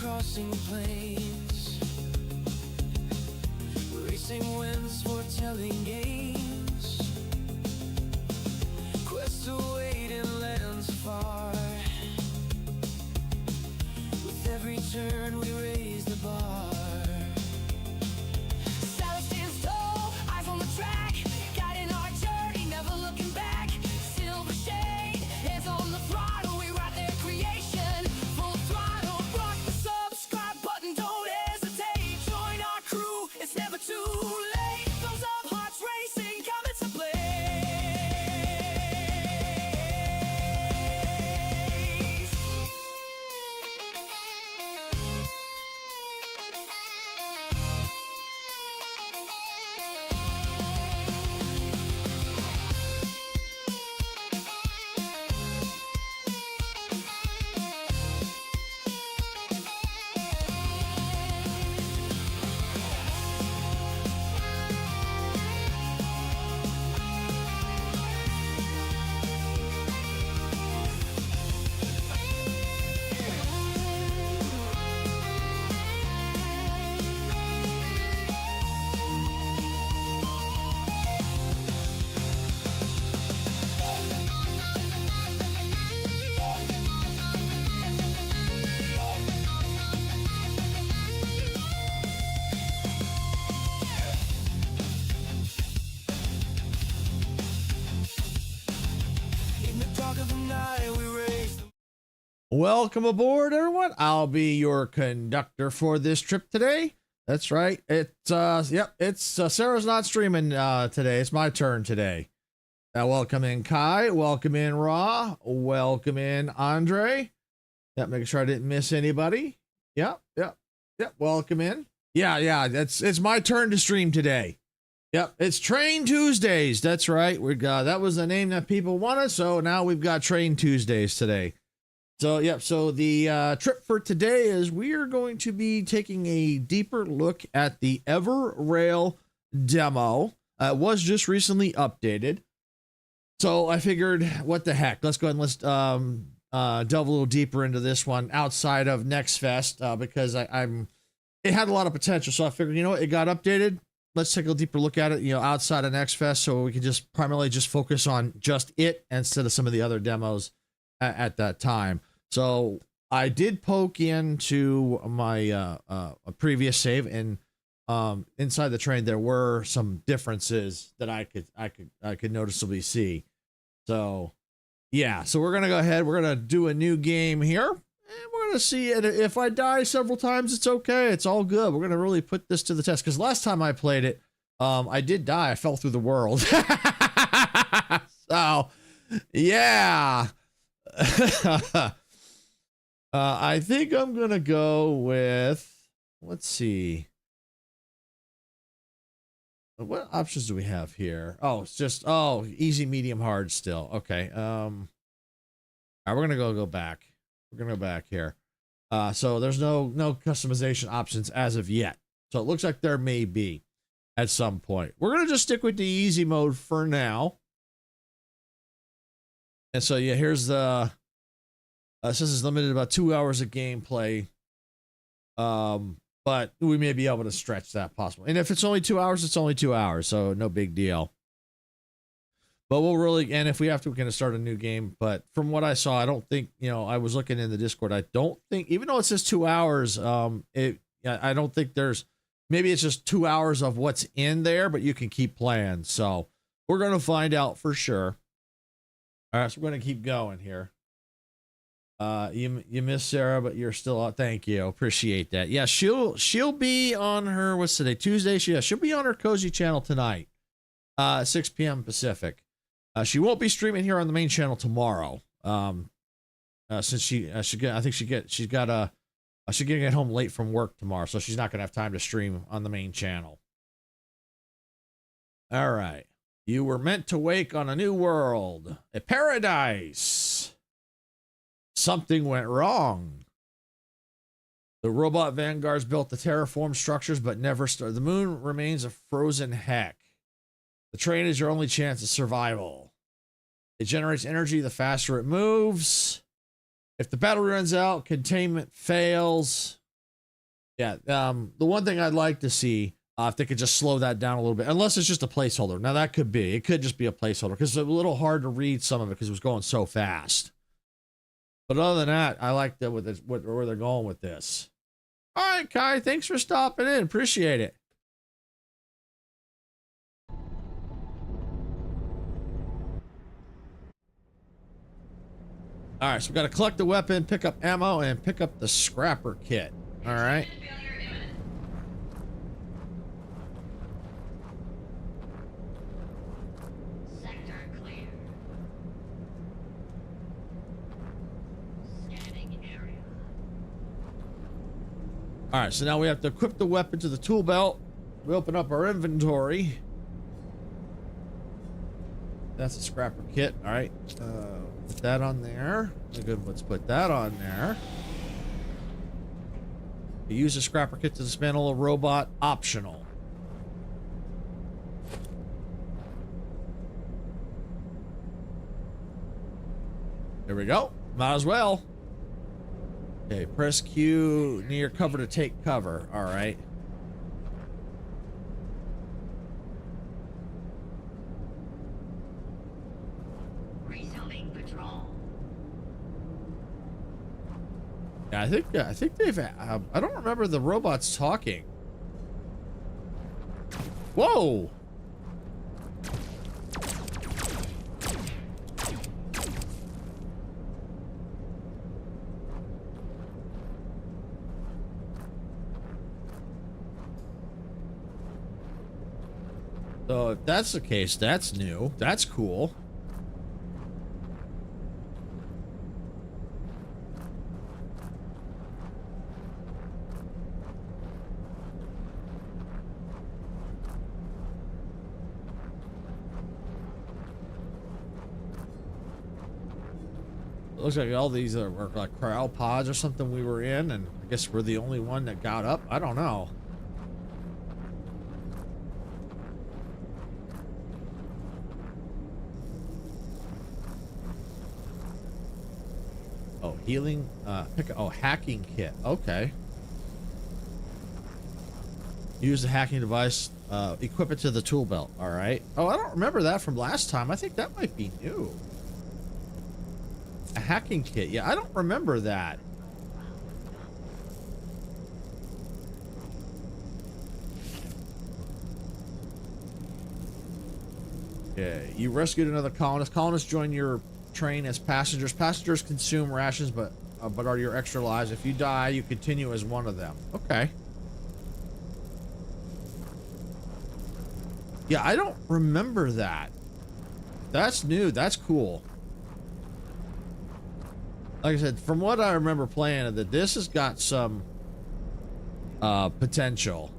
crossing plains, racing winds, foretelling games, quests await in lands far. With every turn we raise the bar. Silence stands tall, eyes on the track, guiding our journey, never looking back. Silver shade, hands on the throttle, we ride their creation. Full throttle, brush the subscribe button, don't hesitate. Join our crew, it's never too late. Thumbs up, hearts racing, coming to play. In the dark of the night, we raise the Welcome aboard, everyone. I'll be your conductor for this trip today. That's right. It's Sarah's not streaming today. It's my turn today. Welcome in Kai. Welcome in Raw. Welcome in Andre. Yep, making sure I didn't miss anybody. Yep. Welcome in. Yeah. It's my turn to stream today. Yep, it's Train Tuesdays. That's right. We got that was the name that people wanted, so now we've got Train Tuesdays today. So yep. So the trip for today is we are going to be taking a deeper look at the EverRail demo. It was just recently updated, so I figured, what the heck? Let's go ahead and let's delve a little deeper into this one outside of Next Fest because it had a lot of potential. So I figured, you know what, it got updated. Let's take a deeper look at it, outside of Next Fest, so we can just primarily just focus on just it instead of some of the other demos at that time. So I did poke into my previous save, and inside the train there were some differences that I could noticeably see. So yeah, so we're gonna go ahead. We're gonna do a new game here. And we're going to see it. If I die several times, it's okay. It's all good. We're going to really put this to the test. Because last time I played it, I did die. I fell through the world. So, yeah. I think I'm going to go with, let's see. What options do we have here? Oh, it's just, easy, medium, hard still. Okay. All right, we're going to go back. We're gonna go back here. So there's no customization options as of yet. So it looks like there may be at some point. We're gonna just stick with the easy mode for now. And so yeah, here's the it says it's limited to about 2 hours of gameplay. But we may be able to stretch that possible. And if it's only 2 hours, it's only 2 hours, so no big deal. But we'll really, and if we have to, we're going to start a new game. But from what I saw, I don't think, I was looking in the Discord. I don't think, even though it says 2 hours, I don't think maybe it's just 2 hours of what's in there, but you can keep playing. So we're going to find out for sure. All right, so we're going to keep going here. You miss Sarah, but you're still out. Thank you. Appreciate that. Yeah, she'll be on her, what's today? Tuesday. She'll be on her cozy channel tonight, 6 p.m. Pacific. She won't be streaming here on the main channel tomorrow. Since she's gonna get home late from work tomorrow, so she's not gonna have time to stream on the main channel. All right. You were meant to wake on a new world, a paradise. Something went wrong. The robot vanguards built the terraform structures, but never started. The moon remains a frozen heck. The train is your only chance of survival. It generates energy the faster it moves. If the battery runs out, containment fails. Yeah. The one thing I'd like to see, if they could just slow that down a little bit, unless it's just a placeholder. Now that could be, it could just be a placeholder because it's a little hard to read some of it because it was going so fast. But other than that, I like that with this, where they're going with this. All right, Kai, thanks for stopping in. Appreciate it. All right, so we got to collect the weapon, pick up ammo, and pick up the scrapper kit. All right. Sector clear. Scanning area. All right, so now we have to equip the weapon to the tool belt. We open up our inventory. That's a scrapper kit. All right, put that on there. Good. Let's put that on there. Use the scrapper kit to dismantle a robot. Optional. There we go. Might as well. Okay, press Q near cover to take cover. All right. Resuming patrol. Yeah, I think they've. I don't remember the robots talking. Whoa. So if that's the case, that's new. That's cool. It looks like all these are like cryo pods or something we were in, and I guess we're the only one that got up. I don't know. Oh, healing, hacking kit. Okay. Use the hacking device, equip it to the tool belt. All right. Oh, I don't remember that from last time. I think that might be new. A hacking kit. Yeah, I don't remember that. Okay, you rescued another colonist. Colonists join your train as passengers. Passengers consume rations, but are your extra lives. If you die, you continue as one of them. Okay. Yeah, I don't remember that. That's new. That's cool. Like I said, from what I remember playing, that this has got some potential.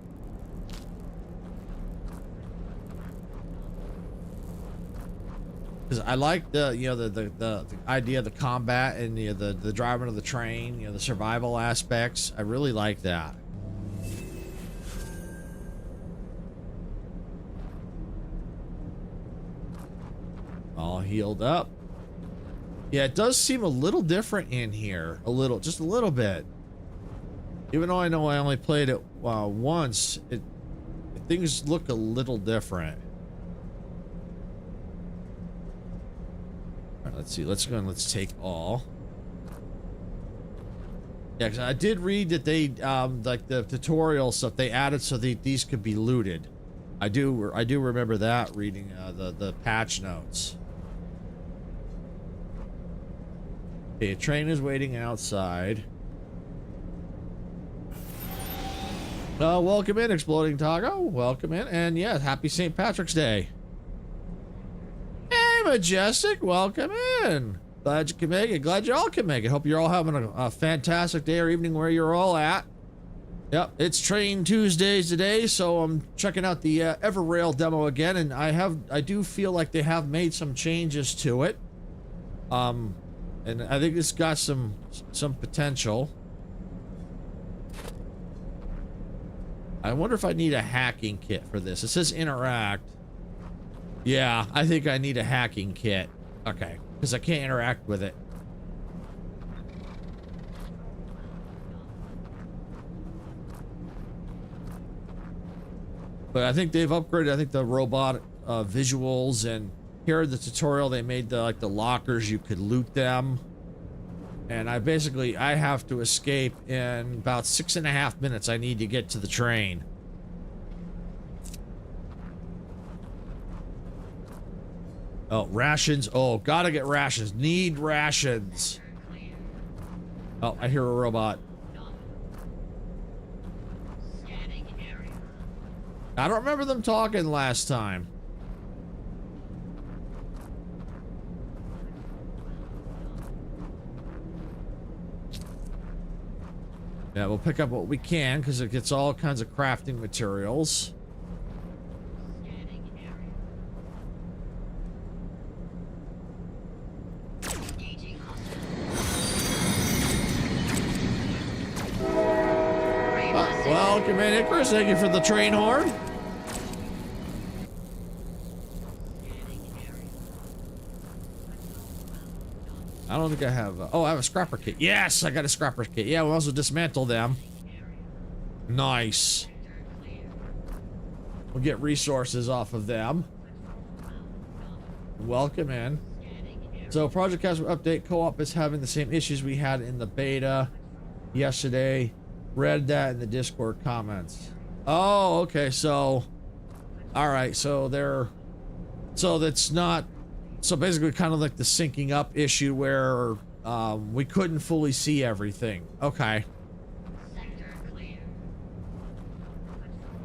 Because I like the the idea of the combat and the driving of the train, the survival aspects. I really like that. All healed up. Yeah, it does seem a little different in here. Just a little bit. Even though I know I only played it once, things look a little different. All right, let's see. Let's go and let's take all. Yeah, because I did read that they like the tutorial stuff they added so these could be looted. I do remember that reading the patch notes. Okay, a train is waiting outside. Welcome in, Exploding Taco. Welcome in, and yeah, happy St. Patrick's Day. Hey, Majestic, welcome in. Glad you can make it. Glad you all can make it. Hope you're all having a fantastic day or evening where you're all at. Yep, it's Train Tuesdays today, so I'm checking out the EverRail demo again, and I do feel like they have made some changes to it. And I think it's got some potential. I wonder if I need a hacking kit for this. It says interact. Yeah, I think I need a hacking kit. Okay, because I can't interact with it. But I think they've upgraded, I think, the robot visuals, and here in the tutorial they made the like the lockers, you could loot them. And I have to escape in about 6.5 minutes. I need to get to the train. Oh, rations. Oh, gotta get rations. Need rations. Oh, I hear a robot. Scanning area. I don't remember them talking last time. Yeah, we'll pick up what we can because it gets all kinds of crafting materials. Scanning area. Engaging hostile. Welcome in, Icarus. Thank you for the train horn. Scanning area. I don't think I have. Oh, I have a scrapper kit. Yes, I got a scrapper kit. Yeah, we'll also dismantle them. Nice. Sector clear. We'll get resources off of them. Welcome in. Scanning area. So, Project Casper update co-op is having the same issues we had in the beta yesterday. Read that in the Discord comments. Oh, okay. So, all right. So that's not. So basically, kind of like the syncing up issue where we couldn't fully see everything. Okay. Sector clear. Sector clear.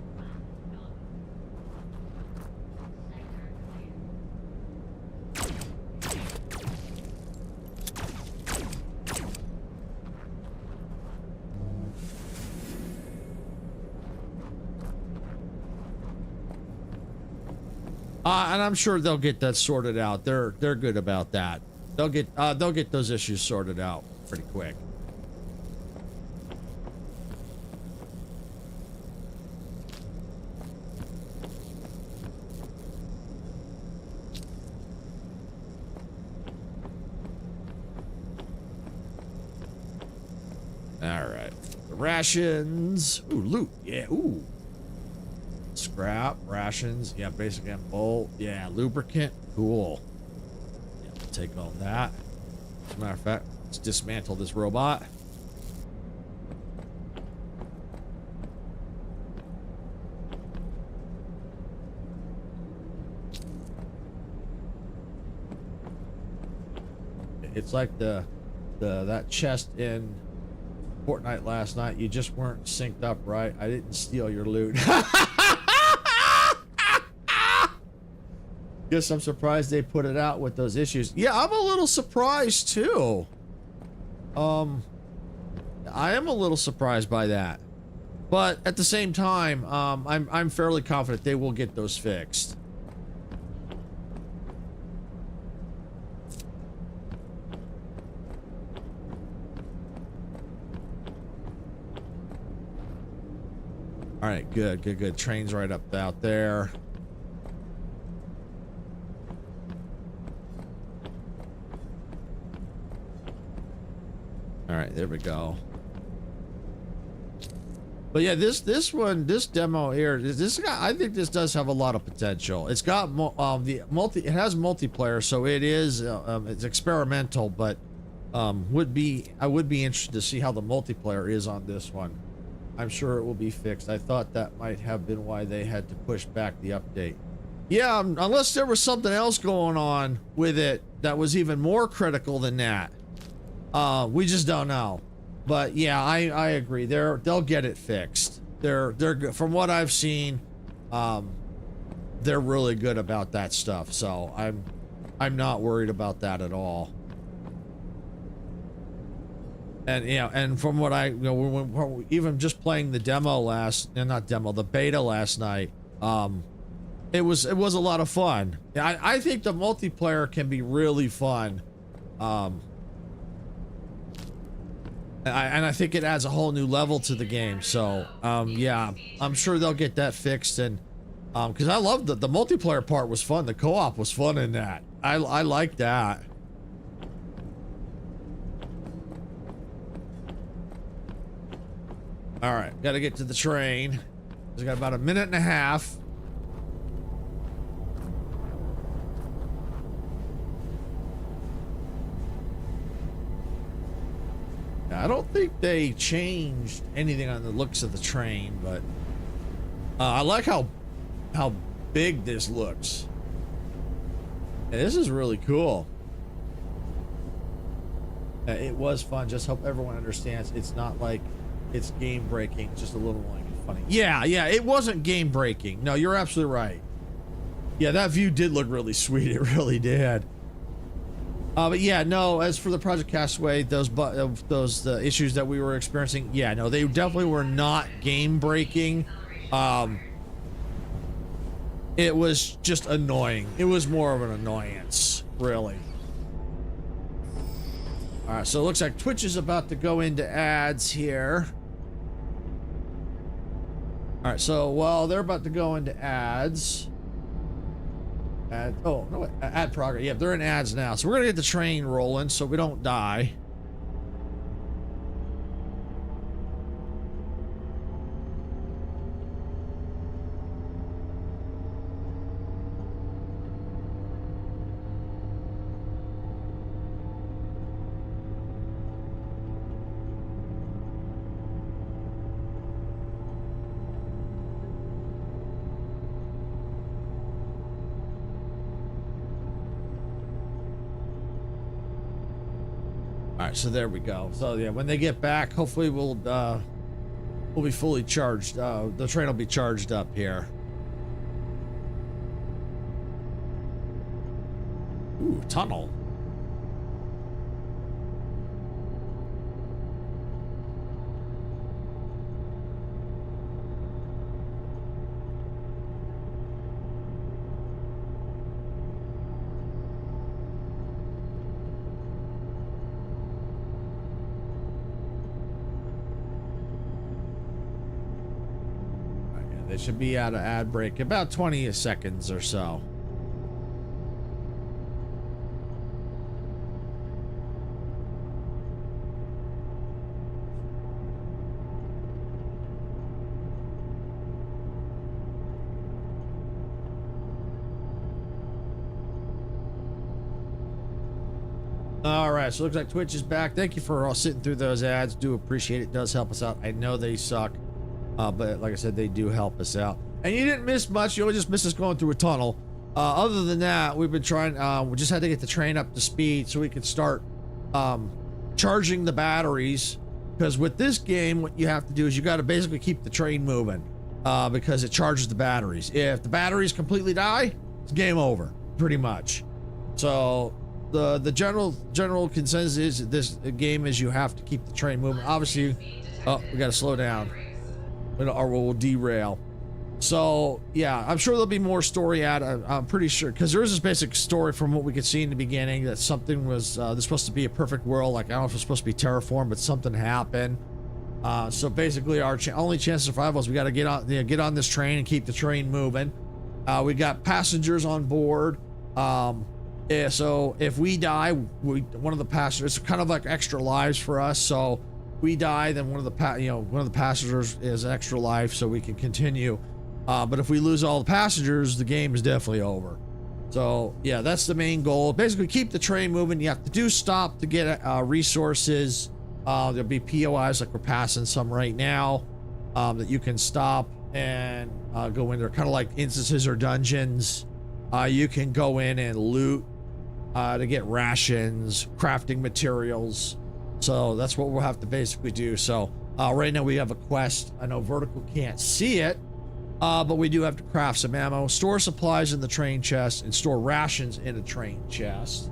And I'm sure they'll get that sorted out. They're good about that. They'll get those issues sorted out pretty quick. All right. The rations. Ooh, loot. Yeah. Ooh. Scrap, rations, yeah, basic and bolt, yeah, lubricant, cool. Yeah, we'll take all that. As a matter of fact, let's dismantle this robot. It's like that chest in Fortnite last night. You just weren't synced up right. I didn't steal your loot. Guess I'm surprised they put it out with those issues. Yeah, I'm a little surprised too. I am a little surprised by that. But at the same time, I'm fairly confident they will get those fixed. All right, good. Train's right up out there. All right, there we go. But yeah, this demo here, this guy, I think this does have a lot of potential. It's got it has multiplayer, so it is it's experimental, but I would be interested to see how the multiplayer is on this one. I'm sure it will be fixed. I thought that might have been why they had to push back the update. Yeah, unless there was something else going on with it that was even more critical than that. We just don't know. But yeah, I agree. They'll get it fixed. They're good. From what I've seen, they're really good about that stuff. So I'm not worried about that at all. And yeah, and from what when even just playing the the beta last night, it was a lot of fun. I think the multiplayer can be really fun. And I think it adds a whole new level to the game. So, yeah, I'm sure they'll get that fixed. And because I loved the multiplayer part was fun. The co-op was fun in that. I like that. All right, got to get to the train. It's got about a minute and a half. I don't think they changed anything on the looks of the train, but I like how big this looks. Yeah, this is really cool. It was fun. Just hope everyone understands it's not like it's game breaking, just a little like funny. Yeah, it wasn't game breaking. No, you're absolutely right. Yeah, that view did look really sweet. It really did. But yeah, no, as for the Project Castaway, those issues that we were experiencing, yeah, no, they definitely were not game breaking. It was just annoying. It was more of an annoyance, really. All right, so it looks like Twitch is about to go into ads here. All right, so while they're about to go into ads, ad progress. Yeah, they're in ads now, so we're gonna get the train rolling so we don't die. All right, so there we go. So yeah, when they get back, hopefully we'll be fully charged. The train will be charged up here. Ooh, tunnel. They should be out of ad break about 20 seconds or so. All right, so it looks like Twitch is back. Thank you for all sitting through those ads. Do appreciate it. Does help us out. I know they suck. But like I said, they do help us out. And you didn't miss much. You only just missed us going through a tunnel. Other than that, we've been trying, we just had to get the train up to speed so we could start charging the batteries. Because with this game, what you have to do is you got to basically keep the train moving because it charges the batteries. If the batteries completely die, it's game over, pretty much. So the general consensus is this game is you have to keep the train moving. Obviously, oh, we got to slow down. Or we'll derail. So yeah, I'm sure there'll be more story I'm pretty sure, because there is this basic story from what we could see in the beginning that something was this supposed to be a perfect world, like I don't know if it's supposed to be terraformed, but something happened. So basically our only chance of survival is we got to get on this train and keep the train moving. We got passengers on board. Yeah, so if we die, one of the passengers, it's kind of like extra lives for us. So we die, then one of the passengers is an extra life, so we can continue. But if we lose all the passengers, the game is definitely over. So yeah, that's the main goal. Basically, keep the train moving. You have to do stop to get resources. There'll be POIs like we're passing some right now that you can stop and go in. They're kind of like instances or dungeons. You can go in and loot to get rations, crafting materials. So that's what we'll have to basically do. So right now we have a quest. I know Vertical can't see it, but we do have to craft some ammo, store supplies in the train chest, and store rations in a train chest.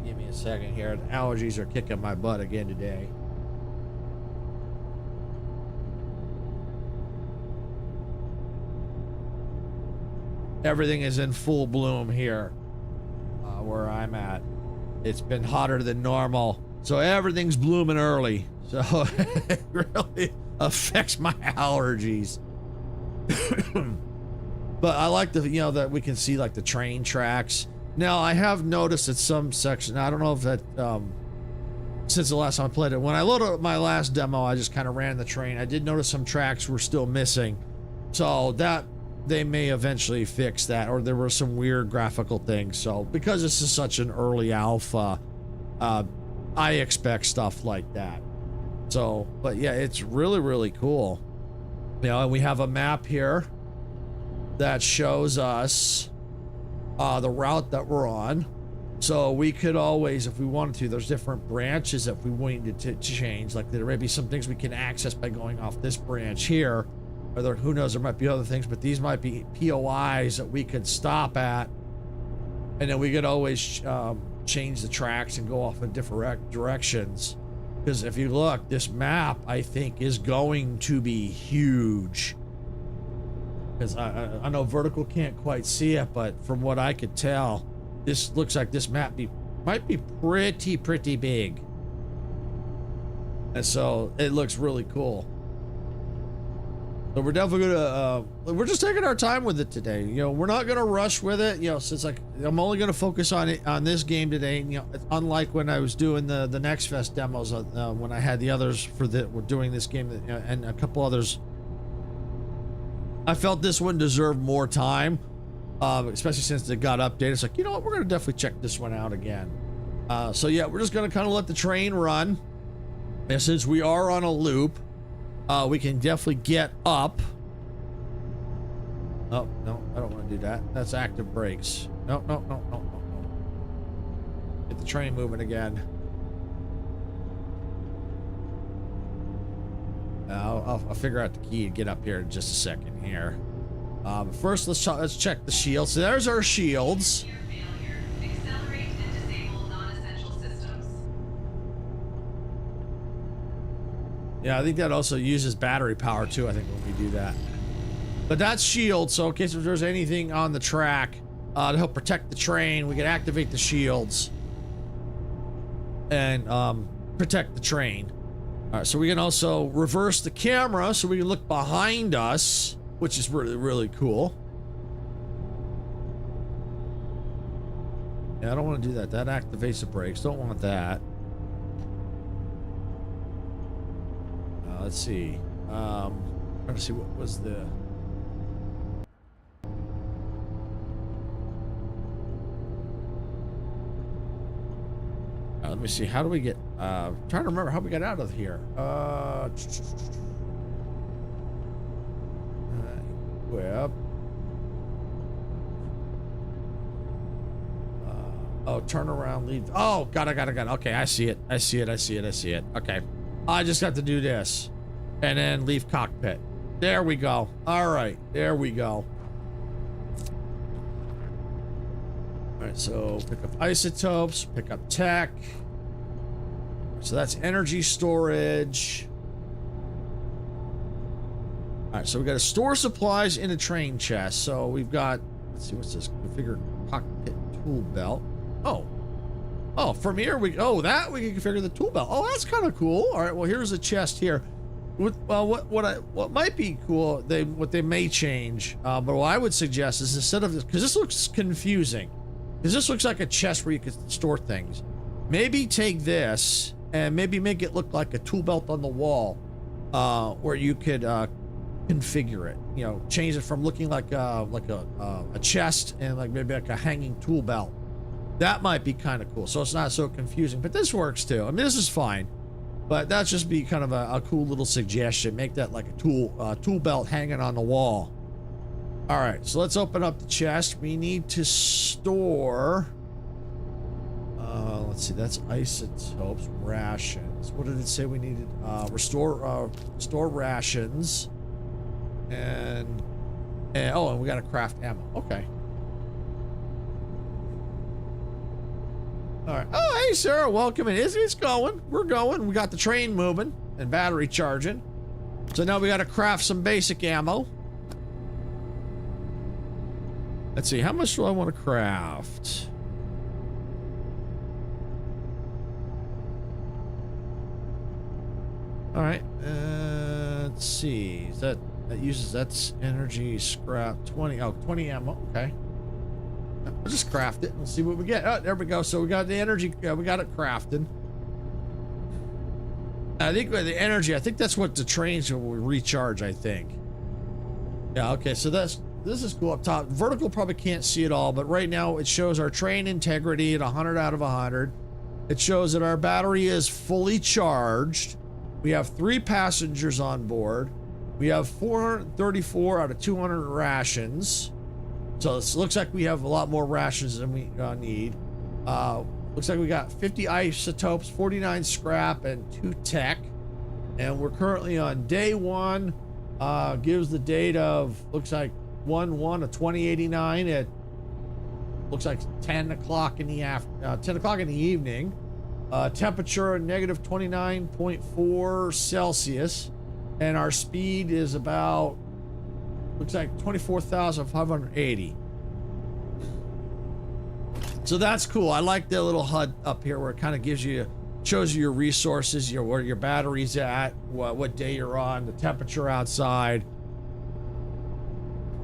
Give me a second here. The allergies are kicking my butt again today. Everything is in full bloom here where I'm at. It's been hotter than normal. So everything's blooming early. So it really affects my allergies. But I like that we can see like the train tracks. Now I have noticed at some section, I don't know if that, since the last time I played it, when I loaded up my last demo, I just kind of ran the train. I did notice some tracks were still missing. So that they may eventually fix that, or there were some weird graphical things. So because this is such an early alpha, I expect stuff like that. So, but yeah, it's really, really cool. You know, and we have a map here that shows us the route that we're on. So we could always, if we wanted to, there's different branches that we wanted to change. Like there may be some things we can access by going off this branch here. Or there, who knows, there might be other things, but these might be POIs that we could stop at. And then we could always change the tracks and go off in different directions. Because if you look, this map, I think, is going to be huge. Because I know Vertical can't quite see it, but from what I could tell, this looks like this map might be pretty big. And so it looks really cool. So we're definitely gonna we're just taking our time with it today. You know, we're not gonna rush with it. You know, since like I'm only gonna focus on it on this game today. You know, it's unlike when I was doing the Next Fest demos when I had the others for we're doing this game and a couple others. I felt this one deserved more time, especially since it got updated. It's like, you know what, we're gonna definitely check this one out again. So yeah, we're just gonna kind of let the train run, and since we are on a loop. We can definitely get up. Oh, no, I don't want to do that. That's active brakes. No. Get the train moving again. I'll figure out the key to get up here in just a second here. First, let's check the shields. So there's our shields. Yeah, I think that also uses battery power too, I think, when we do that. But that's shield, so in case if there's anything on the track to help protect the train, we can activate the shields and protect the train. All right, so we can also reverse the camera so we can look behind us, which is really, really cool. Yeah, I don't want to do that. That activates the brakes. Don't want that. Let's see. Trying to see what was the. Let me see. How do we get? Trying to remember how we got out of here. Web. Oh, turn around, leave. Oh, got it. Okay, I see it. Okay. I just got to do this. And then leave cockpit. There we go. All right, there we go. All right, so pick up isotopes, pick up tech. So that's energy storage. All right, so we got to store supplies in a train chest. So we've got, let's see, what's this? Configure cockpit tool belt. Oh, from here we can configure the tool belt. Oh, that's kind of cool. All right, well, here's a chest here. What might be cool, what they may change, but what I would suggest is instead of this, because this looks confusing, because this looks like a chest where you could store things. Maybe take this and maybe make it look like a tool belt on the wall, where you could configure it. You know, change it from looking like a chest and like maybe like a hanging tool belt. That might be kind of cool, so it's not so confusing. But this works too. I mean, this is fine. But that's just be kind of a cool little suggestion. Make that like a tool belt hanging on the wall. All right, so let's open up the chest. We need to store. Let's see, that's isotopes, rations. What did it say we needed? Store rations, and we got to craft ammo. Okay. All right. Oh, hey, Sarah, welcome in. It's going. We're going. We got the train moving and battery charging. So now we got to craft some basic ammo. Let's see. How much do I want to craft? All right. Let's see. That's energy scrap 20. Oh, 20 ammo. Okay. We'll just craft it and we'll see what we get. Oh, there we go. So we got the energy. We got it crafted. I think the energy, I think that's what the trains will recharge, I think. Yeah, okay, so this is cool up top. Vertical probably can't see it all, but right now it shows our train integrity at 100 out of 100. It shows that our battery is fully charged. We have 3 passengers on board. We have 434 out of 200 rations. So it looks like we have a lot more rations than we need. Looks like we got 50 isotopes, 49 scrap, and 2 tech. And we're currently on day 1. Gives the date of, looks like 1/1 of 2089 at, looks like 10 o'clock in the 10 o'clock in the evening. Temperature negative 29.4 Celsius. And our speed is about, looks like 24,580. So that's cool. I like the little HUD up here where it kind of gives you, shows you your resources, where your battery's at, what day you're on, the temperature outside.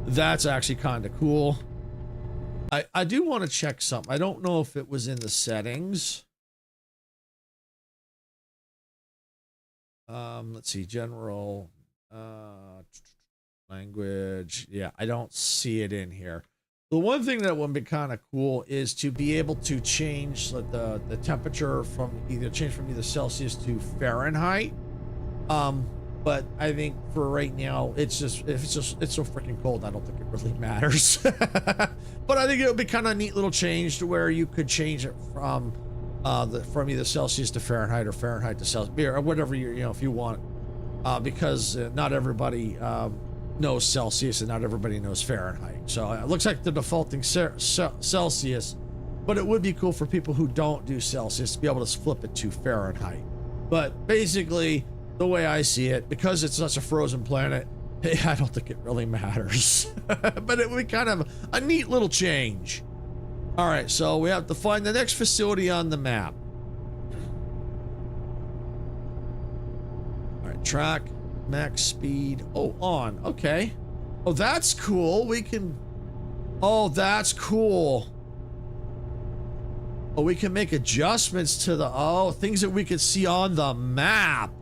That's actually kind of cool. I do want to check something. I don't know if it was in the settings. Let's see, general, language. Yeah, I don't see it in here. The one thing that would be kind of cool is to be able to change the temperature from either Celsius to Fahrenheit. But I think for right now, it's so freaking cold. I don't think it really matters. But I think it would be kind of a neat little change to where you could change it from either Celsius to Fahrenheit or Fahrenheit to Celsius, or whatever if you want, because not everybody knows Celsius and not everybody knows Fahrenheit. So it looks like they're defaulting Celsius, but it would be cool for people who don't do Celsius to be able to flip it to Fahrenheit. But basically, the way I see it, because it's such a frozen planet, I don't think it really matters. But it would be kind of a neat little change. All right, so we have to find the next facility on the map. All right, track, max speed. Oh, on. Okay. Oh, that's cool. We can. Oh, that's cool. Oh, we can make adjustments to the things that we could see on the map.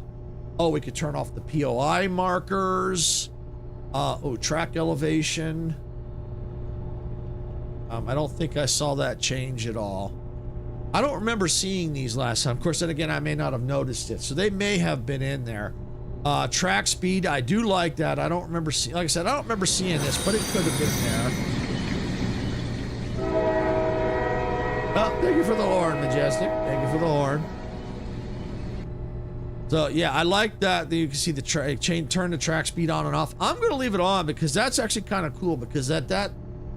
Oh, we could turn off the POI markers. Track elevation. I don't think I saw that change at all. I don't remember seeing these last time. Of course, then again, I may not have noticed it. So they may have been in there. Track speed, I do like that. I don't remember seeing, like I said, I don't remember seeing this, but it could have been there. Oh, thank you for the horn, Majestic. Thank you for the horn. So yeah, I like that you can see the turn the track speed on and off. I'm going to leave it on because that's actually kind of cool, because that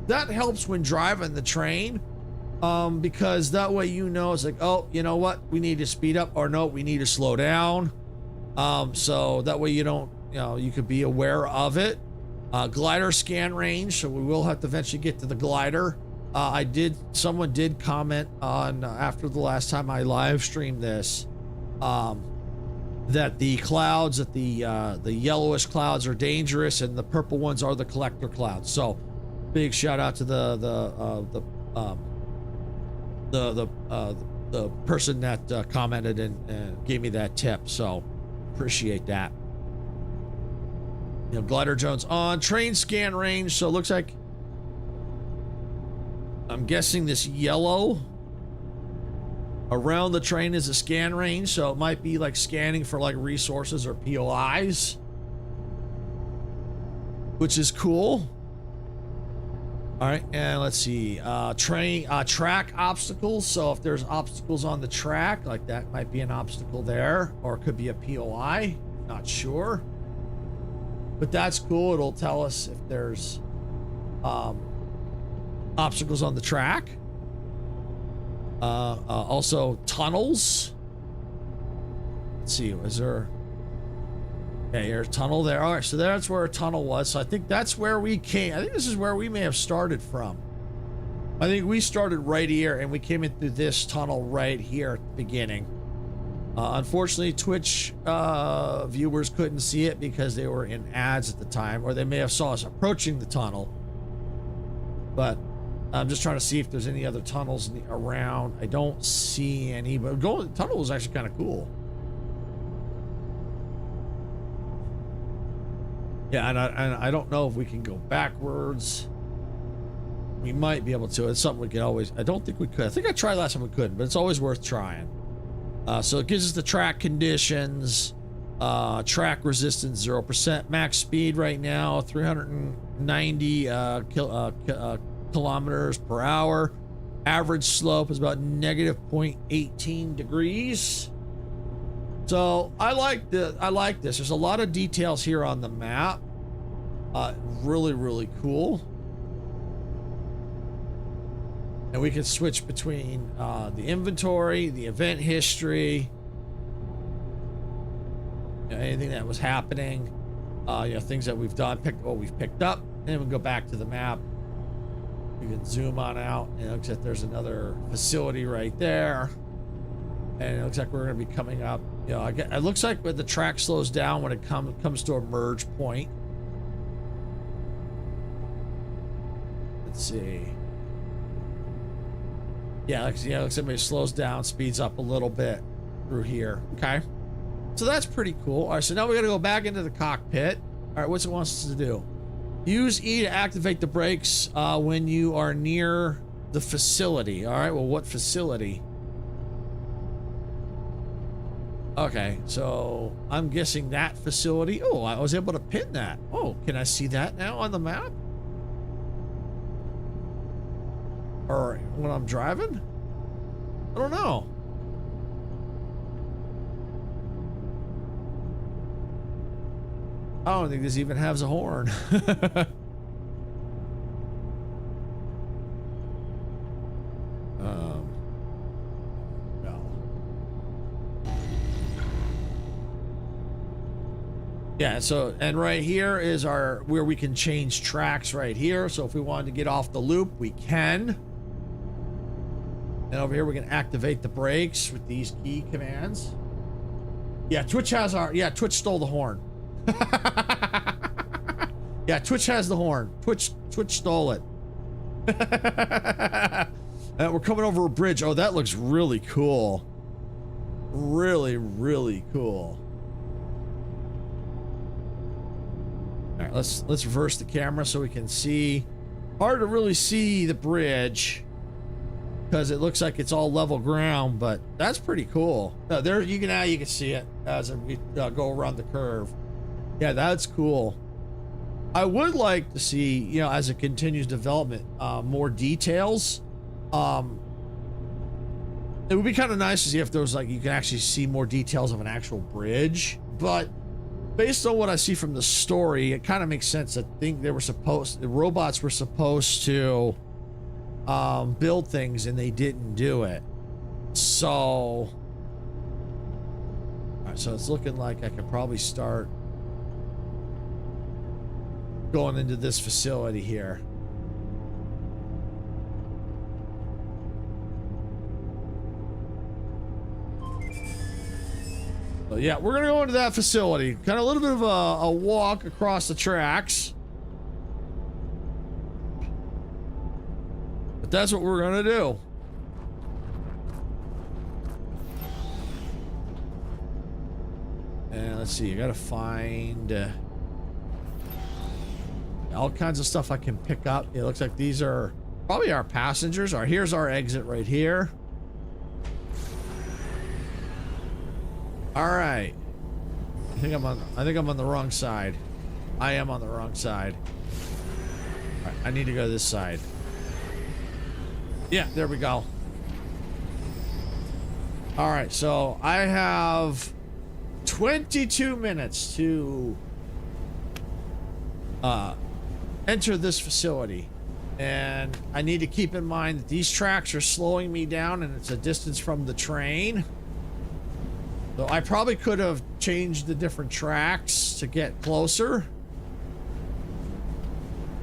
helps when driving the train, because that way it's like, oh, you know what, we need to speed up, or no, we need to slow down. So that way you don't, you could be aware of it. Glider scan range, so we will have to eventually get to the glider. Someone did comment on after the last time I live streamed this, that the clouds, that the yellowish clouds are dangerous and the purple ones are the collector clouds. So big shout out to the person that commented and gave me that tip. So appreciate that. Glider Jones on train scan range. So it looks like, I'm guessing this yellow around the train is a scan range, so it might be like scanning for like resources or POIs, which is cool. All right, and let's see, track obstacles. So if there's obstacles on the track, like that might be an obstacle there, or it could be a POI, not sure. But that's cool. It'll tell us if there's obstacles on the track. Also tunnels. Let's see, was there? Okay, here's a tunnel there. All right, so that's where a tunnel was. So I think that's where we came. I think this is where we may have started from. I think we started right here and we came in through this tunnel right here at the beginning. Unfortunately, Twitch viewers couldn't see it because they were in ads at the time, or they may have saw us approaching the tunnel. But I'm just trying to see if there's any other tunnels around. I don't see any, but the tunnel was actually kind of cool. Yeah, and I don't know if we can go backwards. We might be able to. It's something we can always... I don't think we could. I think I tried last time we couldn't, but it's always worth trying. So it gives us the track conditions, track resistance 0%, max speed right now 390 kilometers per hour. Average slope is about negative 0.18 degrees. So I like this. There's a lot of details here on the map. Really, really cool. And we can switch between the inventory, the event history, you know, anything that was happening, you know, things that we've done, what we've picked up, and then we go back to the map. We can zoom on out, and it looks like there's another facility right there. And it looks like we're going to be coming up. You know, it looks like when the track slows down when it comes to a merge point. Let's see. Yeah, looks like somebody slows down, speeds up a little bit through here. Okay. So that's pretty cool. All right, so now we got to go back into the cockpit. All right, what's it wants us to do? Use E to activate the brakes when you are near the facility. All right, well, what facility? Okay, so I'm guessing that facility. Oh, I was able to pin that. Oh, can I see that now on the map? Or when I'm driving? I don't know. I don't think this even has a horn. No. Yeah, so, and right here is where we can change tracks right here. So if we wanted to get off the loop, we can. And over here, we can activate the brakes with these key commands. Yeah, Twitch has Twitch stole the horn. Yeah, Twitch has the horn. Twitch stole it. And we're coming over a bridge. Oh, that looks really cool. Really, really cool. All right, let's reverse the camera so we can see. Hard to really see the bridge because it looks like it's all level ground, but that's pretty cool. There, you can see it as we go around the curve. Yeah, that's cool. I would like to see, you know, as it continues development, more details. It would be kind of nice to see if there was, like, you can actually see more details of an actual bridge, but based on what I see from the story, it kind of makes sense. I think the robots were supposed to build things and they didn't do it. So, all right, so it's looking like I could probably start going into this facility here. So yeah, we're gonna go into that facility. Kind of a little bit of a walk across the tracks. But that's what we're gonna do. And let's see, I gotta find all kinds of stuff I can pick up. It looks like these are probably our passengers. Here's our exit right here. All right. I think I'm on the wrong side. I am on the wrong side. All right, I need to go this side. Yeah, there we go. All right, so I have 22 minutes to enter this facility. And I need to keep in mind that these tracks are slowing me down and it's a distance from the train. So I probably could have changed the different tracks to get closer.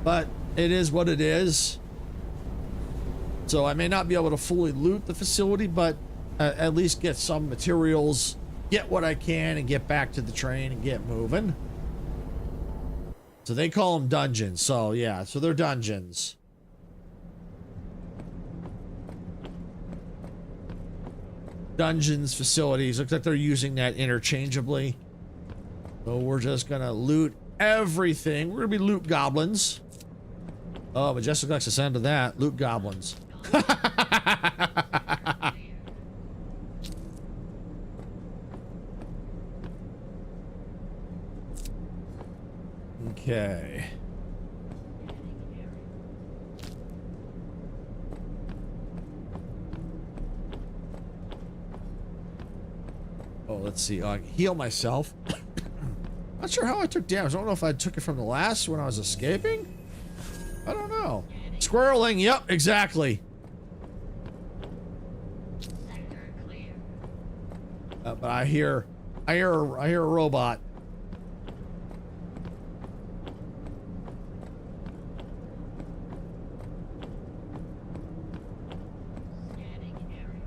But it is what it is. So I may not be able to fully loot the facility, but at least get some materials, get what I can, and get back to the train and get moving. So they call them dungeons. So yeah, so they're dungeons. Dungeons, facilities. Looks like they're using that interchangeably. So we're just gonna loot everything. We're gonna be loot goblins. Oh, Majestic likes to send to that. Loot goblins. Okay. Oh, let's see. I can heal myself. Not sure how I took damage. I don't know if I took it from the last when I was escaping. I don't know. Squirreling. Yep, exactly. Sector clear. But I hear a robot. Scanning area.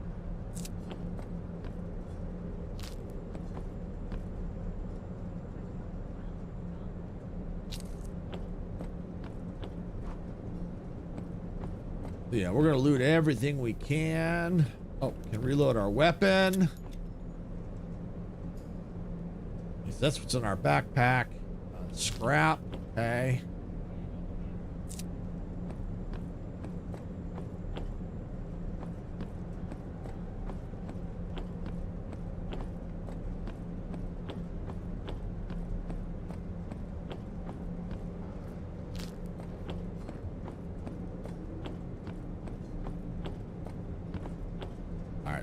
Yeah, we're gonna loot everything we can. Oh, we can reload our weapon. That's what's in our backpack. Scrap. Okay.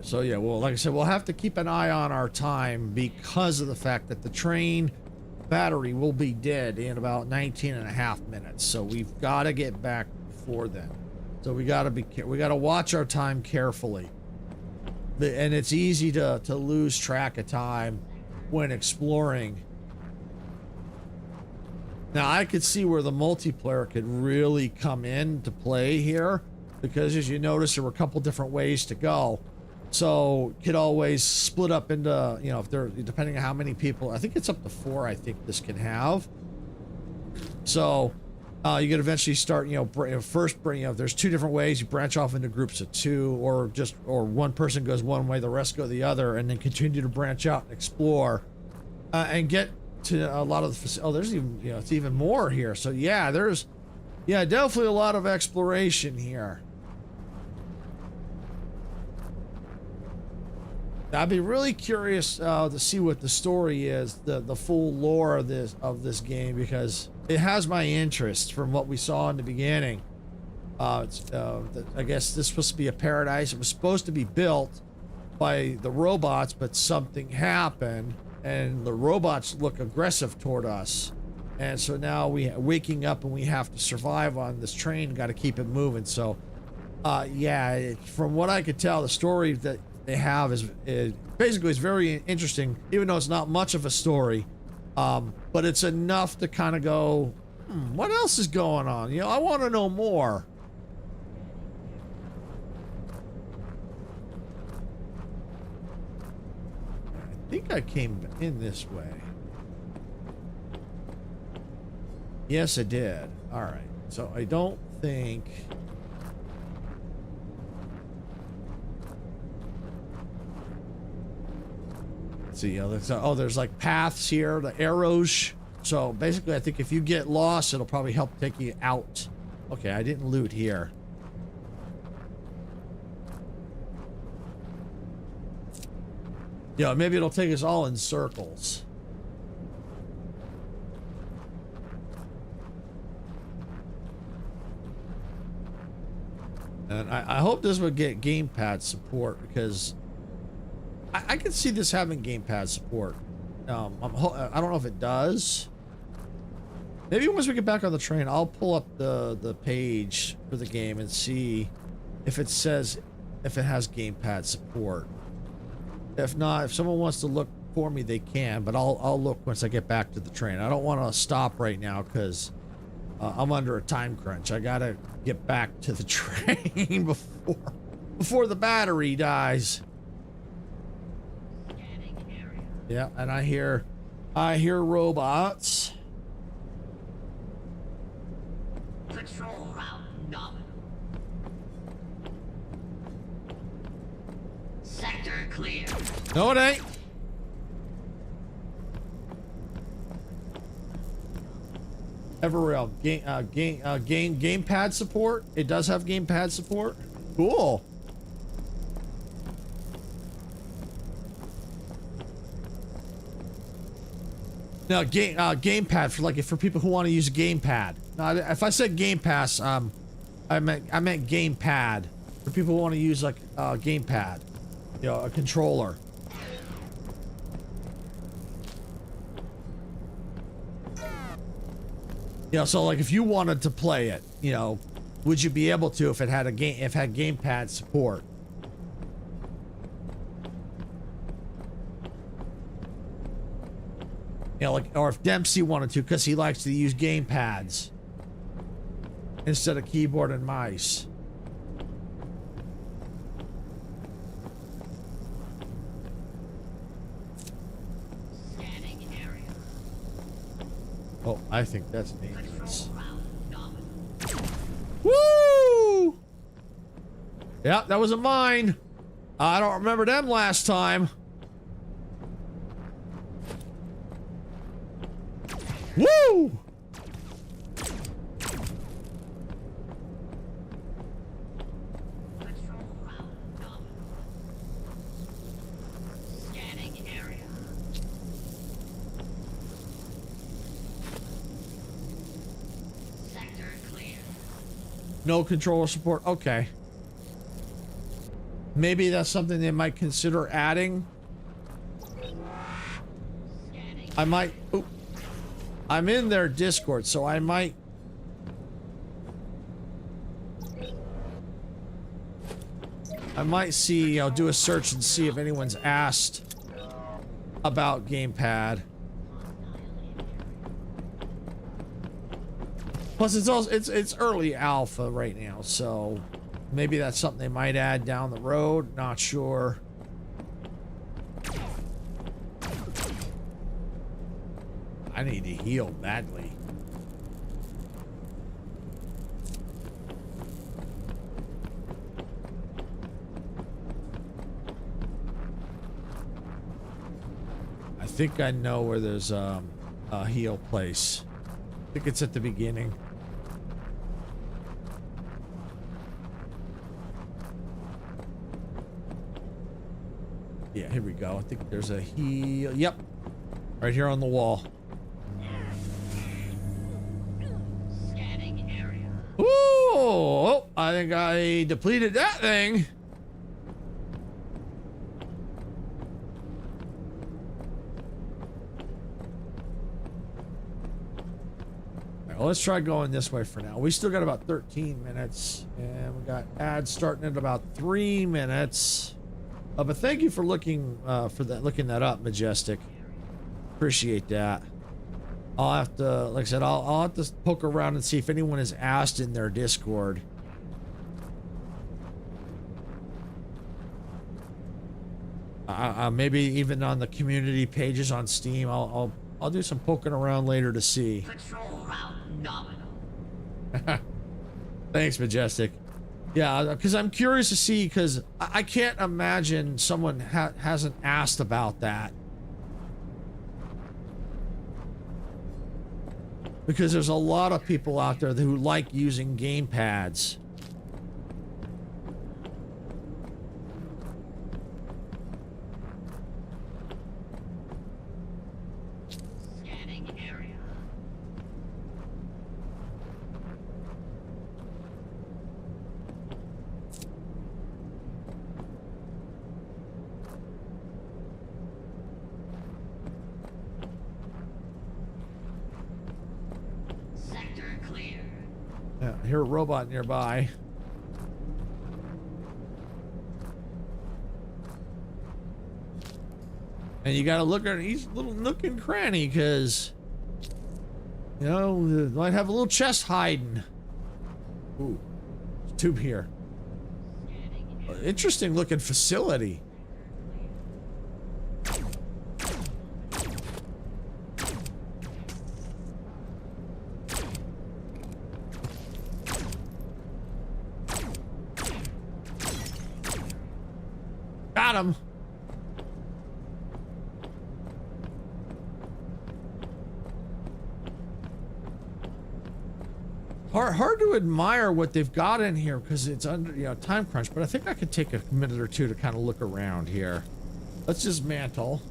So yeah, well, like I said, we'll have to keep an eye on our time because of the fact that the train battery will be dead in about 19 and a half minutes. So we've got to get back before then. So we got to watch our time carefully. And it's easy to lose track of time when exploring. Now I could see where the multiplayer could really come into play here, because as you notice, there were a couple different ways to go. So could always split up into, you know, if they're, depending on how many people, I think it's up to 4, I think this can have. So you could eventually start, you know, first, you know, there's 2 different ways. You branch off into groups of 2, or one person goes one way, the rest go the other, and then continue to branch out and explore and get to a lot of the, oh, there's even, you know, it's even more here. So yeah, there's, yeah, definitely a lot of exploration here. I'd be really curious to see what the story is, the full lore of this game, because it has my interest from what we saw in the beginning. I guess this is supposed to be a paradise. It was supposed to be built by the robots, but something happened, and the robots look aggressive toward us. And so now we're waking up and we have to survive on this train. Got to keep it moving. So, yeah, from what I could tell, the story that they have is basically it's very interesting, even though it's not much of a story, but it's enough to kind of go, what else is going on? You know, I want to know more. I think I came in this way. Yes, I did. All right, so I don't think. See, there's like paths here, the arrows. So basically, I think if you get lost, it'll probably help take you out. Okay, I didn't loot here. Yeah, maybe it'll take us all in circles. And I hope this would get gamepad support, because I can see this having gamepad support. I don't know if it does. Maybe once we get back on the train, I'll pull up the page for the game and see if it says if it has gamepad support. If not, if someone wants to look for me, they can. But I'll look once I get back to the train. I don't want to stop right now because I'm under a time crunch. I gotta get back to the train before the battery dies. Yeah, and I hear robots. Patrol route nominal. Sector clear. No, it ain't. EverRail gamepad support. It does have gamepad support. Cool. No, gamepad for like for people who want to use a gamepad. No, if I said Game Pass, I meant gamepad for people who want to use like gamepad, you know, a controller. You know, so like if you wanted to play it, you know, would you be able to if it had gamepad support? You know, like, or if Dempsey wanted to, because he likes to use game pads instead of keyboard and mice. Scanning area. Oh, I think that's dangerous. Control route nominal. Woo! Yeah, that wasn't mine. I don't remember them last time. Woo! Control route nominal. Scanning area. Sector clear. No controller support. Okay. Maybe that's something they might consider adding. Scanning. I might. Oop. I'm in their Discord, so I might. See, you know, do a search and see if anyone's asked about gamepad. Plus, it's early alpha right now, so maybe that's something they might add down the road. Not sure. I need to heal badly. I think I know where there's a heal place. I think it's at the beginning. Yeah, here we go. I think there's a heal. Yep. Right here on the wall. Scanning area. Ooh! Oh, I think I depleted that thing. Alright, well, let's try going this way for now. We still got about 13 minutes, and we got ads starting at about 3 minutes. But thank you for looking that up, Majestic. Appreciate that. I'll have to, like I said, I'll have to poke around and see if anyone has asked in their Discord. Maybe even on the community pages on Steam. I'll do some poking around later to see. Control route nominal. Thanks, Majestic. Yeah, because I'm curious to see, because I can't imagine someone hasn't asked about that. Because there's a lot of people out there who like using game pads. Scanning area. Sector clear. Yeah, I hear a robot nearby. And you gotta look at each little nook and cranny, because, you know, might have a little chest hiding. Ooh, tube here. Scanning area. Interesting looking facility. Got him. hard to admire what they've got in here because it's under, you know, time crunch, but I think I could take a minute or two to kind of look around here. Let's just mantle.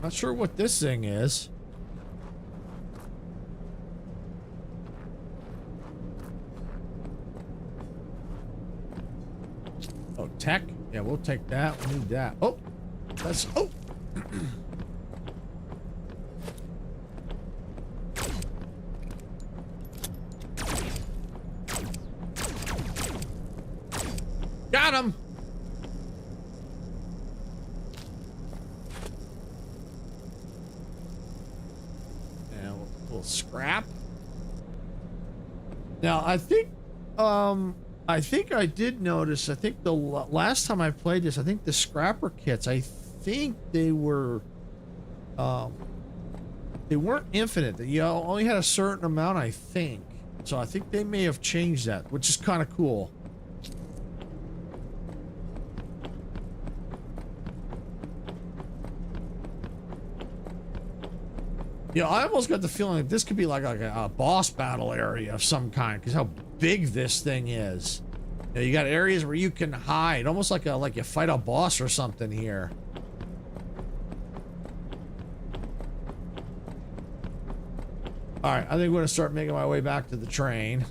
Not sure what this thing is. Oh, tech? Yeah, we'll take that. We need that. Oh, that's, oh. Got him. Scrap. Now I think I did notice, I think the last time I played this, I think the scrapper kits, I think they were they weren't infinite. You only had a certain amount, I think. So I think they may have changed that, which is kind of cool. Yeah, I almost got the feeling that this could be like a boss battle area of some kind, because how big this thing is. You know, you got areas where you can hide, almost like you fight a boss or something here. All right, I think we're gonna start making my way back to the train.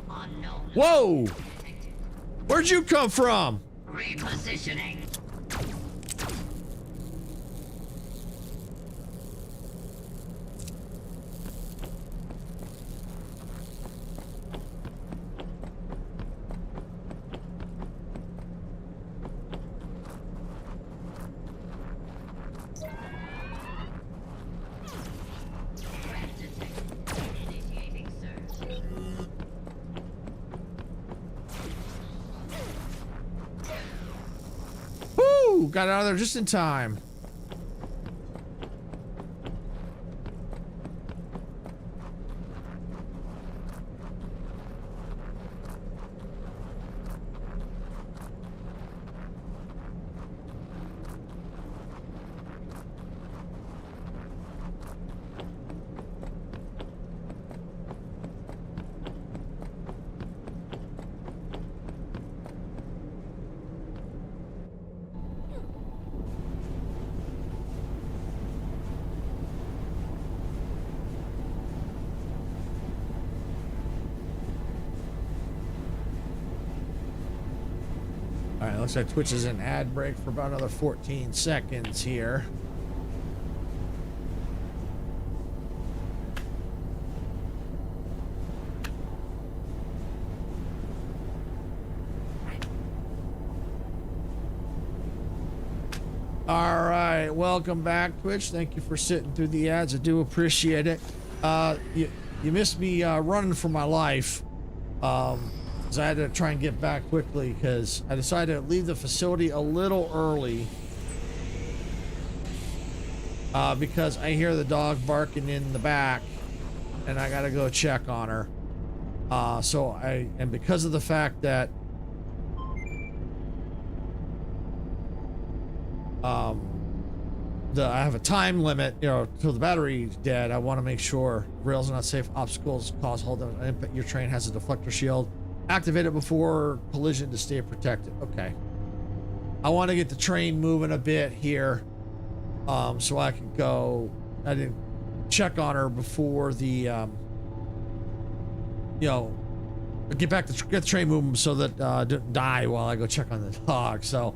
Unknown. Whoa! Where'd you come from? Repositioning. Threat detected. Initiating search. Woo! Got out of there just in time. All right, looks like Twitch is in ad break for about another 14 seconds here. All right, welcome back, Twitch. Thank you for sitting through the ads. I do appreciate it. You missed me running for my life. So I had to try and get back quickly because I decided to leave the facility a little early because I hear the dog barking in the back and I gotta go check on her. And because of the fact that I have a time limit, you know, till the battery's dead, I want to make sure rails are not safe, obstacles cause hold on, your train has a deflector shield. Activate it before collision to stay protected. Okay. I want to get the train moving a bit here, so I can go. I didn't check on her before the, you know, get the train moving so that don't die while I go check on the dog. So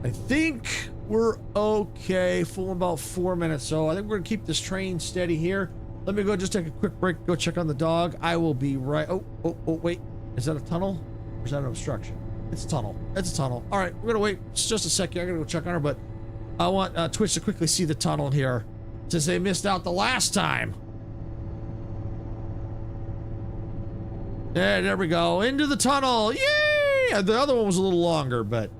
I think we're okay. Full in about 4 minutes. So I think we're gonna keep this train steady here. Let me go just take a quick break. Go check on the dog. I will be right. Oh, wait. Is that a tunnel? Or is that an obstruction? It's a tunnel. It's a tunnel. All right, we're gonna wait just a second. I gotta go check on her, but I want Twitch to quickly see the tunnel here since they missed out the last time. Yeah, there we go. Into the tunnel. Yay! The other one was a little longer, but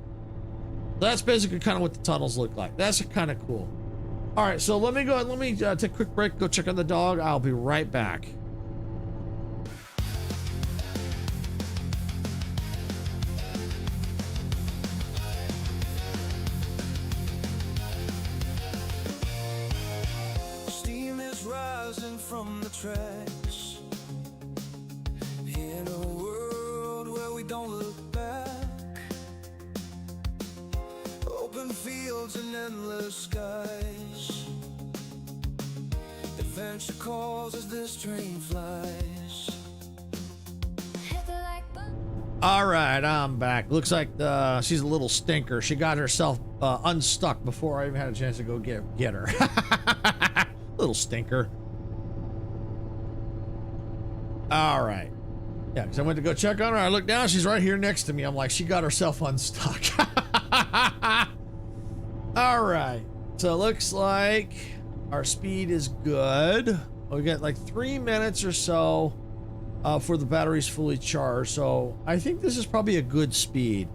that's basically kind of what the tunnels look like. That's kind of cool. All right, so let me take a quick break, go check on the dog. I'll be right back. Steam is rising from the tracks in a world where we don't look back. Open fields and endless skies. Adventure calls as this train flies. Hit the like button. All right, I'm back. Looks like she's a little stinker. She got herself unstuck before I even had a chance to go get her. Little stinker. All right. Yeah, because I went to go check on her. I looked down. She's right here next to me. I'm like, she got herself unstuck. All right. So it looks like our speed is good. We got like 3 minutes or so for the batteries fully charged. So I think this is probably a good speed.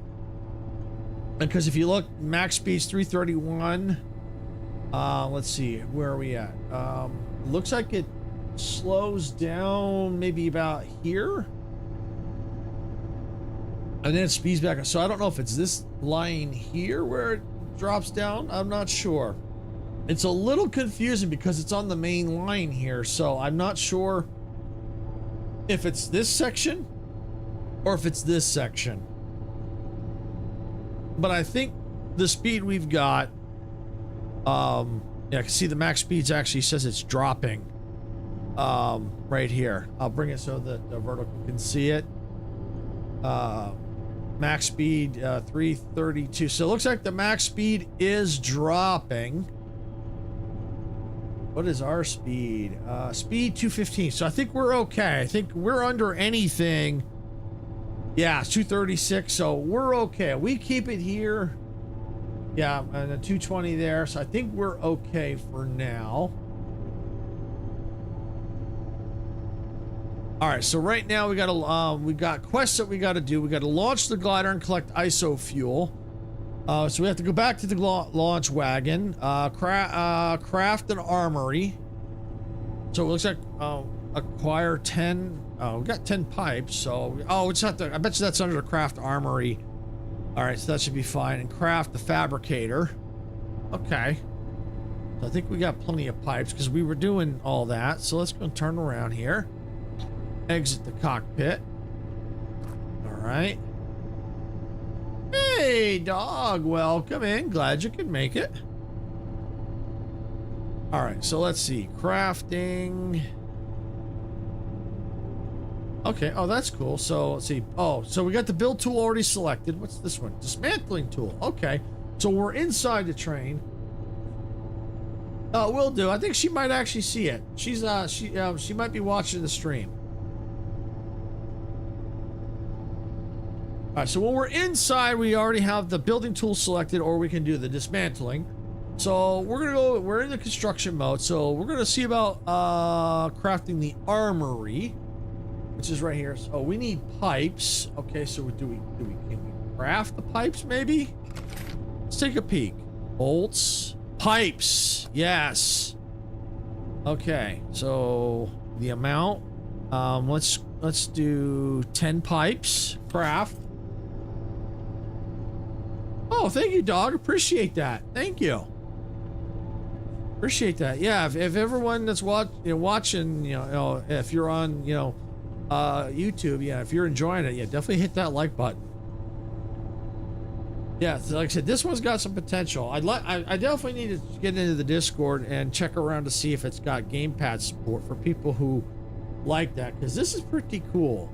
Because if you look, max speed's 331. Let's see, where are we at? Looks like it slows down maybe about here. And then it speeds back. So I don't know if it's this line here where it drops down. I'm not sure. It's a little confusing because it's on the main line here. So I'm not sure if it's this section or if it's this section. But I think the speed we've got, yeah, I can see the max speeds actually says it's dropping right here. I'll bring it so that the vertical can see it. Max speed 332. So it looks like the max speed is dropping. What is our speed? Speed 215. So I think we're okay. I think we're under anything. Yeah, it's 236. So we're okay. We keep it here. Yeah, and a 220 there. So I think we're okay for now. All right, so right now we got quests that we got to do. We got to launch the glider and collect ISO fuel. So we have to go back to the launch wagon, craft an armory. So it looks like acquire 10. We got 10 pipes. So it's not the. I bet you that's under the craft armory. All right, so that should be fine. And craft the fabricator. Okay. So I think we got plenty of pipes because we were doing all that. So let's go turn around here. Exit the cockpit. All right. Hey, dog. Welcome in. Glad you could make it. All right. So let's see. Crafting. Okay. Oh, that's cool. So let's see. Oh, so we got the build tool already selected. What's this one? Dismantling tool. Okay. So we're inside the train. Will do. I think she might actually see it. She might be watching the stream. All right, so when we're inside, we already have the building tool selected, or we can do the dismantling. So we're in the construction mode. So we're gonna see about crafting the armory, which is right here. So we need pipes. Okay, so can we craft the pipes maybe? Let's take a peek. Bolts, pipes, yes. Okay, so the amount, let's do 10 pipes, craft. Oh, thank you, dog. Appreciate that. Thank you. Appreciate that. Yeah, if everyone that's watching, if you're on, YouTube, yeah, if you're enjoying it, yeah, definitely hit that like button. Yeah, so like I said, this one's got some potential. I definitely need to get into the Discord and check around to see if it's got gamepad support for people who like that, because this is pretty cool.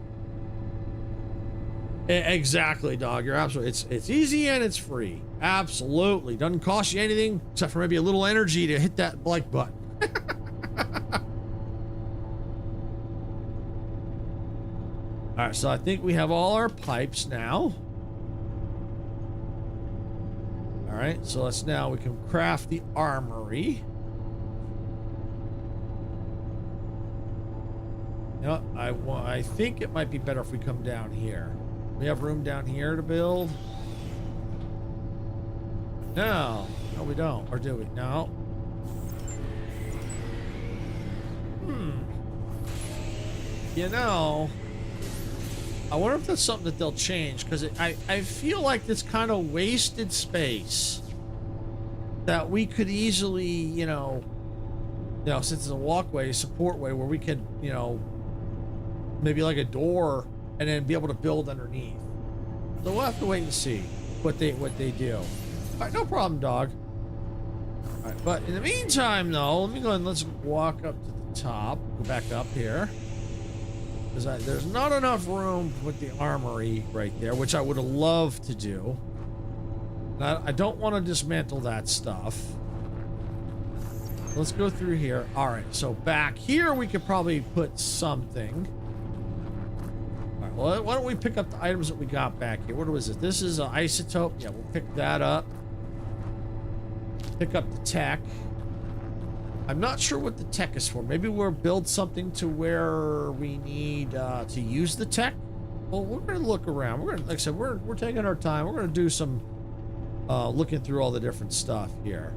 Exactly, dog. You're absolutely. It's easy and it's free. Absolutely, doesn't cost you anything except for maybe a little energy to hit that like button. All right, so I think we have all our pipes now. All right, so we can craft the armory. You know, I think it might be better if we come down here. We have room down here to build. No, we don't. Or do we? No. You know, I wonder if that's something that they'll change, because I feel like it's kind of wasted space that we could easily, since it's a walkway, support way where we could, maybe like a door and then be able to build underneath. So we'll have to wait and see what they do. All right, no problem, dog. All right, but in the meantime, though, let me go and let's walk up to the top. Go back up here. Because there's not enough room with the armory right there, which I would have loved to do. And I don't want to dismantle that stuff. Let's go through here. All right, so back here we could probably put something. All right, well, why don't we pick up the items that we got back here? What was it? This is an isotope. Yeah, we'll pick that up. Pick up the tech. I'm not sure what the tech is for. Maybe we'll build something to where we need to use the tech. Well, we're going to look around. We're going to, like I said, we're taking our time. We're going to do some looking through all the different stuff here.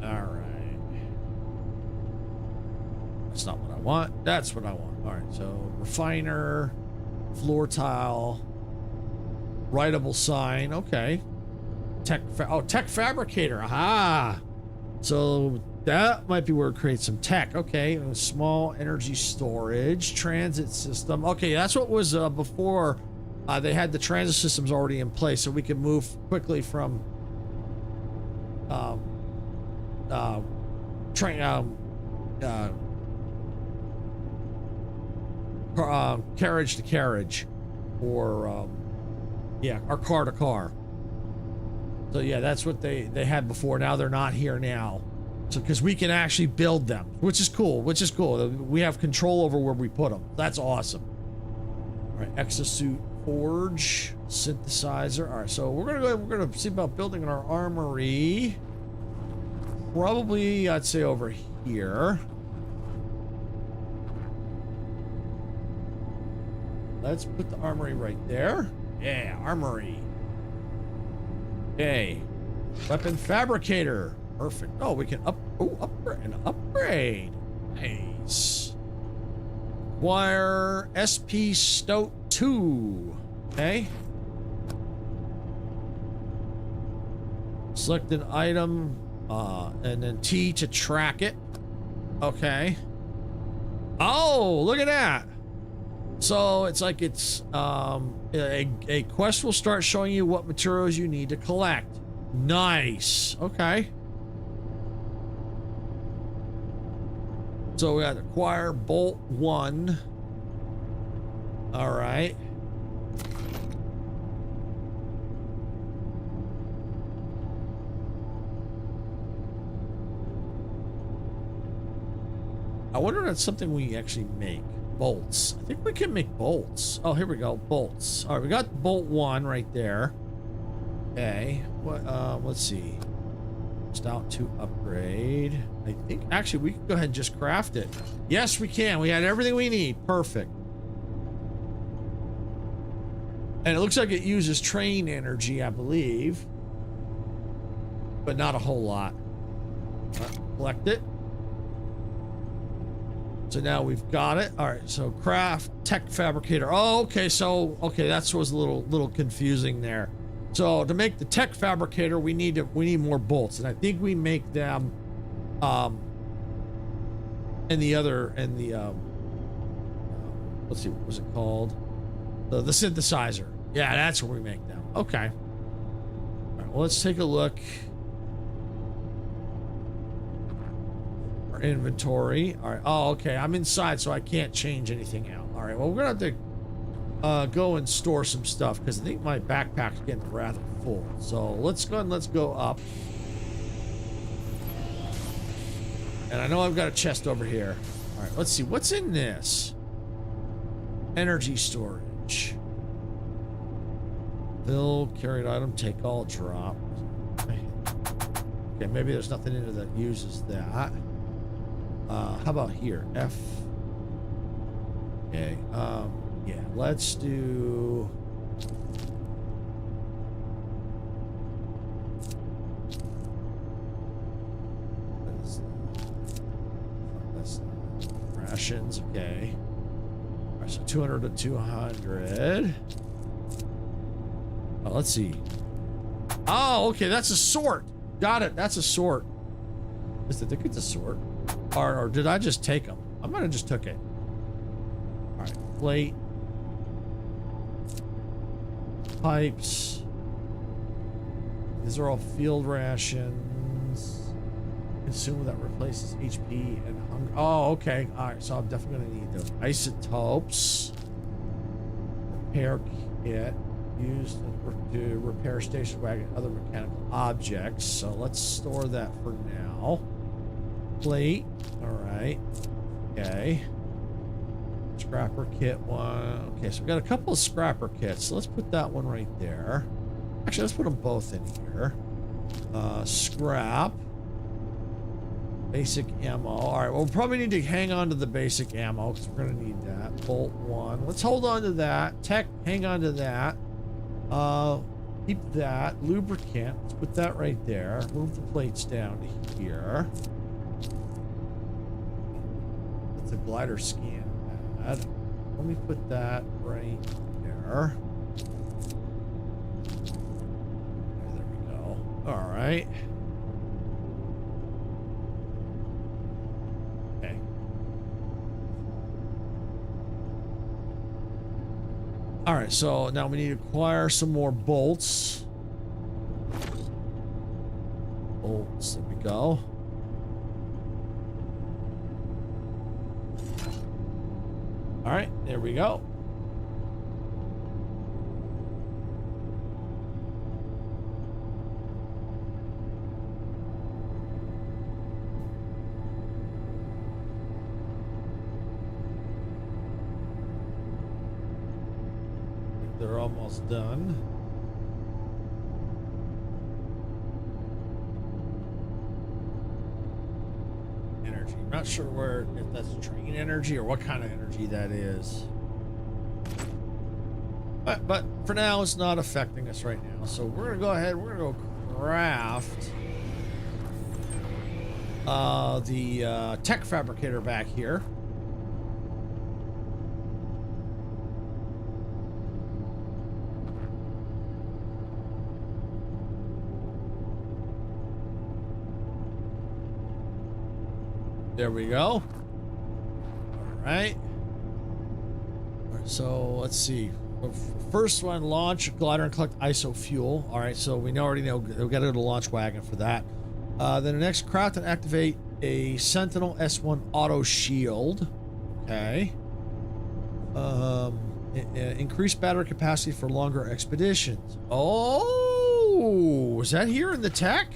All right. That's not what I want. That's what I want. All right. So refiner, floor tile. Writable sign, okay. Tech fabricator, aha! So that might be where it creates some tech. Okay, small energy storage, transit system. Okay, that's what was before they had the transit systems already in place, so we could move quickly from carriage to carriage, or yeah, or car to car. So yeah, that's what they had before. Now they're not here now. So because we can actually build them, which is cool. We have control over where we put them. That's awesome. All right, exosuit forge, synthesizer. All right, so we're gonna see about building our armory. Probably, I'd say over here. Let's put the armory right there. Yeah, armory. Okay. Weapon fabricator. Perfect. Oh, we can upgrade. Nice. Acquire SP Stoat 2. Okay. Select an item, and then T to track it. Okay. Oh, look at that. So it's like it's a quest will start showing you what materials you need to collect. Nice. Okay. So we got to acquire bolt 1. All right. I wonder if that's something we actually make. Bolts. I think we can make bolts. Oh, here we go. Bolts. All right, we got bolt 1 right there. Okay. What? Let's see. Stout to upgrade. I think actually we can go ahead and just craft it. Yes, we can. We had everything we need. Perfect. And it looks like it uses train energy, I believe, but not a whole lot. Collect it. So now we've got it. All right, so craft tech fabricator. Oh, okay, so okay, that's was a little confusing there. So to make the tech fabricator, we need more bolts, and I think we make them let's see, what was it called? The synthesizer. Yeah, that's where we make them. Okay. All right, well, let's take a look. Inventory. All right. Oh, okay. I'm inside, so I can't change anything out. All right. Well, we're gonna have to go and store some stuff because I think my backpack's getting rather full. So let's go up. And I know I've got a chest over here. All right. Let's see what's in this. Energy storage. Fill carried item. Take all. Drop. Okay, maybe there's nothing in it that uses that. How about here? F. Okay. Yeah. Let's do. That's rations. Okay. All right. So 200 to 200. Oh, let's see. Oh, okay. That's a sort. Got it. That's a sort. I think it's a sort. Or did I just take them? I might have just took it. All right. Plate. Pipes. These are all field rations. Consumer that replaces HP and hunger. Oh, okay. All right. So I'm definitely going to need those. Isotopes. Repair kit. Used to repair station wagon and other mechanical objects. So let's store that for now. Plate. All right. Okay. Scrapper kit one. Okay, so we got a couple of scrapper kits. So let's put that one right there. Actually, let's put them both in here. Scrap. Basic ammo. All right, well, we'll probably need to hang on to the basic ammo because we're going to need that. Bolt one. Let's hold on to that. Tech, hang on to that. Keep that. Lubricant. Let's put that right there. Move the plates down to here. That's a glider scan pad. Let me put that right there. There we go. All right. Okay. All right, so now we need to acquire some more bolts. Bolts, there we go. All right, there we go. They're almost done. Energy. I'm not sure where, if that's train energy or what kind of energy that is. But for now, it's not affecting us right now. So we're gonna go ahead. We're gonna go craft the tech fabricator back here. There we go. All right. So let's see. First one, launch glider and collect ISO fuel. All right, so we already know we got to go to launch wagon for that. Then the next, craft and activate a Sentinel S1 auto shield. Okay. Increase battery capacity for longer expeditions. Oh, is that here in the tech?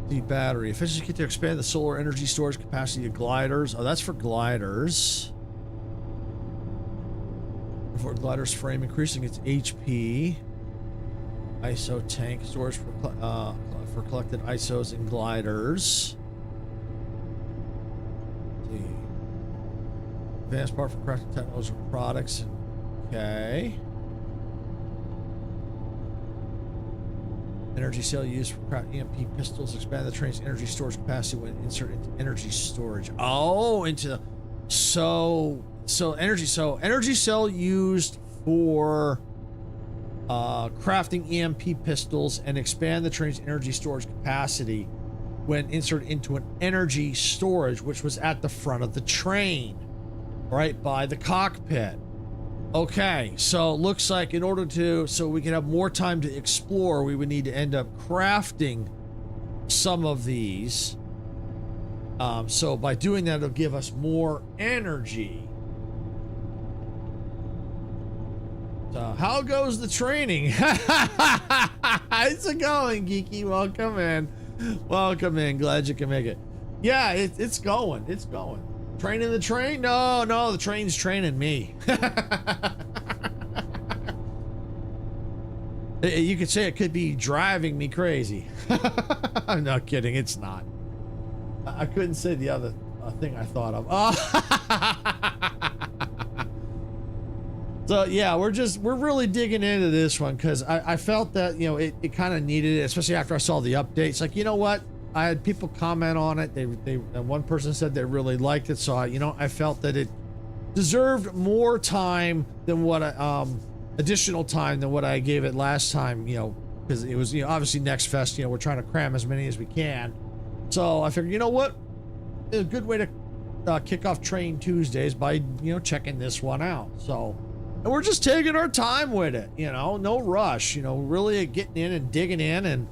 The battery efficiency kit to expand the solar energy storage capacity of gliders. Oh, that's for gliders. For gliders frame, increasing its HP. ISO tank storage for collected ISOs and gliders. Let's see. Advanced part for crafting technological products. Okay. Energy cell used for craft EMP pistols. Expand the train's energy storage capacity when insert into energy storage. Oh, into energy cell used for crafting EMP pistols and expand the train's energy storage capacity when inserted into an energy storage, which was at the front of the train, right by the cockpit. Okay, so it looks like in order to, so we can have more time to explore, we would need to end up crafting some of these. So by doing that, it'll give us more energy. So how goes the training? How's it going, Geeky? Welcome in. Welcome in. Glad you can make it. Yeah, it's going. It's going. Training the train? No, no, the train's training me. You could say it could be driving me crazy. I'm not kidding, it's not. I couldn't say the other thing I thought of. So yeah, we're really digging into this one because I felt that, you know, it kind of needed it, especially after I saw the updates. Like, you know what? I had people comment on it. One person said they really liked it, so I felt that it deserved more time than what additional time than what I gave it last time, you know, because it was, you know, obviously Next Fest, you know, we're trying to cram as many as we can. So I figured, you know what, a good way to kick off Train Tuesdays by, you know, checking this one out. So, and we're just taking our time with it, you know, no rush, you know, really getting in and digging in and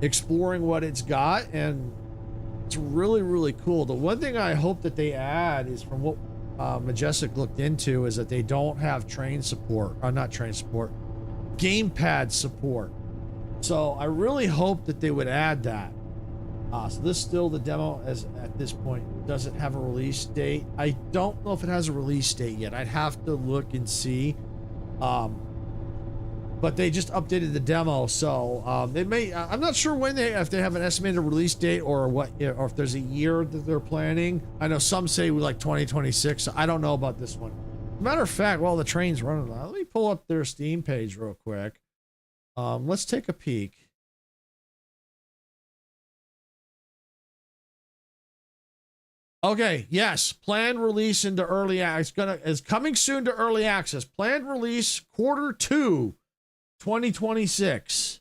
exploring what it's got, and it's really, really cool. The one thing I hope that they add is, from what Majestic looked into, is that they don't have train support, or not train support, gamepad support. So I really hope that they would add that. So this is still the demo as at this point. Does it have a release date? I don't know if it has a release date yet. I'd have to look and see. But they just updated the demo, so they may. I'm not sure when if they have an estimated release date or what, or if there's a year that they're planning. I know some say like 2026. So I don't know about this one. Matter of fact, while the train's running, let me pull up their Steam page real quick. Let's take a peek. Okay, yes, planned release into early access. Is coming soon to early access. Planned release Q2 2026.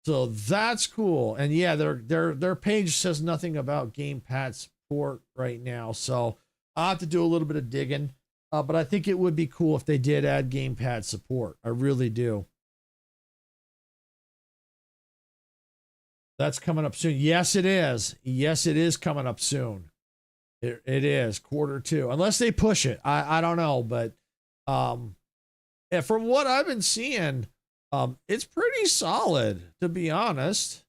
So that's cool. And yeah, their page says nothing about gamepad support right now. So I'll have to do a little bit of digging. But I think it would be cool if they did add gamepad support. I really do. That's coming up soon. Yes, it is. Yes, it is coming up soon. It is Q2, unless they push it. I don't know, but and from what I've been seeing, it's pretty solid, to be honest.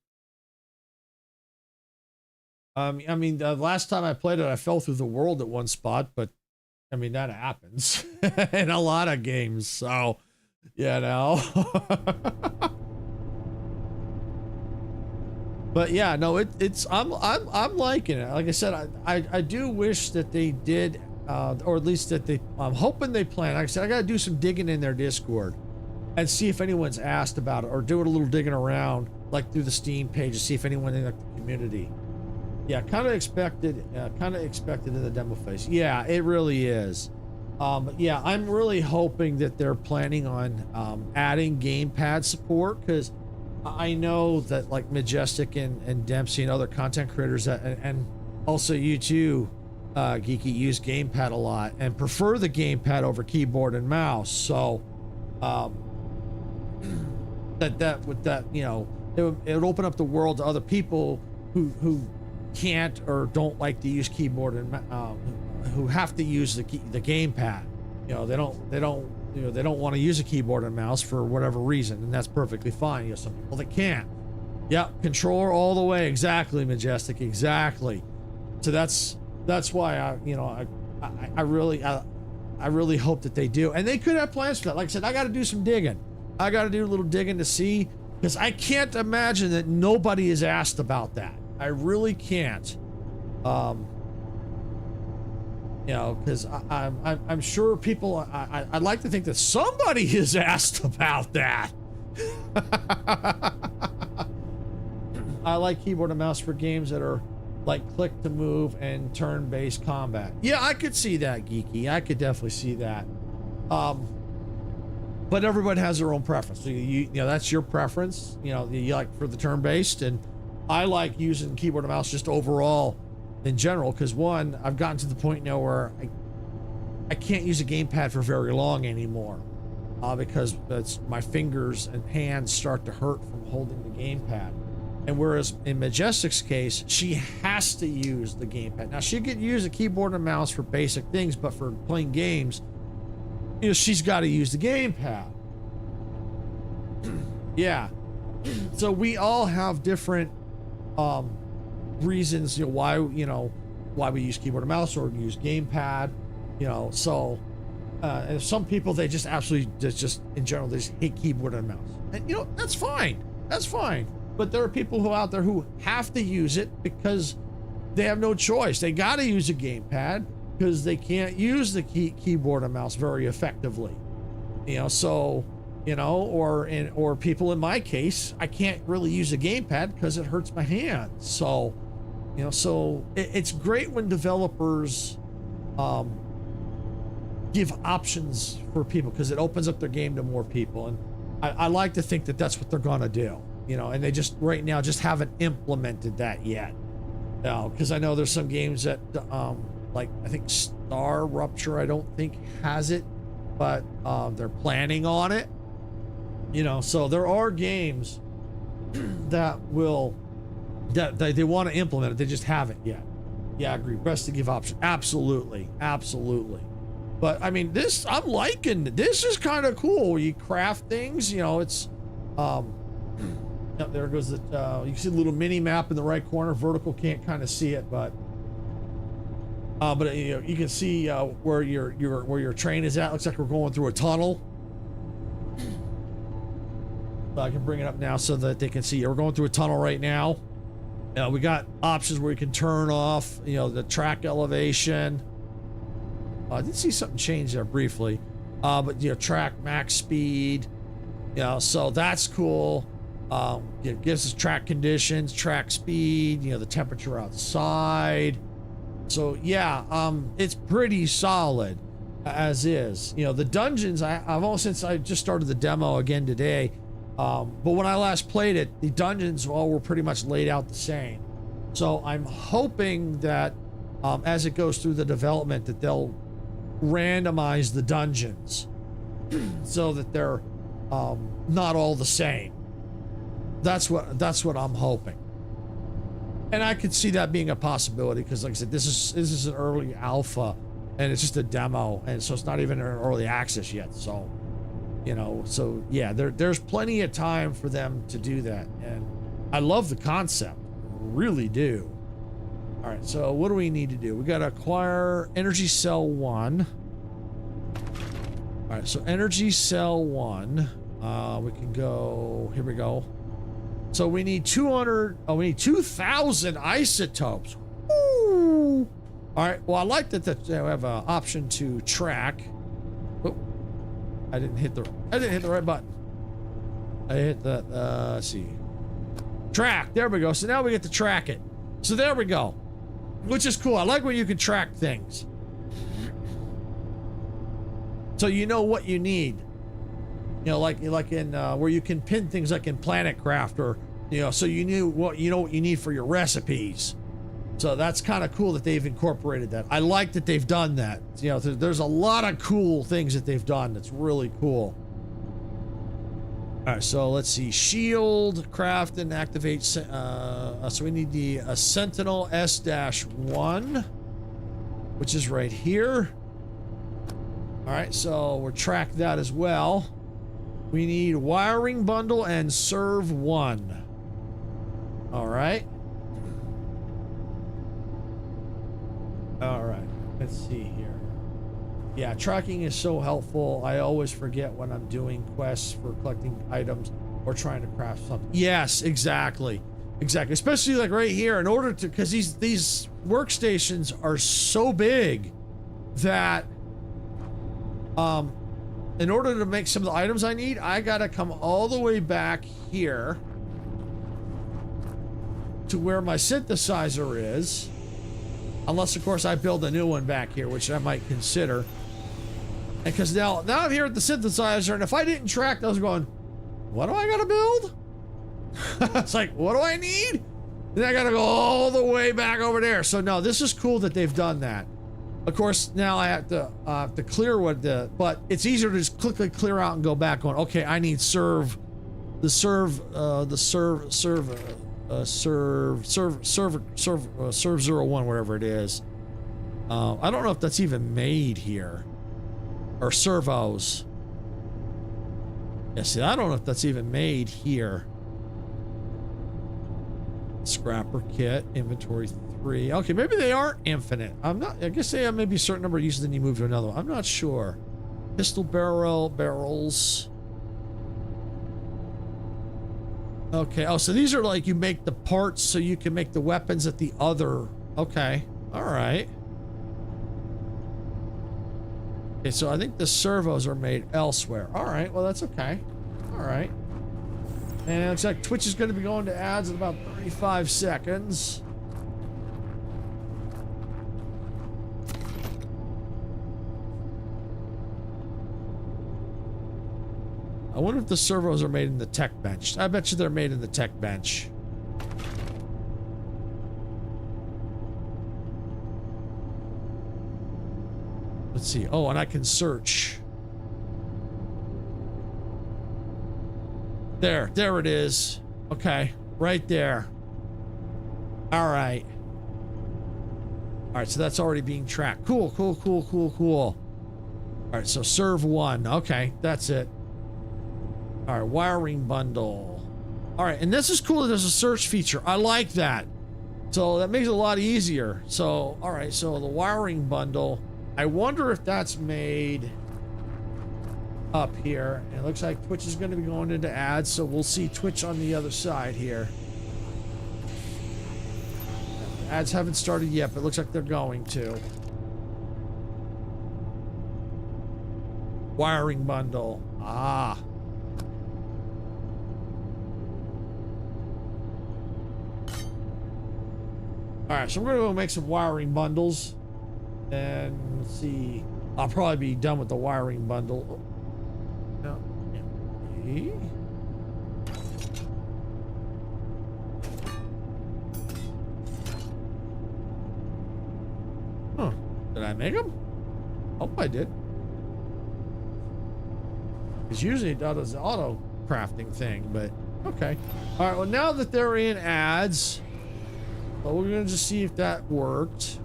I mean, the last time I played it, I fell through the world at one spot, but I mean, that happens in a lot of games. So, you know. But yeah, no, I'm liking it. Like I said, I do wish that they did, or at least that I'm hoping they plan. Like I said, I got to do some digging in their Discord and see if anyone's asked about it, or do a little digging around, like through the Steam page, to see if anyone in the community. Yeah, kind of expected in the demo phase. Yeah, it really is. But yeah, I'm really hoping that they're planning on adding gamepad support, because I know that like Majestic and Dempsey and other content creators and also you too, Geeky, use gamepad a lot and prefer the gamepad over keyboard and mouse. So that with that, you know, it would open up the world to other people who can't or don't like to use keyboard and who have to use the gamepad. You know, they don't want to use a keyboard and mouse for whatever reason, and that's perfectly fine. You know, some people that can't. Yep, controller all the way. Exactly, Majestic. Exactly. So that's why I really hope that they do, and they could have plans for that. Like I said, I got to do some digging. I got to do a little digging to see, because I can't imagine that nobody is asked about that. I really can't. You know, because I'm sure people. I'd like to think that somebody is asked about that. I like keyboard and mouse for games that are like click to move and turn-based combat. Yeah, I could see that, Geeky. I could definitely see that. But everybody has their own preference. So you know, that's your preference. You know, you like for the turn-based, and I like using keyboard and mouse just overall in general, because one, I've gotten to the point now where I can't use a gamepad for very long anymore, because my fingers and hands start to hurt from holding the gamepad. And whereas in Majestic's case, she has to use the gamepad. Now, she could use a keyboard and mouse for basic things, but for playing games, you know, she's got to use the gamepad. Yeah. So we all have different reasons, why we use keyboard and mouse or use gamepad, so and some people, they just absolutely just in general, they just hate keyboard and mouse, and that's fine, but there are people who out there who have to use it because they have no choice. They got to use a gamepad because they can't use the keyboard and mouse very effectively, so or people in my case, I can't really use a gamepad because it hurts my hands. So so it's great when developers give options for people, because it opens up their game to more people, and I like to think that that's what they're gonna do, and they just right now just haven't implemented that yet. Because I know there's some games that like I think Star Rupture, I don't think has it, but they're planning on it. So there are games that they want to implement it, they just haven't yet. Yeah, I agree. Best to give option. Absolutely. But I mean, I'm liking this. Is kind of cool. You craft things, it's there goes the you can see the little mini map in the right corner. Vertical can't kind of see it, but you can see where your train is at. Looks like we're going through a tunnel. I can bring it up now so that they can see. We're going through a tunnel right now. We got options where you can turn off, the track elevation. I did see something change there briefly, but track max speed. So that's cool. It gives us track conditions, track speed. The temperature outside. So yeah, it's pretty solid as is. The dungeons, I've all since I just started the demo again today. But when I last played it, the dungeons all were pretty much laid out the same. So I'm hoping that as it goes through the development, that they'll randomize the dungeons so that they're not all the same. That's what I'm hoping, and I could see that being a possibility because, like I said, this is an early alpha, and it's just a demo, and so it's not even in early access yet. So. So yeah, there's plenty of time for them to do that, and I love the concept, really do. All right, so what do we need to do? We got to acquire energy cell 1. All right, so energy cell 1, we can go, here we go. So we need 2,000 isotopes. Woo! All right, well, I like that we have an option to track. I didn't hit the right button. I hit the let's see. Track. There we go. So now we get to track it. So there we go. Which is cool. I like when you can track things. So you know what you need. Like in where you can pin things like in Planet Craft, or so you know what you need for your recipes. So that's kind of cool that they've incorporated that. I like that they've done that. There's a lot of cool things that they've done. That's really cool. All right, so let's see. Shield, craft, and activate. So we need the Sentinel S-1, which is right here. All right, so we'll track that as well. We need wiring bundle and serve 1. All right. All right, let's see here. Yeah, tracking is so helpful. I always forget when I'm doing quests for collecting items or trying to craft something. Yes, exactly. Especially like right here, in order to, because these workstations are so big that in order to make some of the items I need, I gotta come all the way back here to where my synthesizer is. Unless, of course, I build a new one back here, which I might consider. And because now I'm here at the synthesizer, and if I didn't track, I was going, what do I gotta build? It's like, what do I need? Then I gotta go all the way back over there. So no, this is cool that they've done that. Of course, now I have to clear but it's easier to just quickly clear out and go back going, okay, I need serve 01, whatever it is. I don't know if that's even made here. Or servos. Yeah, see, I don't know if that's even made here. Scrapper kit, inventory 3. Okay, maybe they aren't infinite. I'm not, I guess they have maybe a certain number of uses, then you move to another one. I'm not sure. Pistol barrels. Okay, oh, so these are like you make the parts so you can make the weapons at the other. Okay, all right. Okay, so I think the servos are made elsewhere. All right, well, that's okay. All right. And it looks like Twitch is going to be going to ads in about 35 seconds. I wonder if the servos are made in the tech bench. I bet you they're made in the tech bench. Let's see. Oh, and I can search. There it is. Okay, right there. All right. All right, so that's already being tracked. Cool. All right, so serve 1. Okay, that's it. All right, wiring bundle. All right, and this is cool that there's a search feature. I like that. So that makes it a lot easier. So, all right, so the wiring bundle, I wonder if that's made up here. And it looks like Twitch is going to be going into ads, so we'll see Twitch on the other side here. Ads haven't started yet, but it looks like they're going to. Wiring bundle. Ah. All right, so we're going to go make some wiring bundles. And let's see. I'll probably be done with the wiring bundle. No. Okay. Huh. Did I make them? Hope I did. Because usually it does the auto crafting thing, but okay. All right, well, now that they're in ads, well, we're going to just see if that worked.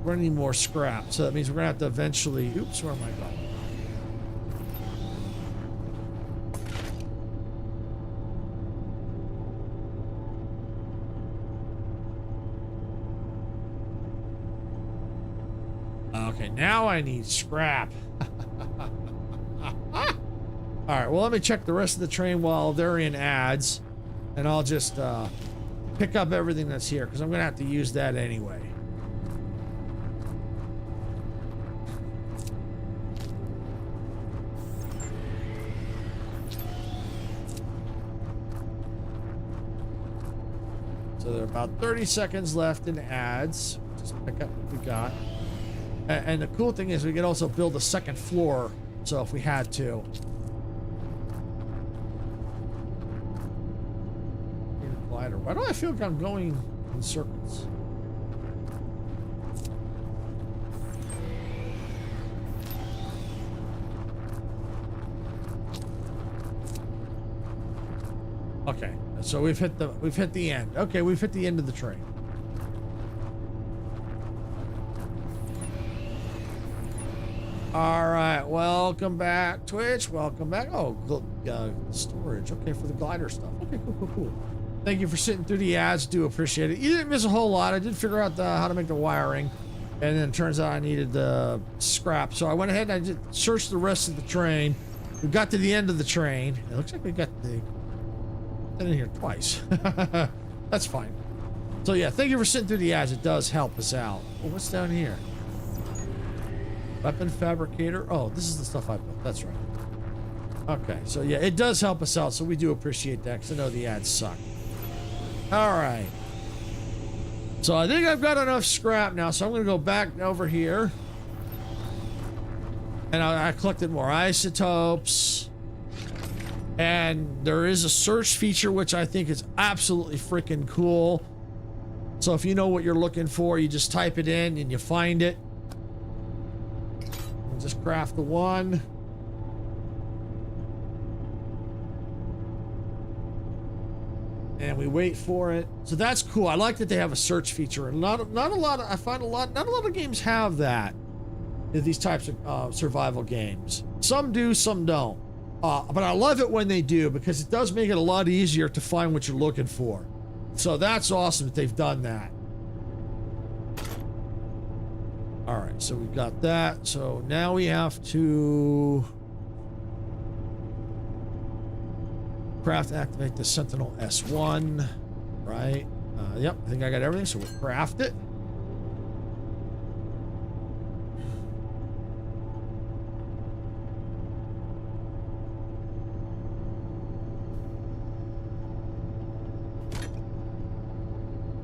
We're gonna need more scrap, so that means we're gonna have to eventually. Oops, where am I going? Okay, now I need scrap. All right, well, let me check the rest of the train while they're in ads, and I'll just pick up everything that's here because I'm gonna have to use that anyway. So there are about 30 seconds left in ads. Just pick up what we got. And the cool thing is we can also build a second floor. So if we had to. Glider. Why do I feel like I'm going in circles? Okay. So we've hit the end. Okay, we've hit the end of the train. All right, welcome back, Twitch. Welcome back. Oh, storage. Okay, for the glider stuff. Okay, cool. Thank you for sitting through the ads. Do appreciate it. You didn't miss a whole lot. I did figure out how to make the wiring, and then it turns out I needed the scrap. So I went ahead and I just searched the rest of the train. We got to the end of the train. It looks like we got in here twice. That's fine. So yeah, thank you for sitting through the ads. It does help us out. Oh, what's down here? Weapon fabricator. Oh, this is the stuff I built. That's right. Okay, so yeah, it does help us out, so we do appreciate that because I know the ads suck. All right. So I think I've got enough scrap now, so I'm going to go back over here. And I collected more isotopes. And there is a search feature, which I think is absolutely freaking cool. So if you know what you're looking for, you just type it in and you find it. We'll just craft the one. And we wait for it. So that's cool. I like that they have a search feature. And not a lot of, I find not a lot of games have that. These types of survival games. Some do, some don't. But I love it when they do, because it does make it a lot easier to find what you're looking for. So that's awesome that they've done that. All right, so we've got that. So now we have to craft, activate the Sentinel S1, right? Yep, I think I got everything, so we'll craft it.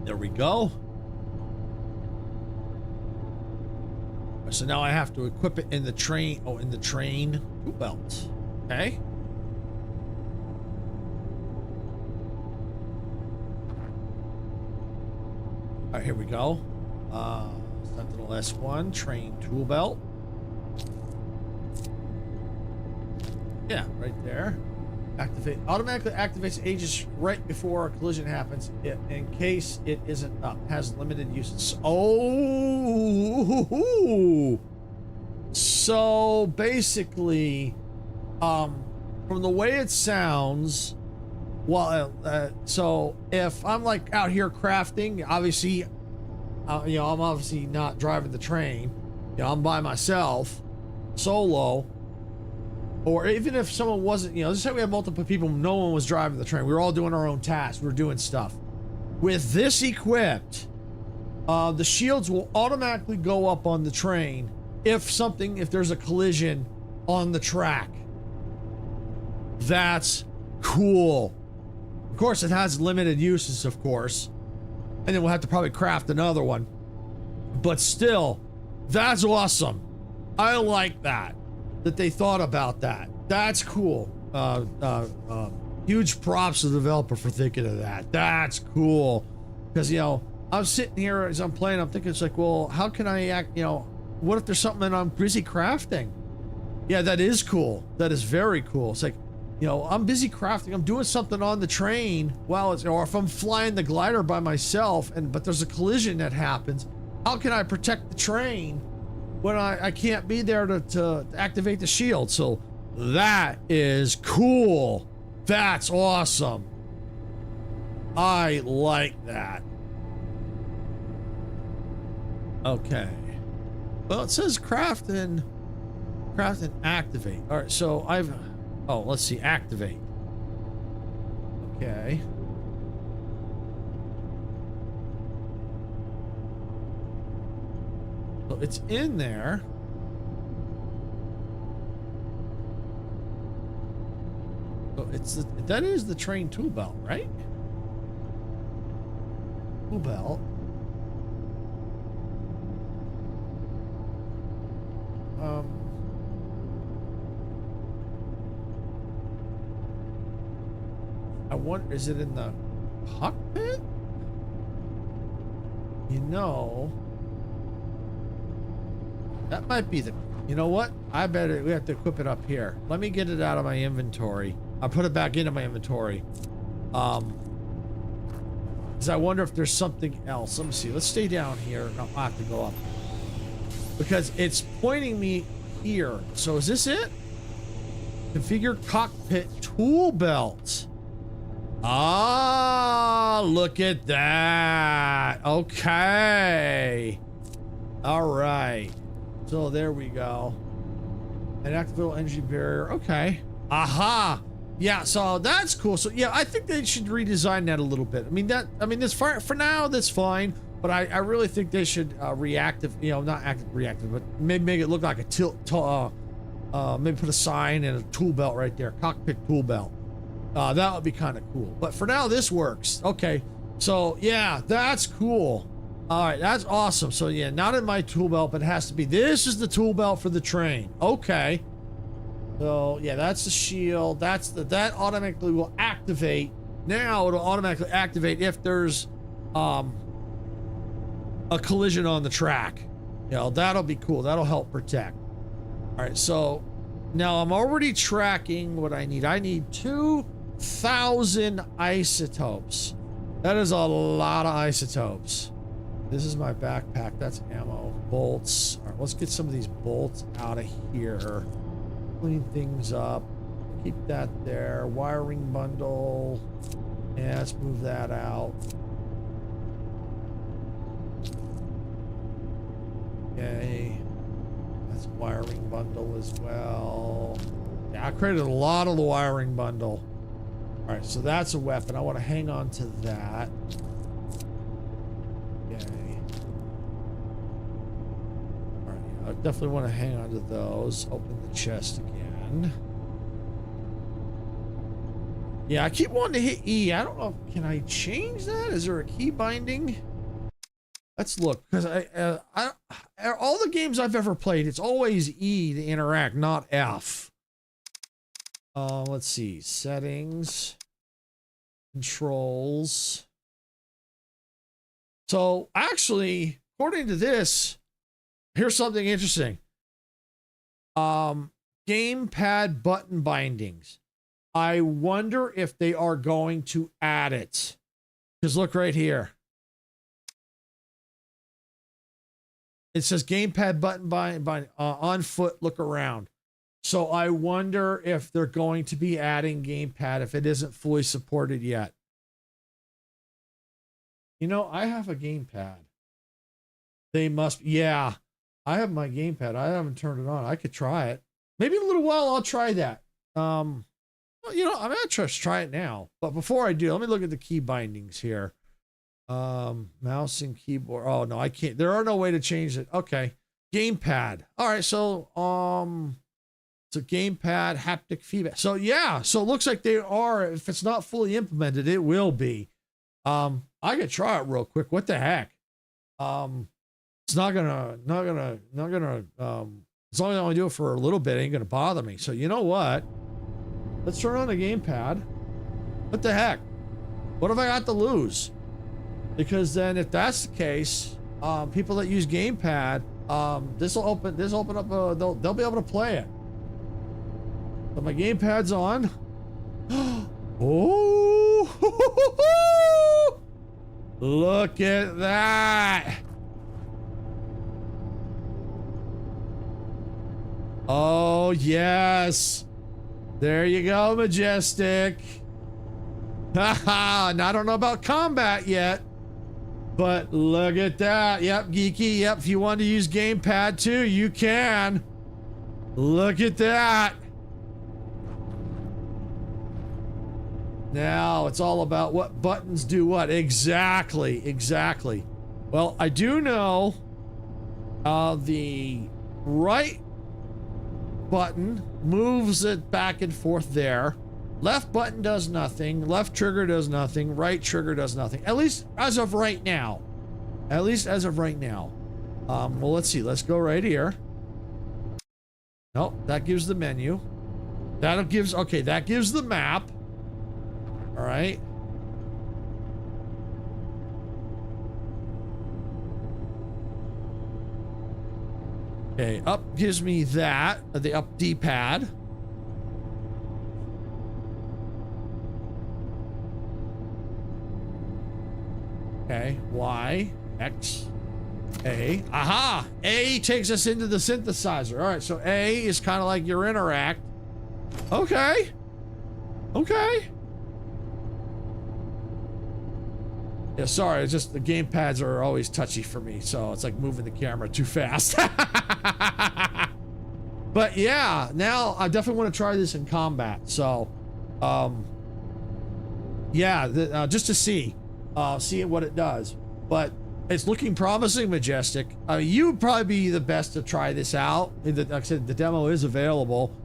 There we go. So now I have to equip it in the train. Oh, in the train tool belt. Okay. All right, here we go. Sentinel S1 train tool belt. Yeah, right there. Activate, automatically activates Aegis right before a collision happens, in case it isn't up. Has limited uses. Oh, so basically, from the way it sounds, well, so if I'm like out here crafting, obviously, you know, I'm obviously not driving the train. You know, I'm by myself, solo. Or even if someone wasn't, you know, just say we have multiple people, no one was driving the train. We were all doing our own tasks. We were doing stuff. With this equipped, the shields will automatically go up on the train if there's a collision on the track. That's cool. Of course, it has limited uses, of course. And then we'll have to probably craft another one. But still, that's awesome. I like that they thought about that. That's cool. Huge props to the developer for thinking of that. That's cool. Because, you know, I'm sitting here as I'm playing, I'm thinking, it's like, well, how can I act, you know, what if there's something that I'm busy crafting? Yeah, that is cool. That is very cool. It's like, you know, I'm busy crafting, I'm doing something on the train while it's, or if I'm flying the glider by myself, but there's a collision that happens, how can I protect the train when I can't be there to activate the shield? So that is cool. That's awesome. I like that. Okay. Well, it says craft and activate. All right, so let's see, activate. Okay. So it's in there. So that is the train tool belt, right? Tool belt. I wonder, is it in the cockpit? You know, that might be you know what? I bet we have to equip it up here. Let me get it out of my inventory. I'll put it back into my inventory. Because I wonder if there's something else. Let me see. Let's stay down here. No, I have to go up. Because it's pointing me here. So is this it? Configure cockpit tool belt. Ah, look at that. Okay. All right. So there we go. An activable energy barrier. Okay. Aha. Yeah, so that's cool. So yeah, I think they should redesign that a little bit. I mean, this for now, that's fine. But I really think they should reactive, you know, not active reactive, but maybe make it look like a maybe put a sign and a tool belt right there, cockpit tool belt. That would be kind of cool. But for now, this works. Okay. So yeah, that's cool. All right, that's awesome. So yeah, not in my tool belt, but it has to be. This is the tool belt for the train. Okay. So yeah, that's the shield. That automatically will activate. Now it'll automatically activate if there's a collision on the track. You know, that'll be cool. That'll help protect. All right, so now I'm already tracking what I need. I need 2,000 isotopes. That is a lot of isotopes. This is my backpack. That's ammo, bolts. All right, let's get some of these bolts out of here. Clean things up. Keep that there. Wiring bundle. Yeah, let's move that out. Okay. That's a wiring bundle as well. Yeah, I created a lot of the wiring bundle. All right, so that's a weapon. I want to hang on to that. Okay. All right, I definitely want to hang on to those. Open the chest again. Yeah, I keep wanting to hit E. I don't know. Can I change that? Is there a key binding? Let's look, because all the games I've ever played, it's always E to interact, not F. Let's see, settings, controls. So actually, according to this, here's something interesting. Gamepad button bindings. I wonder if they are going to add it. Because look right here. It says gamepad button bind on foot, look around. So I wonder if they're going to be adding gamepad if it isn't fully supported yet. You know, I have a gamepad. They must, yeah. I have my gamepad. I haven't turned it on. I could try it. Maybe in a little while I'll try that. Well, you know, I'm gonna just try it now. But before I do, let me look at the key bindings here. Mouse and keyboard. Oh no, I can't. There are no way to change it. Okay. Gamepad. All right, so it's a gamepad haptic feedback. So yeah, so it looks like they are, if it's not fully implemented, it will be. I could try it real quick. What the heck? It's not gonna as long as I only do it for a little bit, it ain't gonna bother me. So you know what? Let's turn on the gamepad. What the heck? What have I got to lose? Because then if that's the case, people that use gamepad, this will open up, they'll be able to play it. So my gamepad's on. Oh, look at that. Oh, yes. There you go, Majestic. Haha, I don't know about combat yet. But look at that. Yep, Geeky. Yep, if you want to use gamepad too, you can. Look at that. Now, it's all about what buttons do what. Exactly, exactly. Well, I do know the right button moves it back and forth there. Left button does nothing. Left trigger does nothing. Right trigger does nothing. At least as of right now. At least as of right now. Well, let's see. Let's go right here. Nope, that gives the menu. That gives the map. All right. Okay, up gives me that, the up D-pad. Okay, Y, X, A. Aha! A takes us into the synthesizer. All right, so A is kind of like your interact. Okay. Okay. Yeah, sorry, it's just the gamepads are always touchy for me, so it's like moving the camera too fast. But yeah, now I definitely want to try this in combat. So, yeah, just to see what it does. But it's looking promising, Majestic. You would probably be the best to try this out. Like I said, the demo is available.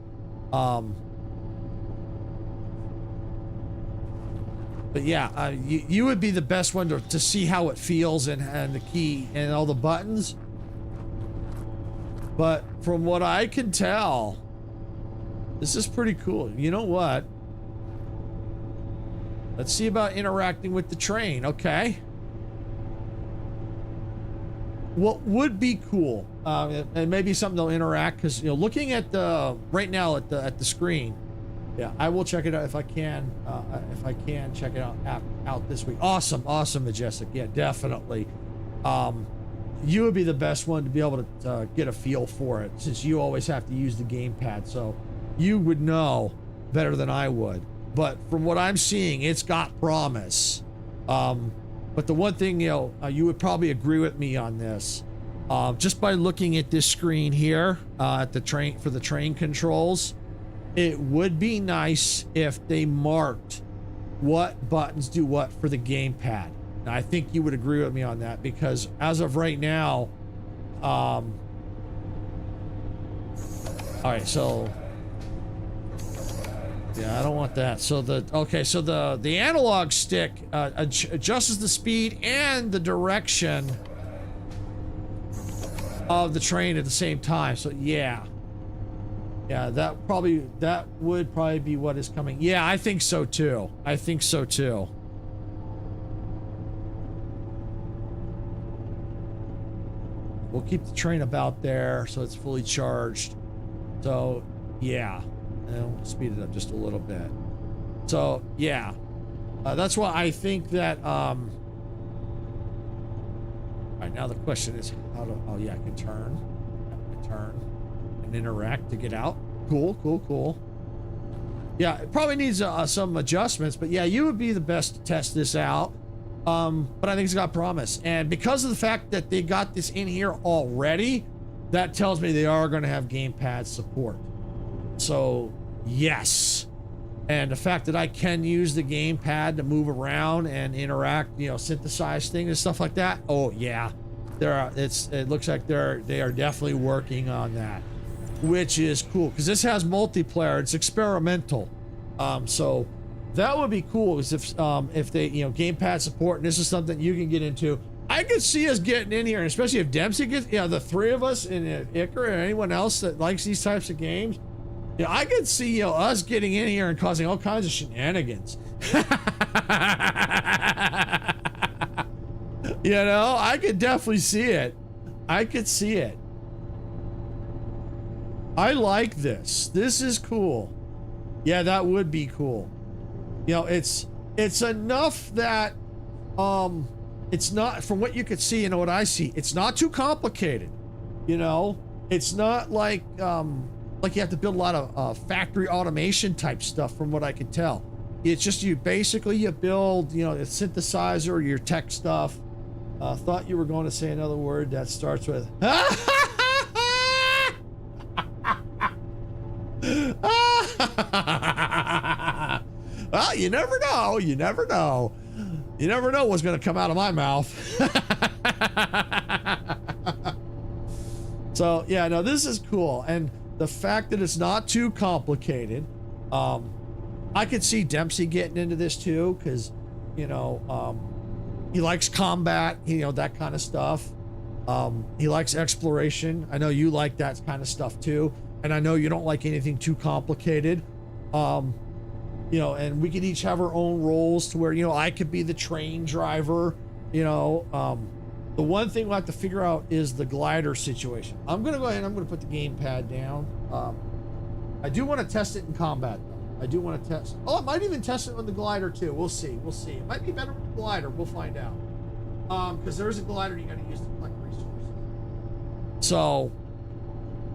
But yeah, you would be the best one to see how it feels and the key and all the buttons. But from what I can tell, this is pretty cool. You know what? Let's see about interacting with the train. Okay. What would be cool, and maybe something they'll interact, because you know, looking at the right now at the screen. Yeah, I will check it out if I can. If I can check it out this week. Awesome, Majestic. Yeah, definitely. You would be the best one to be able to get a feel for it, since you always have to use the gamepad. So you would know better than I would. But from what I'm seeing, it's got promise. But the one thing, you would probably agree with me on this. Just by looking at this screen here at the train for the train controls, it would be nice if they marked what buttons do what for the gamepad. And I think you would agree with me on that, because as of right now, all right, so yeah, I don't want that. So the analog stick adjusts the speed and the direction of the train at the same time. So yeah, that would probably be what is coming. Yeah, I think so too. We'll keep the train about there so it's fully charged. So yeah, and we'll speed it up just a little bit. So yeah, that's why I think that all right, now the question is how to, oh yeah, I can turn and interact to get out. Cool. Yeah, it probably needs some adjustments, but yeah, you would be the best to test this out. But I think it's got promise, and because of the fact that they got this in here already, that tells me they are going to have gamepad support. So yes, and the fact that I can use the gamepad to move around and interact, synthesize things and stuff like that. Oh yeah, it looks like they are definitely working on that, which is cool because this has multiplayer. It's experimental, so that would be cool. Is if they gamepad support, and this is something you can get into. I could see us getting in here, and especially if Dempsey gets, the three of us and Icar and anyone else that likes these types of games. I could see us getting in here and causing all kinds of shenanigans. I could definitely see it. I could see it. I like this. This is cool. Yeah, that would be cool. It's enough that it's not, from what you could see, what I see, it's not too complicated. It's not like you have to build a lot of factory automation type stuff, from what I could tell. It's just you build, a synthesizer, your tech stuff. Thought you were going to say another word that starts with well, you never know. You never know what's going to come out of my mouth. So yeah, no, this is cool. And the fact that it's not too complicated, I could see Dempsey getting into this too, because he likes combat, that kind of stuff. He likes exploration. I know you like that kind of stuff too, and I know you don't like anything too complicated. And we could each have our own roles to where I could be the train driver. The one thing we'll have to figure out is the glider situation. I'm gonna go ahead and I'm gonna put the gamepad down. I do want to test it in combat though. I do want to test. Oh, I might even test it with the glider too. We'll see. It might be better with the glider. We'll find out. Because there is a glider you got to use to collect resources. So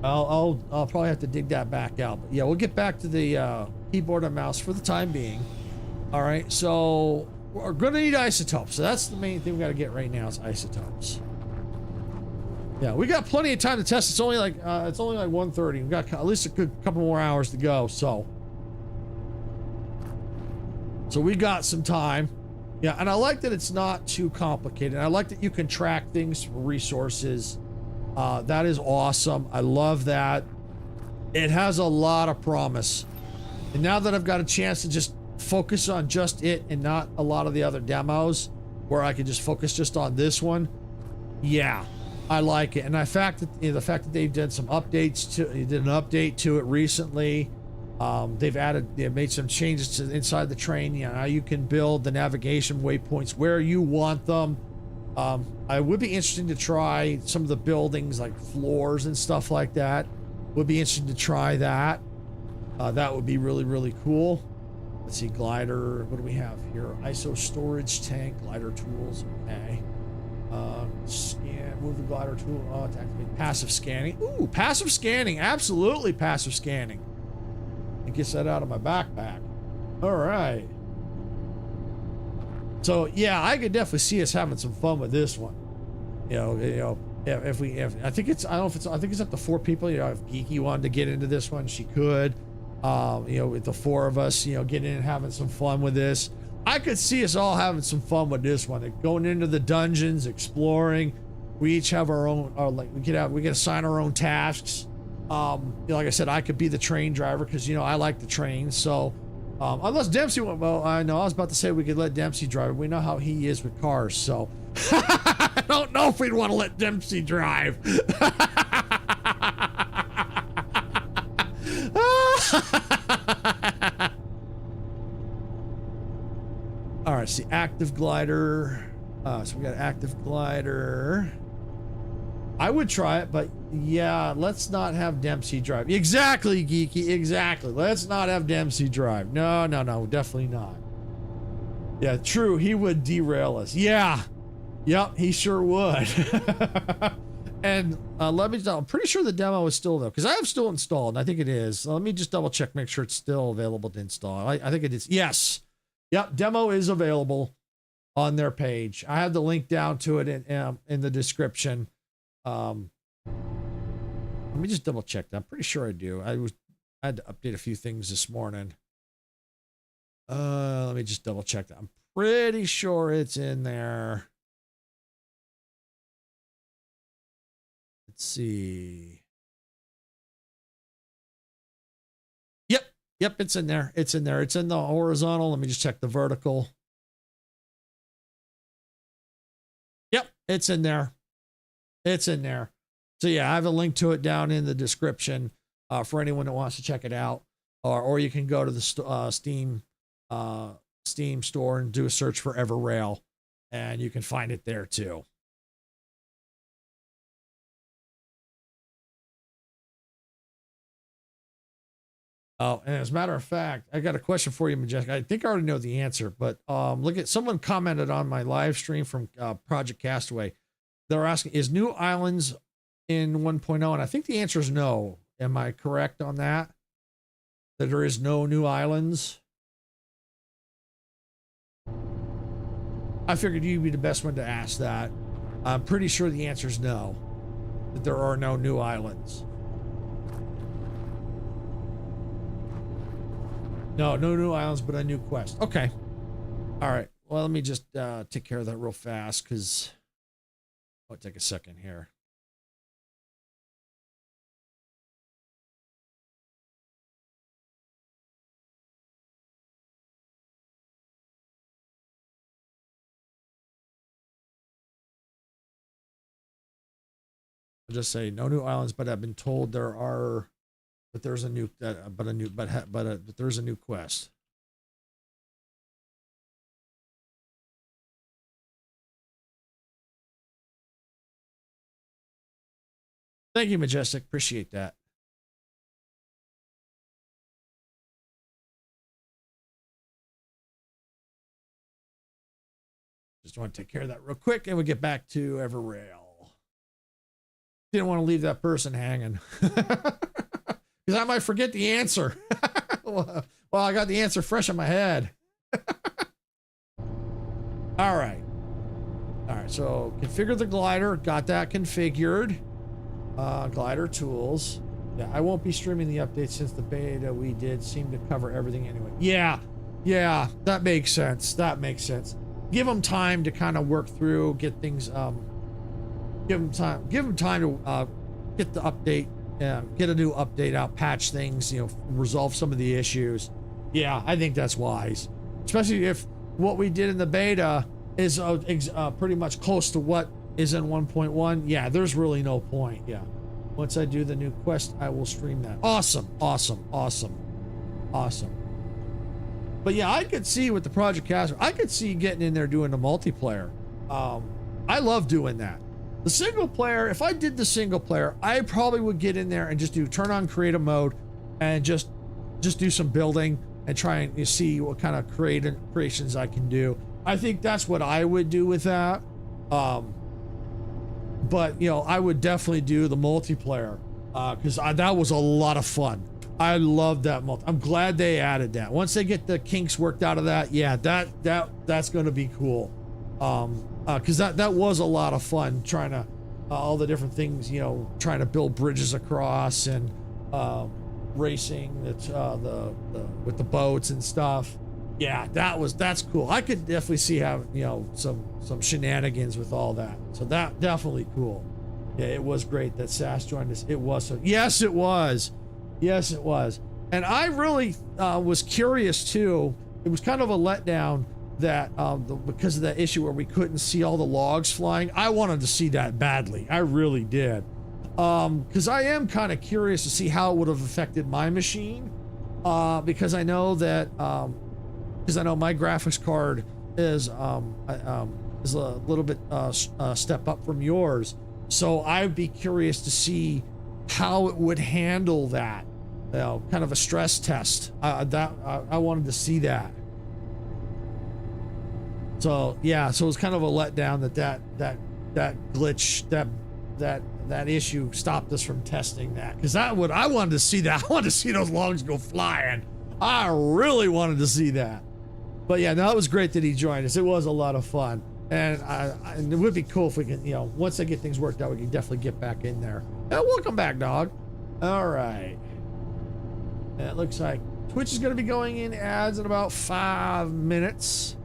I'll probably have to dig that back out. But yeah, we'll get back to the keyboard and mouse for the time being. All right. So we're gonna need isotopes. So that's the main thing we got to get right now is isotopes. Yeah, we got plenty of time to test. It's only like 1:30. We've got at least a good couple more hours to go. So we got some time. Yeah, and I like that it's not too complicated. I like that you can track things for resources. That is awesome. I love that. It has a lot of promise. And now that I've got a chance to just focus on just it and not a lot of the other demos, where I can just focus just on this one, yeah, I like it. And the fact that they've done some updates did an update to it recently. They've made some changes to inside the train. Now you can build the navigation waypoints where you want them. I would be interested to try some of the buildings, like floors and stuff like that. Would be interesting to try that. That would be really, really cool. Let's see, glider. What do we have here? ISO storage tank, glider tools. Okay. Scan, move the glider tool. Oh, to activate passive scanning. Ooh, passive scanning. Absolutely passive scanning. It gets that out of my backpack. All right. So yeah, I could definitely see us having some fun with this one. If I think it's, I don't know if it's, I think it's up to 4 people. If Geeky wanted to get into this one, she could. With the 4 of us, getting in and having some fun with this. I could see us all having some fun with this one. Going into the dungeons, exploring. We each have our own, we can assign our own tasks. Like I said, I could be the train driver because I like the trains. So, unless Dempsey went, well, I know I was about to say we could let Dempsey drive. We know how he is with cars, so I don't know if we'd want to let Dempsey drive. All right, see, active glider. So we got active glider. I would try it, but yeah, let's not have Dempsey drive. Exactly, Geeky, exactly. Let's not have Dempsey drive. No, definitely not. Yeah, true, he would derail us. Yeah, yep, he sure would. And let me, I'm pretty sure the demo is still there, because I have still installed, and I think it is. Let me just double check, make sure it's still available to install. I think it is. Yes. Yep, demo is available on their page. I have the link down to it in the description. Let me just double check that. I'm pretty sure I do. I had to update a few things this morning. Let me just double check that. I'm pretty sure it's in there. Let's see. Yep, it's in there. It's in there. It's in the horizontal. Let me just check the vertical. Yep, it's in there. It's in there. So yeah, I have a link to it down in the description for anyone that wants to check it out. Or you can go to the Steam store and do a search for EverRail, and you can find it there too. Oh, and as a matter of fact, I got a question for you, Majestic. I think I already know the answer, but look at, someone commented on my live stream from Project Castaway. They're asking, is new islands in 1.0? And I think the answer is no. Am I correct on that? That there is no new islands? I figured you'd be the best one to ask that. I'm pretty sure the answer is no. That there are no new islands. No new islands, but a new quest. Okay. All right. Well, let me just take care of that real fast, because I'll take a second here. I'll just say no new islands, but I've been told there are. But there's a new, but there's a new quest. Thank you, Majestic. Appreciate that. Just want to take care of that real quick, and we'll get back to EverRail. Didn't want to leave that person hanging. Because I might forget the answer. Well, I got the answer fresh in my head. All right. All right, so configure the glider. Got that configured. Glider tools. Yeah, I won't be streaming the updates since the beta we did seem to cover everything anyway. Yeah, that makes sense. That makes sense. Give them time to kind of work through, get things, give them time to get the update. Get a new update out, patch things, resolve some of the issues. Yeah, I think that's wise. Especially if what we did in the beta is pretty much close to what is in 1.1. Yeah, there's really no point. Yeah. Once I do the new quest, I will stream that. Awesome. But yeah, I could see with the Project Caster, I could see getting in there doing the multiplayer. I love doing that. The single player, if I did the single player, I probably would get in there and just turn on creative mode and just do some building and try and see what kind of creations I can do. I think that's what I would do with that. But I would definitely do the multiplayer because that was a lot of fun. I love that multi. I'm glad they added that. Once they get the kinks worked out of that, yeah, that's going to be cool. Because that was a lot of fun trying to all the different things, you know, trying to build bridges across and racing with the boats and stuff. Yeah, that's cool. I could definitely see having, you know, some shenanigans with all that. So that definitely cool. Yeah, it was great that SAS joined us. It was so. Yes, it was. Yes, it was. And I really was curious too. It was kind of a letdown that because of that issue where we couldn't see all the logs flying. I wanted to see that badly. I really did. Because I am kind of curious to see how it would have affected my machine. Because I know that. Because I know my graphics card is a little bit step up from yours, so I'd be curious to see how it would handle that, you know, kind of a stress test. I wanted to see that. So yeah, so it was kind of a letdown that glitch, that issue stopped us from testing that, because I wanted to see that. I wanted to see those logs go flying. I really wanted to see that. But yeah, no, it was great that he joined us. It was a lot of fun. And and it would be cool if we can, you know, once I get things worked out, we can definitely get back in there. Welcome back, dog. All right. And it looks like Twitch is going to be going in ads in about 5 minutes.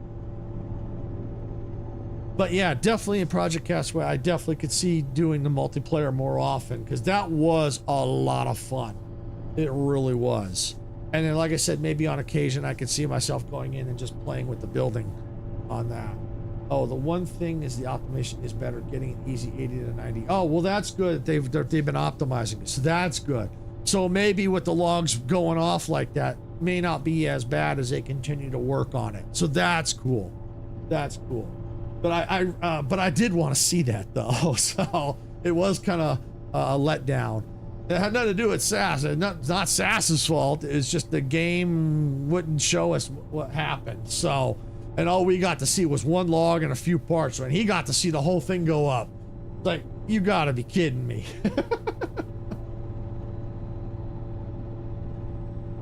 But yeah, definitely in Project Castaway, I definitely could see doing the multiplayer more often, because that was a lot of fun. It really was. And then, like I said, maybe on occasion I could see myself going in and just playing with the building on that. Oh, the one thing is the optimization is better, getting it easy 80 to 90. Oh, well, that's good. They've been optimizing it, so that's good. So maybe with the logs going off like that, may not be as bad as they continue to work on it. So that's cool. That's cool. But I did want to see that though, so it was kind of a letdown. It had nothing to do with SAS. It's not SAS's fault. It's just the game wouldn't show us what happened. So, and all we got to see was one log and a few parts, and he got to see the whole thing go up. Like, you gotta be kidding me.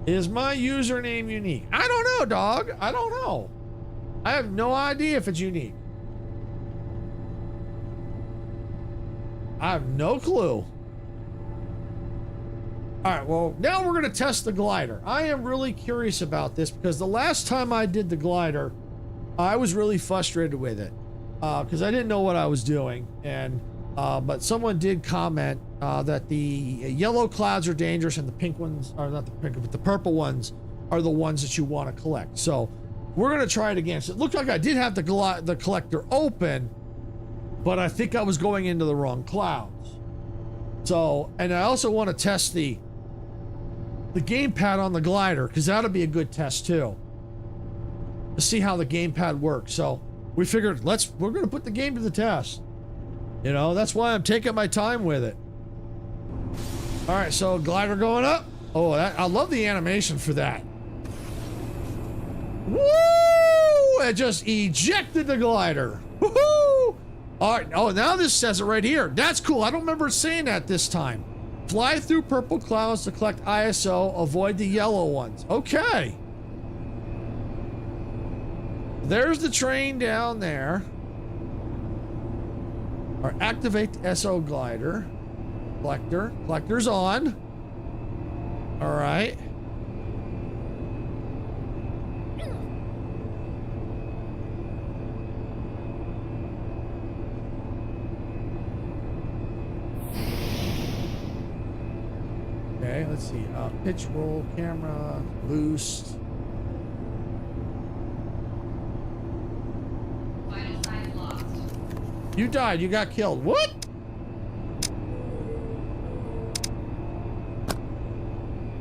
Is my username unique? I don't know, dog. I don't know. I have no idea if it's unique. I have no clue. All right, well, now we're going to test the glider. I am really curious about this because the last time I did the glider, I was really frustrated with it because I didn't know what I was doing. And but someone did comment that the yellow clouds are dangerous and the pink ones are not the pink, but the purple ones are the ones that you want to collect. So we're going to try it again. So it looked like I did have the collector open, but I think I was going into the wrong clouds. So, and I also want to test the gamepad on the glider, because that'll be a good test too, to see how the gamepad works. So we figured we're going to put the game to the test. You know, that's why I'm taking my time with it. All right, so glider going up. Oh, I love the animation for that. Woo! It just ejected the glider. Woohoo! All right. Oh, now this says it right here. That's cool. I don't remember saying that this time. Fly through purple clouds to collect ISO. Avoid the yellow ones. Okay. There's the train down there. Or activate the SO glider. Collector. Collector's on. All right. Okay, let's see. Pitch, roll, camera, boost. Vital signs lost. You died. You got killed. What?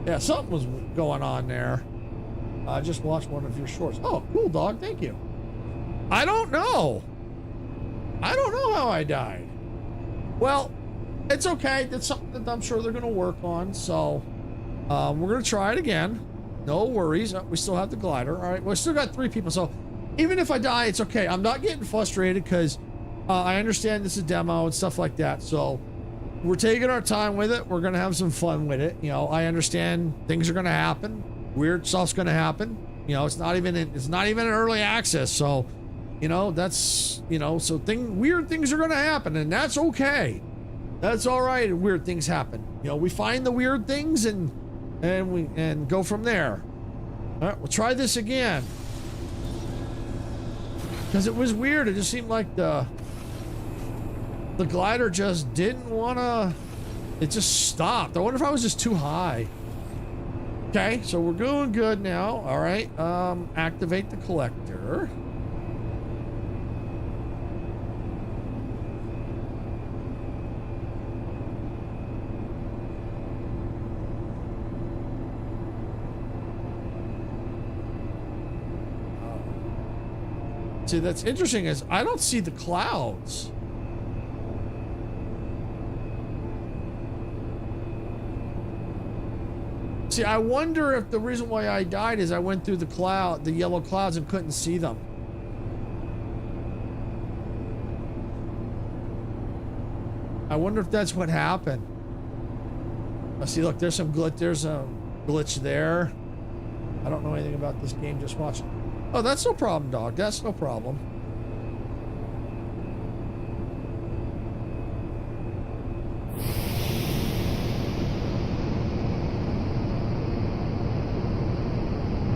Yeah, something was going on there. I just watched one of your shorts. Oh, cool, dog. Thank you. I don't know. I don't know how I died. Well, it's okay. That's something that I'm sure they're going to work on. So we're going to try it again. No worries. We still have the glider. All right. We still got 3 people. So even if I die, it's okay. I'm not getting frustrated because I understand this is a demo and stuff like that. So we're taking our time with it. We're gonna have some fun with it. You know, I understand things are gonna happen. Weird stuff's gonna happen. You know, it's not even an early access, so you know that's so weird things are gonna happen, and that's okay. That's all right. And weird things happen. You know, we find the weird things and go from there. All right, we'll try this again because it was weird. It just seemed like the glider just didn't wanna. It just stopped. I wonder if I was just too high. Okay, so we're doing good now. All right, activate the collector. See, that's interesting is I don't see the clouds. See, I wonder if the reason why I died is I went through the yellow clouds and couldn't see them. I wonder if that's what happened. See, look, there's a glitch there. I don't know anything about this game, just watch it. Oh, that's no problem, dog. That's no problem.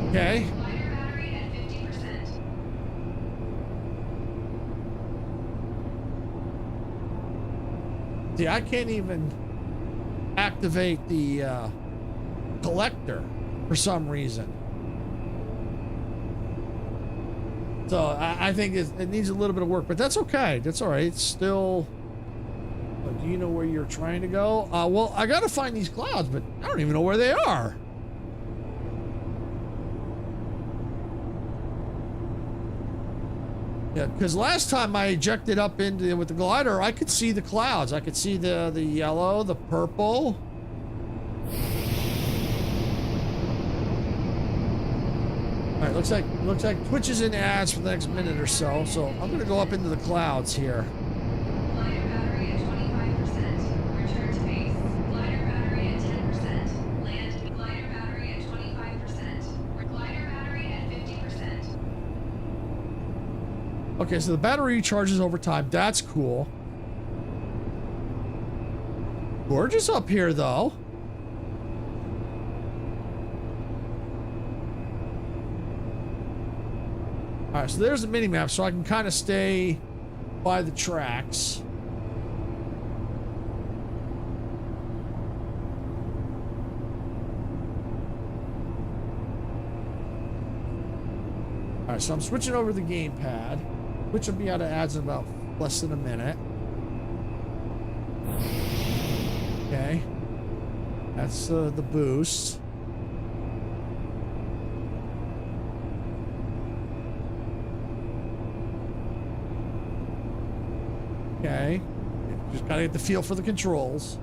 Okay. Glider battery at 50%. See, I can't even activate the collector for some reason. So I think it needs a little bit of work, but that's okay. That's all right. It's still. Do you know where you're trying to go? Well, I got to find these clouds, but I don't even know where they are. Yeah, because last time I ejected up into with the glider, I could see the clouds. I could see the yellow, the purple. All right, looks like Twitch is in ads for the next minute or so. So I'm gonna go up into the clouds here. Glider battery at 25%. Return to base. Glider battery at 10%. Land. Glider battery at 25%. Glider battery at 50%. Okay, so the battery charges over time. That's cool. Gorgeous up here, though. All right, so there's the mini map, so I can kind of stay by the tracks. All right, so I'm switching over the gamepad, which will be out of ads in about less than a minute. Okay, that's the boost. Okay, just gotta get the feel for the controls.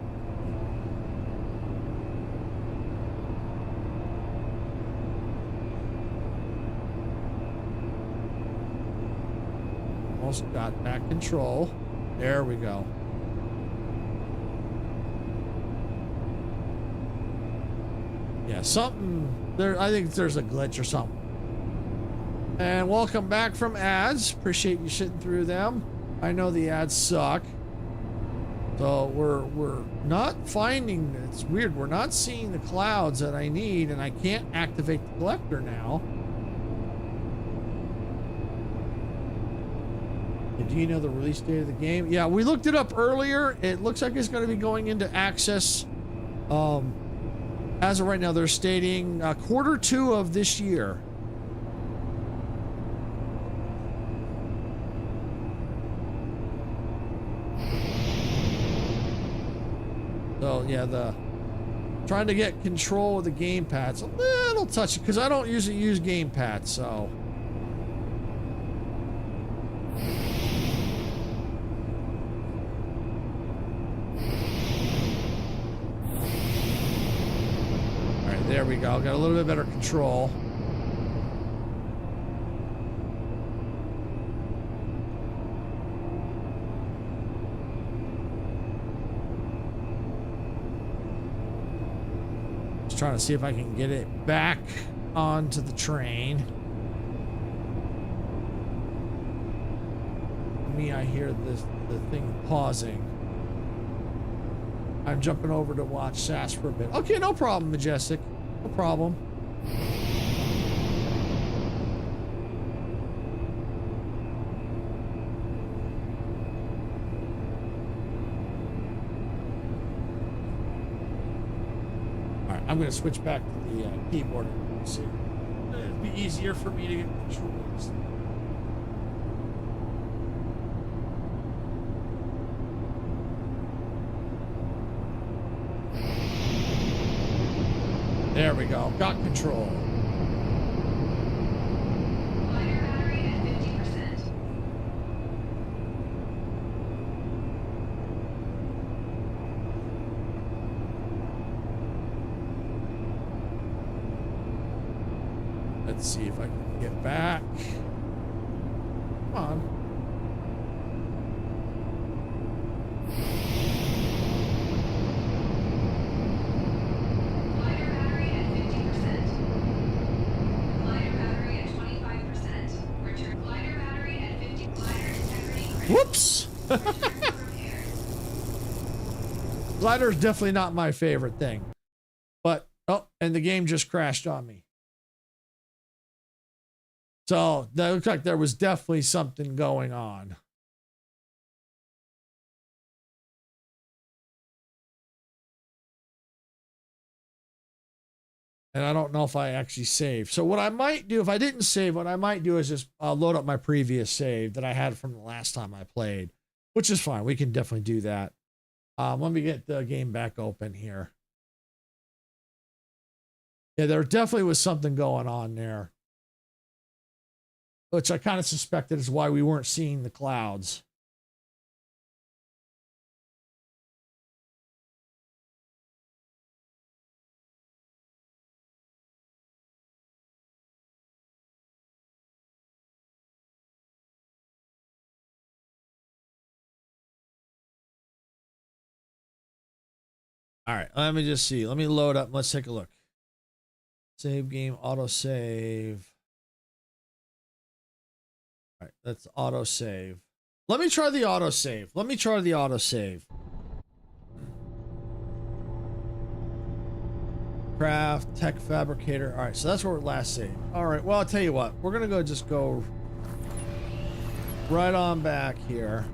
Almost got back control. There we go. Yeah, something there. I think there's a glitch or something. And welcome back from ads. Appreciate you sitting through them. I know the ads suck. So we're not finding, it's weird, we're not seeing the clouds that I need, and I can't activate the collector now. Do you know the release date of the game? Yeah, we looked it up earlier. It looks like it's going to be going into access. As of right now, they're stating Q2 of this year. So yeah, trying to get control of the gamepad's a little touchy because I don't usually use gamepads, so. All right, there we go. Got a little bit better control. trying to see if I can get it back onto the train. For me, I hear the thing pausing. I'm jumping over to watch SAS for a bit. Okay, no problem, Majestic. No problem. I'm going to switch back to the keyboard and see. It'd be easier for me to get controls. There we go. Got control. Glider battery at 50%. Let's see if I can get back. Come on. Glider battery at 50%. Glider battery at 25%. Return glider battery at 50. Glider integrity critical. Whoops! Return for repairs. Glider's definitely not my favorite thing. But, oh, and the game just crashed on me. So that looks like there was definitely something going on. And I don't know if I actually saved. So what I might do, if I didn't save, what I might do is just load up my previous save that I had from the last time I played, which is fine. We can definitely do that. Let me get the game back open here. Yeah, there definitely was something going on there, which I kind of suspected is why we weren't seeing the clouds. All right, let me just see. Let me load up. Let's take a look. Save game, auto save. All right, let's auto save. Let me try the auto save. Let me try the auto save. Craft, tech fabricator. All right, so that's where we're last saved. All right, well, I'll tell you what. We're going to just go right on back here.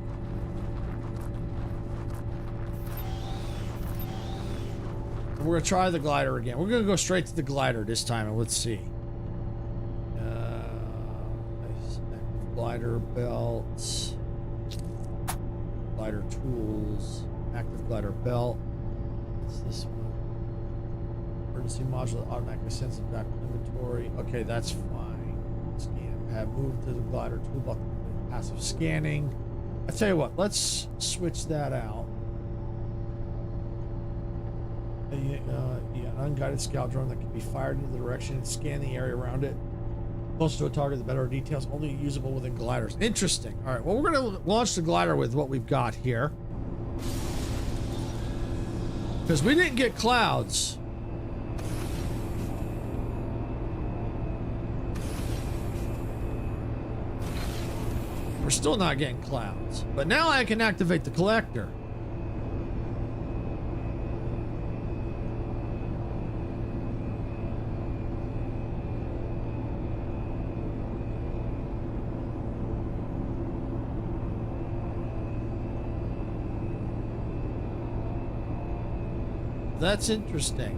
We're going to try the glider again. We're going to go straight to the glider this time, and let's see. Glider belts. Glider tools. Active glider belt. What's this one? Emergency module automatically sends it back to inventory. Okay, that's fine. Scan pad. Move to the glider toolbox. Passive scanning. I tell you what, let's switch that out. Yeah, an unguided scout drone that can be fired in the direction and scan the area around it. Closer to a target, the better details. Only usable within gliders. Interesting. All right, well, we're going to launch the glider with what we've got here. Because we didn't get clouds. We're still not getting clouds. But now I can activate the collector. That's interesting.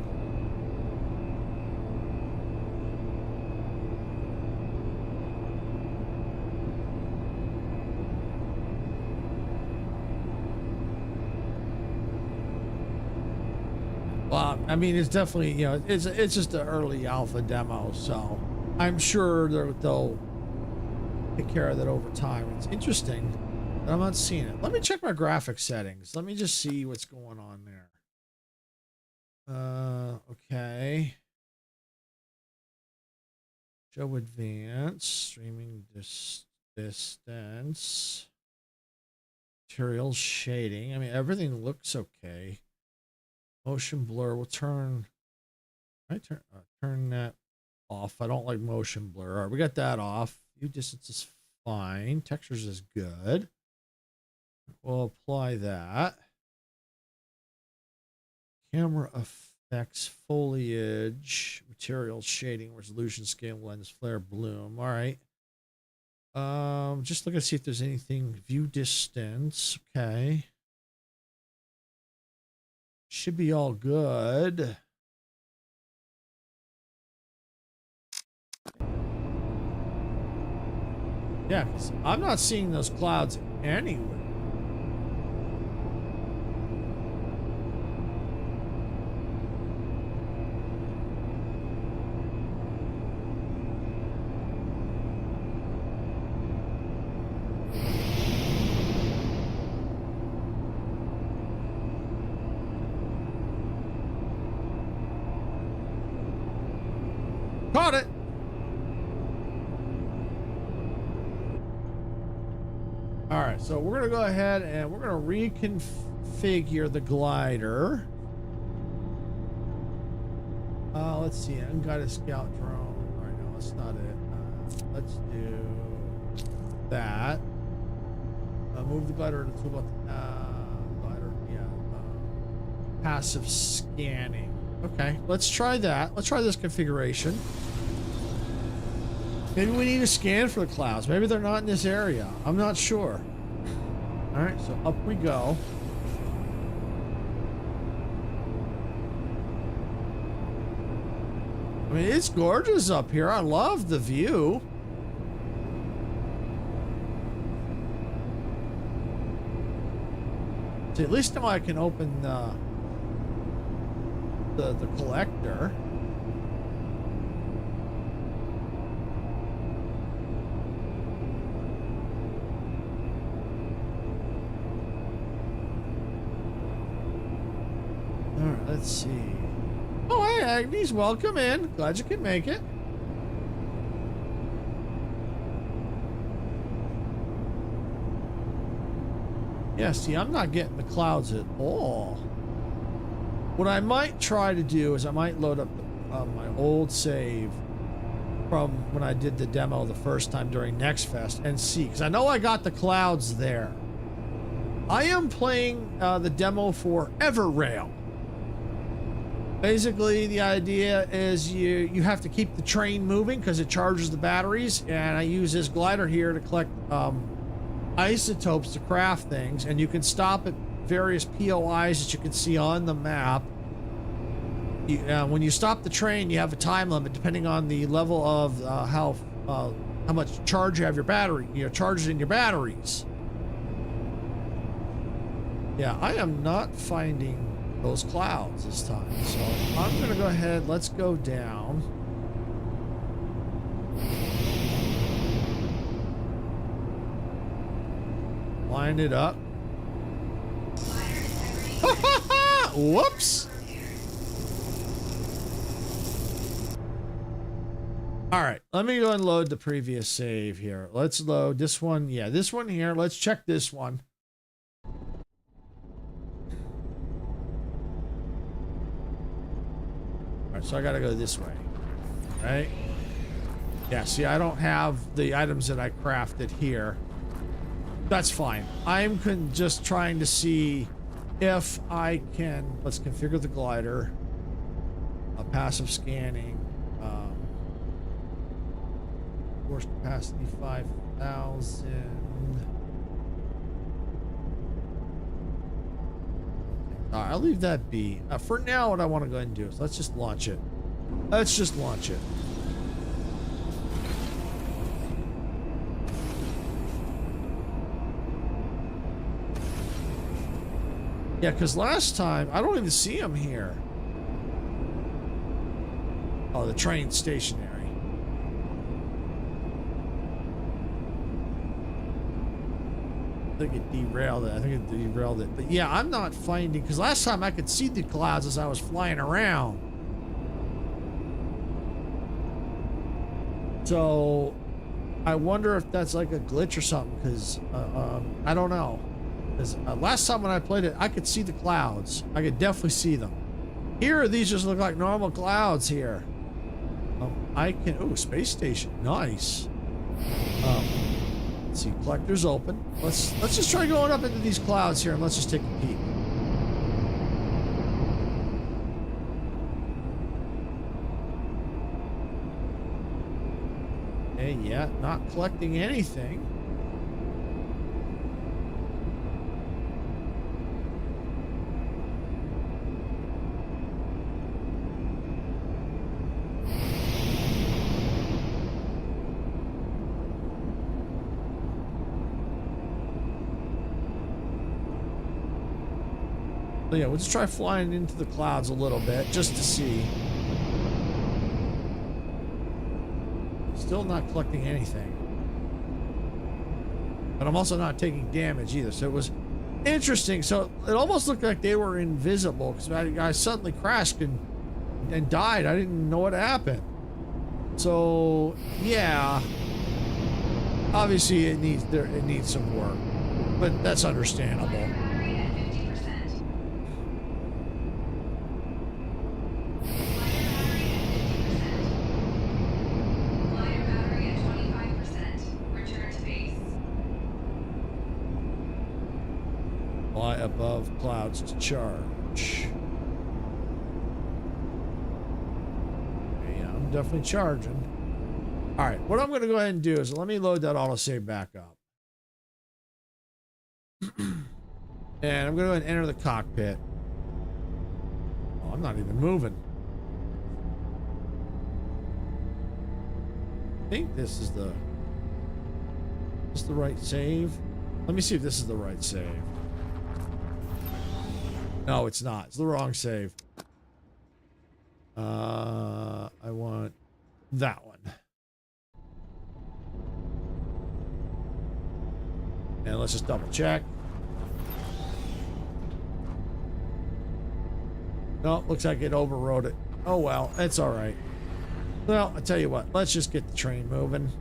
Well, I mean, it's definitely, you know, it's just an early alpha demo, so I'm sure they'll take care of that over time. It's interesting that I'm not seeing it. Let me check my graphics settings. Let me just see what's going on there. Okay. Show advance, streaming distance, material shading. I mean, everything looks okay. Motion blur, we'll turn I turn that off. I don't like motion blur. All right, we got that off. View distance is fine. Textures is good. We'll apply that. Camera effects, foliage, material, shading, resolution, scale, lens, flare, bloom. All right. Just looking to see if there's anything. View distance. Okay. Should be all good. Yeah, 'cause I'm not seeing those clouds anywhere. Caught it. All right, so we're gonna go ahead and we're gonna reconfigure the glider. Let's see, unguided scout drone. All right, no, that's not it. Let's do that. Move the glider to the toolbar. Glider, yeah. Passive scanning. Okay, let's try that. Let's try this configuration. Maybe we need to scan for the clouds. Maybe they're not in this area. I'm not sure. All right, so up we go. I mean, it's gorgeous up here. I love the view. So at least now I can open the collector. All right, let's see. Oh, hey, Agnes, welcome in. Glad you could make it. Yeah, see, I'm not getting the clouds at all. What I might try to do is I might load up my old save from when I did the demo the first time during Next Fest and see, because I know I got the clouds there. I am playing the demo for EverRail. Basically, the idea is you have to keep the train moving because it charges the batteries, and I use this glider here to collect isotopes to craft things, and you can stop at various POIs that you can see on the map. When you stop the train, you have a time limit depending on the level of how much charge you have your battery, charges in your batteries. Yeah, I am not finding those clouds this time, so I'm gonna go ahead. Let's go down. Line it up. Whoops. All right, let me go and load the previous save here. Let's load this one. Yeah, this one here. Let's check this one. All right, so I got to go this way, right? Yeah, see, I don't have the items that I crafted here. That's fine. I'm just trying to see if I can. Let's configure the glider. Passive scanning. Force capacity 5,000. All right, I'll leave that be. For now, what I want to go ahead and do is let's just launch it. Let's just launch it. Yeah, because last time, I don't even see him here. Oh, the train's stationary. I think it derailed it. I think it derailed it. But yeah, I'm not finding, because last time I could see the clouds as I was flying around. So I wonder if that's like a glitch or something, because I don't know. Because last time when I played it, I could see the clouds. I could definitely see them. Here, these just look like normal clouds here. I can, oh, space station, nice. Let's see, collector's open. Let's just try going up into these clouds here and let's just take a peek. Okay, yeah, not collecting anything. So yeah, we'll just try flying into the clouds a little bit just to see. Still not collecting anything. But I'm also not taking damage either. So it was interesting. So it almost looked like they were invisible because I suddenly crashed and died. I didn't know what happened. So yeah, obviously it needs some work, but that's understandable. Battery at 50%. Glider battery at 25%. Return to base. Fly above clouds to charge. Yeah, I'm definitely charging. All right, what I'm going to go ahead and do is let me load that autosave back up. And I'm going to go ahead and enter the cockpit. Oh, I'm not even moving. I think this is the right save. Let me see if this is the right save. No, it's not. It's the wrong save. I want that one. And let's just double check. No, looks like it overrode it. Oh well, it's all right. Well, I tell you what, let's just get the train moving.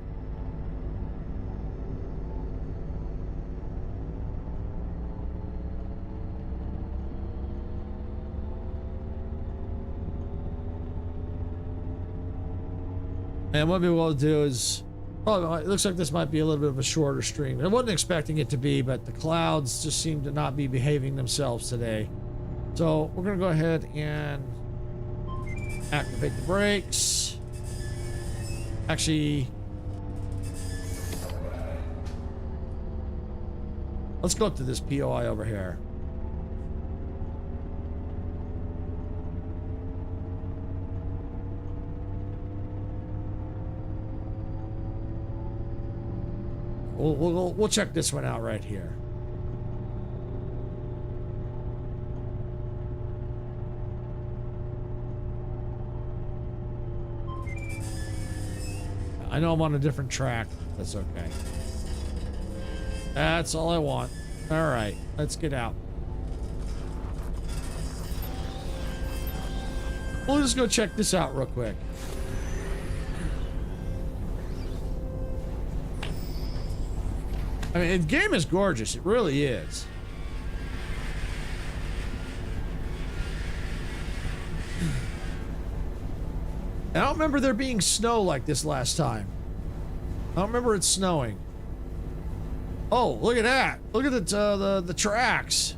And what we will do is, oh, it looks like this might be a little bit of a shorter stream. I wasn't expecting it to be, but the clouds just seem to not be behaving themselves today. So we're going to go ahead and activate the brakes. Actually, let's go up to this POI over here. We'll check this one out right here. I know I'm on a different track. That's okay. That's all I want. All right, let's get out. We'll just go check this out real quick. I mean, the game is gorgeous. It really is. I don't remember there being snow like this last time. I don't remember it snowing. Oh, look at that. Look at the tracks.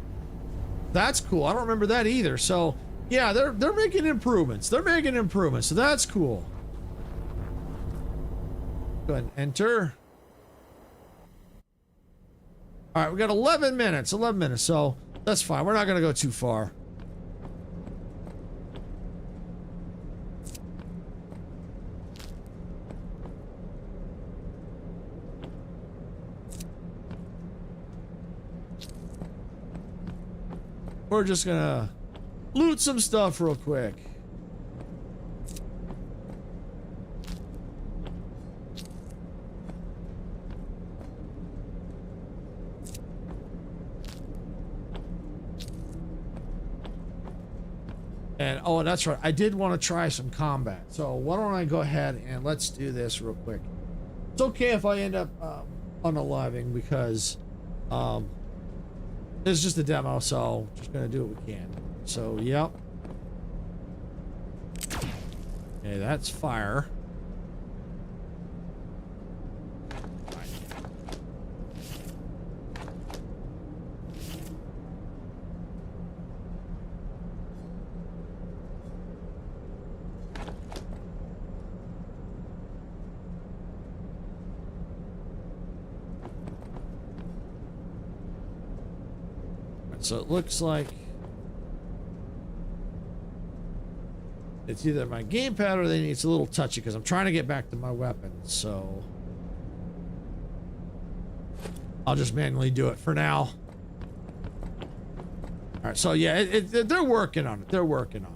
That's cool. I don't remember that either. So, yeah, they're making improvements. They're making improvements. So that's cool. Go ahead and enter. All right, we got 11 minutes. 11 minutes. So, that's fine. We're not going to go too far. We're just gonna loot some stuff real quick. And oh, that's right. I did want to try some combat. So why don't I go ahead and let's do this real quick. It's okay if I end up unaliving because it's just a demo, so just gonna do what we can. So, yep. Okay, that's fire. So it looks like it's either my gamepad or it's a little touchy because I'm trying to get back to my weapon. So I'll just manually do it for now. All right. So yeah, they're working on it. They're working on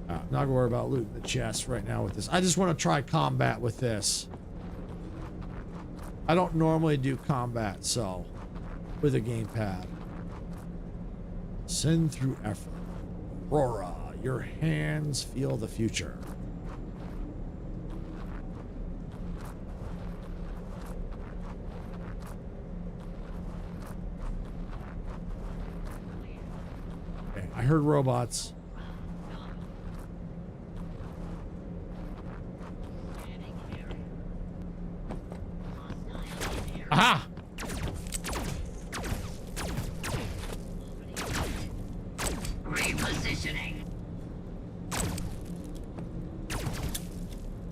it. I'm not gonna worry about looting the chest right now with this. I just want to try combat with this. I don't normally do combat, so with a gamepad. Send through effort. Aurora, your hands feel the future. Okay, I heard robots. Aha! Repositioning.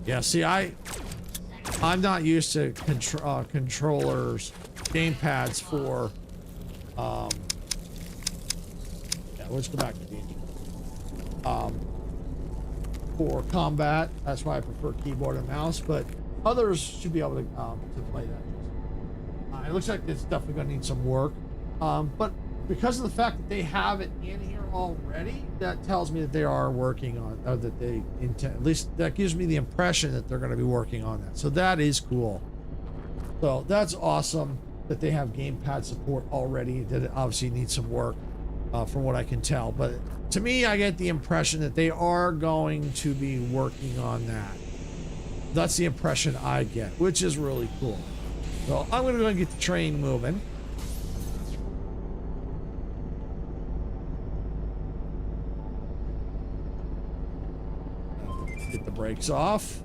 Yeah, see, I'm not used to controllers, gamepads for, yeah, let's go back to the for combat. That's why I prefer keyboard and mouse, but others should be able to play that. It looks like it's definitely going to need some work, but because of the fact that they have it in here already, that tells me that they are working on, or that they intend, at least that gives me the impression that they're going to be working on that. So that is cool. So that's awesome that they have gamepad support already. That it obviously needs some work, from what I can tell. But to me, I get the impression that they are going to be working on that. That's the impression I get, which is really cool. So I'm going to go and get the train moving. Get the brakes off.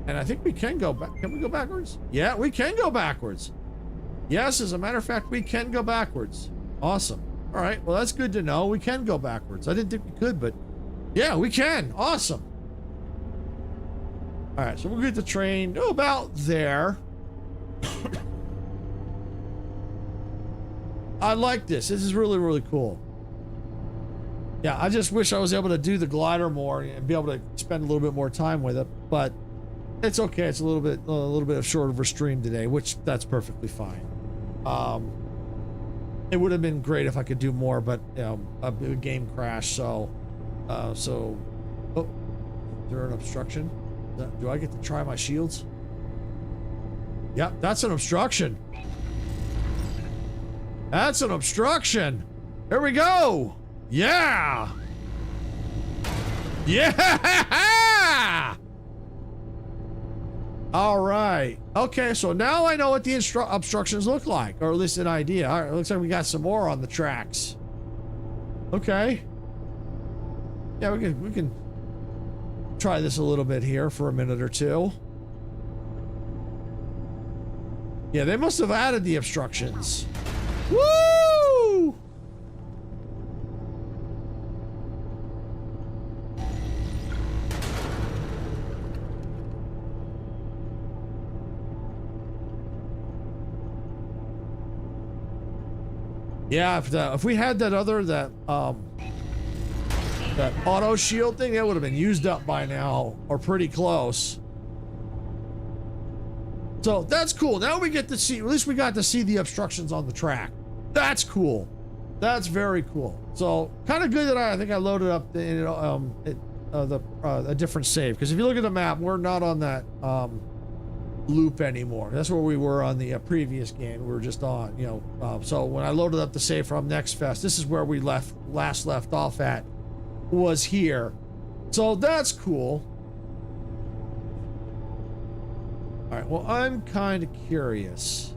And I think we can go back. Can we go backwards? Yeah, we can go backwards. Yes, as a matter of fact, we can go backwards. Awesome. All right, well, that's good to know. We can go backwards. I didn't think we could, but yeah, we can. Awesome. All right, so we'll get the train about there. I like this. This is really, really cool. Yeah, I just wish I was able to do the glider more and be able to spend a little bit more time with it, but it's okay. It's a little bit of short of a stream today, which that's perfectly fine. It would have been great if I could do more, but you know, a game crash. So, oh, is there an obstruction? Do I get to try my shields? Yep, that's an obstruction. That's an obstruction. Here we go. Yeah. Yeah. All right. Okay, so now I know what the obstructions look like, or at least an idea. All right, looks like we got some more on the tracks. Okay. Yeah, we can try this a little bit here for a minute or two. Yeah, they must have added the obstructions. Woo! Yeah, if we had that that auto shield thing, that would have been used up by now, or pretty close. So that's cool. Now we get to see, at least we got to see the obstructions on the track. That's cool. That's very cool. So kind of good that I think I loaded up a different save, because if you look at the map, we're not on that loop anymore. That's where we were on the previous game. We were just on, you know. So when I loaded up the save from Next Fest, this is where we last left off at. Was here. So that's cool. All right, well, I'm kind of curious.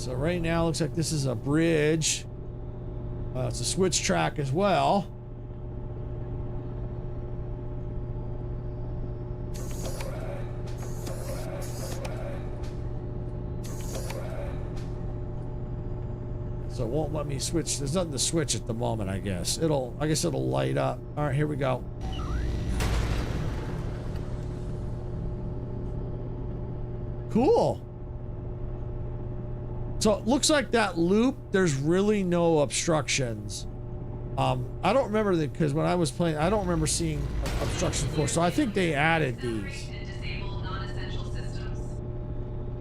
So right now, looks like this is a bridge. It's a switch track as well. So it won't let me switch. There's nothing to switch at the moment, I guess. I guess it'll light up. All right, here we go. Cool. So it looks like that loop, there's really no obstructions. I don't remember that, because when I was playing, I don't remember seeing obstructions before. So I think they added these.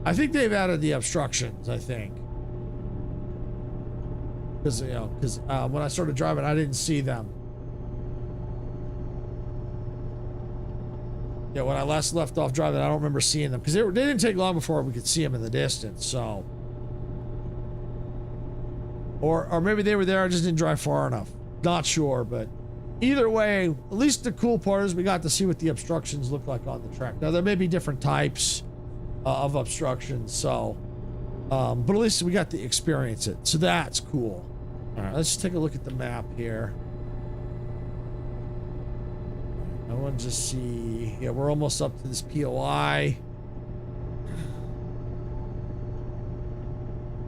I think they've added the obstructions, I think. Because, when I started driving, I didn't see them. Yeah, when I last left off driving, I don't remember seeing them. Because they didn't take long before we could see them in the distance, so. Or maybe they were there, I just didn't drive far enough. Not sure, but either way, at least the cool part is we got to see what the obstructions look like on the track. Now, there may be different types of obstructions, so. But at least we got to experience it, so that's cool. All right, let's take a look at the map here. I want to just see. Yeah, we're almost up to this POI.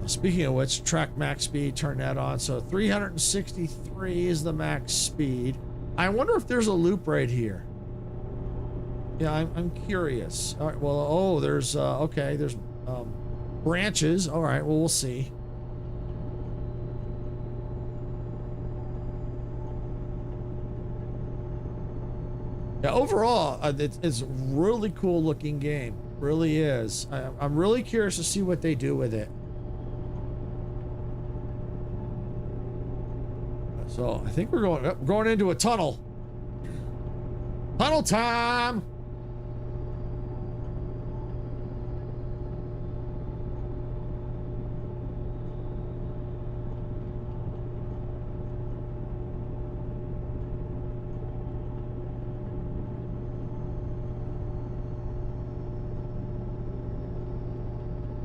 Speaking of which, track max speed, turn that on. So 363 is the max speed. I wonder if there's a loop right here. Yeah, I'm curious. All right, well, oh, there's, okay, there's branches. All right, well, we'll see. Yeah, overall, it's a really cool looking game. Really is. I'm really curious to see what they do with it. So I think we're going into a tunnel. Tunnel time.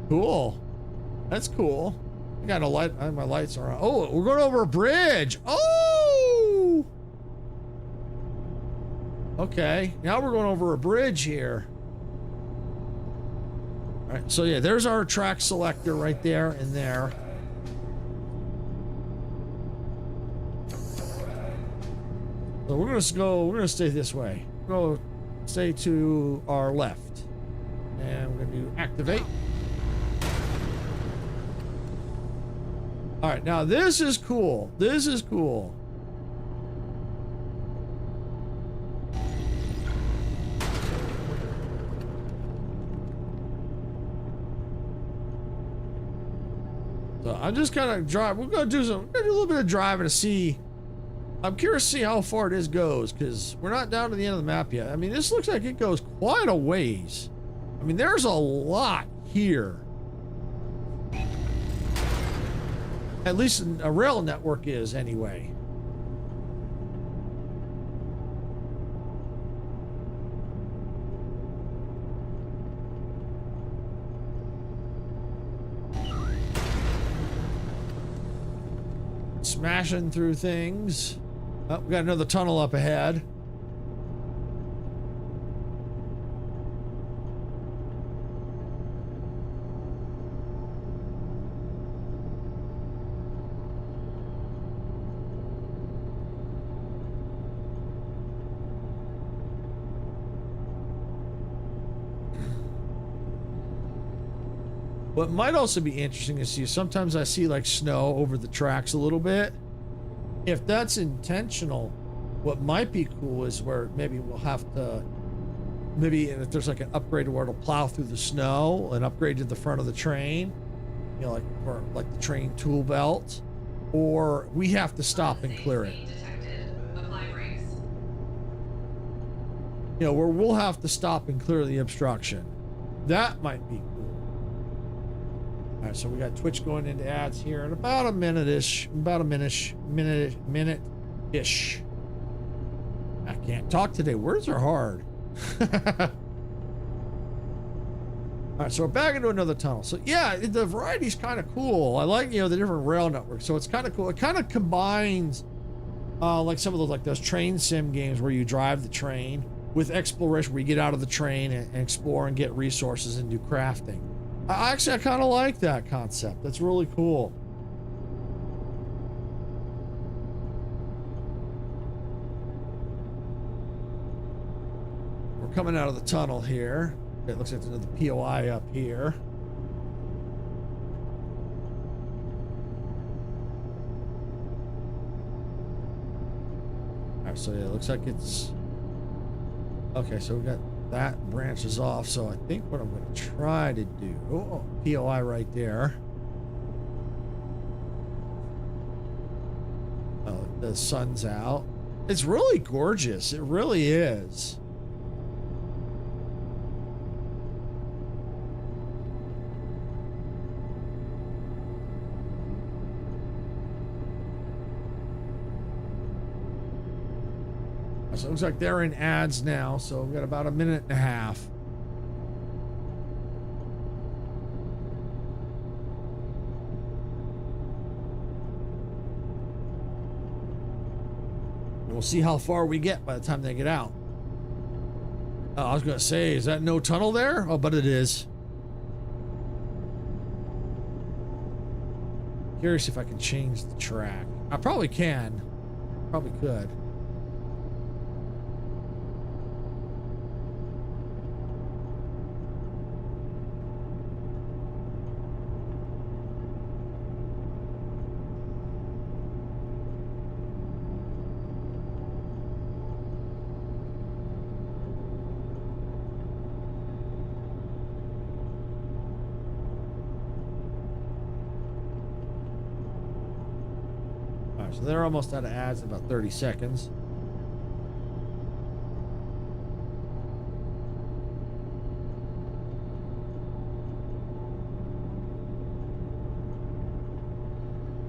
Cool. That's cool. I got a light. My lights are on. Oh, we're going over a bridge. Oh. Okay. Now we're going over a bridge here. All right. So yeah, there's our track selector right there and there. So we're gonna stay this way. Go stay to our left. And we're gonna do activate. All right, now this is cool. This is cool. So I'm just kind of drive. We're gonna do a little bit of driving to see. I'm curious to see how far this goes, because we're not down to the end of the map yet. I mean, this looks like it goes quite a ways. I mean, there's a lot here. At least a rail network is, anyway. Smashing through things. Oh, we got another tunnel up ahead. What might also be interesting to see, sometimes I see like snow over the tracks a little bit. If that's intentional, what might be cool is where maybe we'll have to, maybe if there's like an upgrade where it'll plow through the snow, an upgrade to the front of the train, you know, like the train tool belt, or we have to stop and clear it. You know, where we'll have to stop and clear the obstruction. That might be cool. All right, so we got Twitch going into ads here in about a minute-ish. Minute-ish. I can't talk today. Words are hard. All right, so we're back into another tunnel. So yeah, the variety's kind of cool. I like, you know, the different rail networks. So it's kind of cool. It kind of combines like some of those, like those train sim games where you drive the train with exploration, where you get out of the train and explore and get resources and do crafting. I kind of like that concept. That's really cool. We're coming out of the tunnel here. It looks like there's another POI up here. All right, so yeah, it looks like it's... Okay, so we got that branches off. So I think what I'm going to try to do... Oh, POI right there. Oh, the sun's out. It's really gorgeous. It really is. So it looks like they're in ads now, so we've got about a minute and a half. And we'll see how far we get by the time they get out. I was going to say, is that no tunnel there? Oh, but it is. Curious if I can change the track. I probably can. Probably could. So they're almost out of ads in about 30 seconds.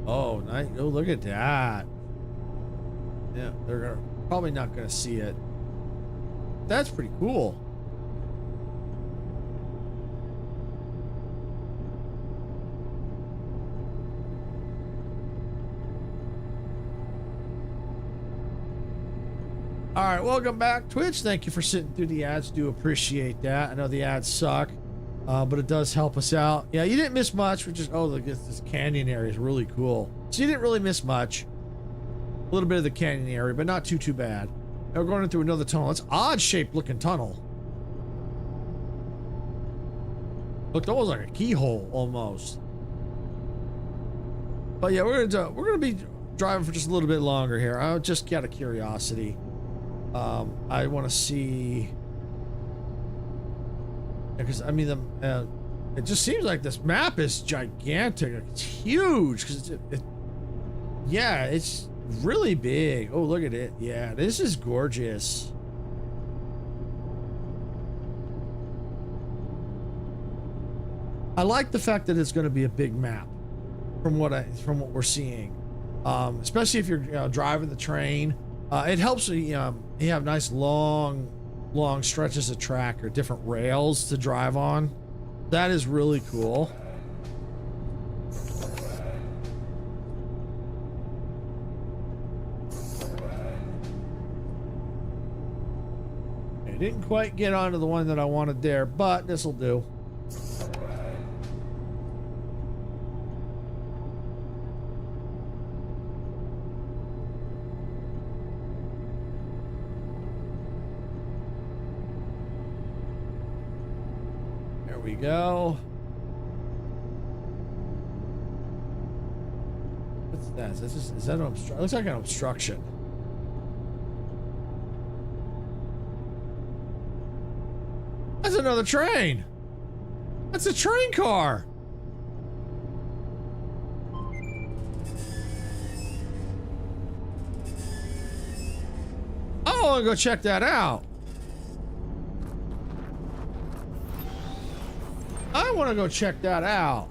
Oh, nice. Oh, look at that. Yeah, they're probably not going to see it. That's pretty cool. All right, welcome back, Twitch. Thank you for sitting through the ads. Do appreciate that. I know the ads suck, but it does help us out. Yeah, you didn't miss much. We're just, oh, look, this canyon area is really cool. So you didn't really miss much. A little bit of the canyon area, but not too bad. Now we're going into another tunnel. It's odd-shaped looking tunnel. Look, that was like a keyhole almost. But yeah, we're gonna be driving for just a little bit longer here. I just out of curiosity. I want to see, because I mean, it just seems like this map is gigantic. It's huge because yeah, it's really big. Oh, look at it. Yeah, this is gorgeous. I like the fact that it's going to be a big map from what we're seeing, especially if you're driving the train. It helps you have nice long stretches of track or different rails to drive on. That is really cool. I didn't quite get onto the one that I wanted there, but this will do. We go. What's that? Is that an obstruction? It looks like an obstruction. That's another train. That's a train car. I want to go check that out. I want to go check that out.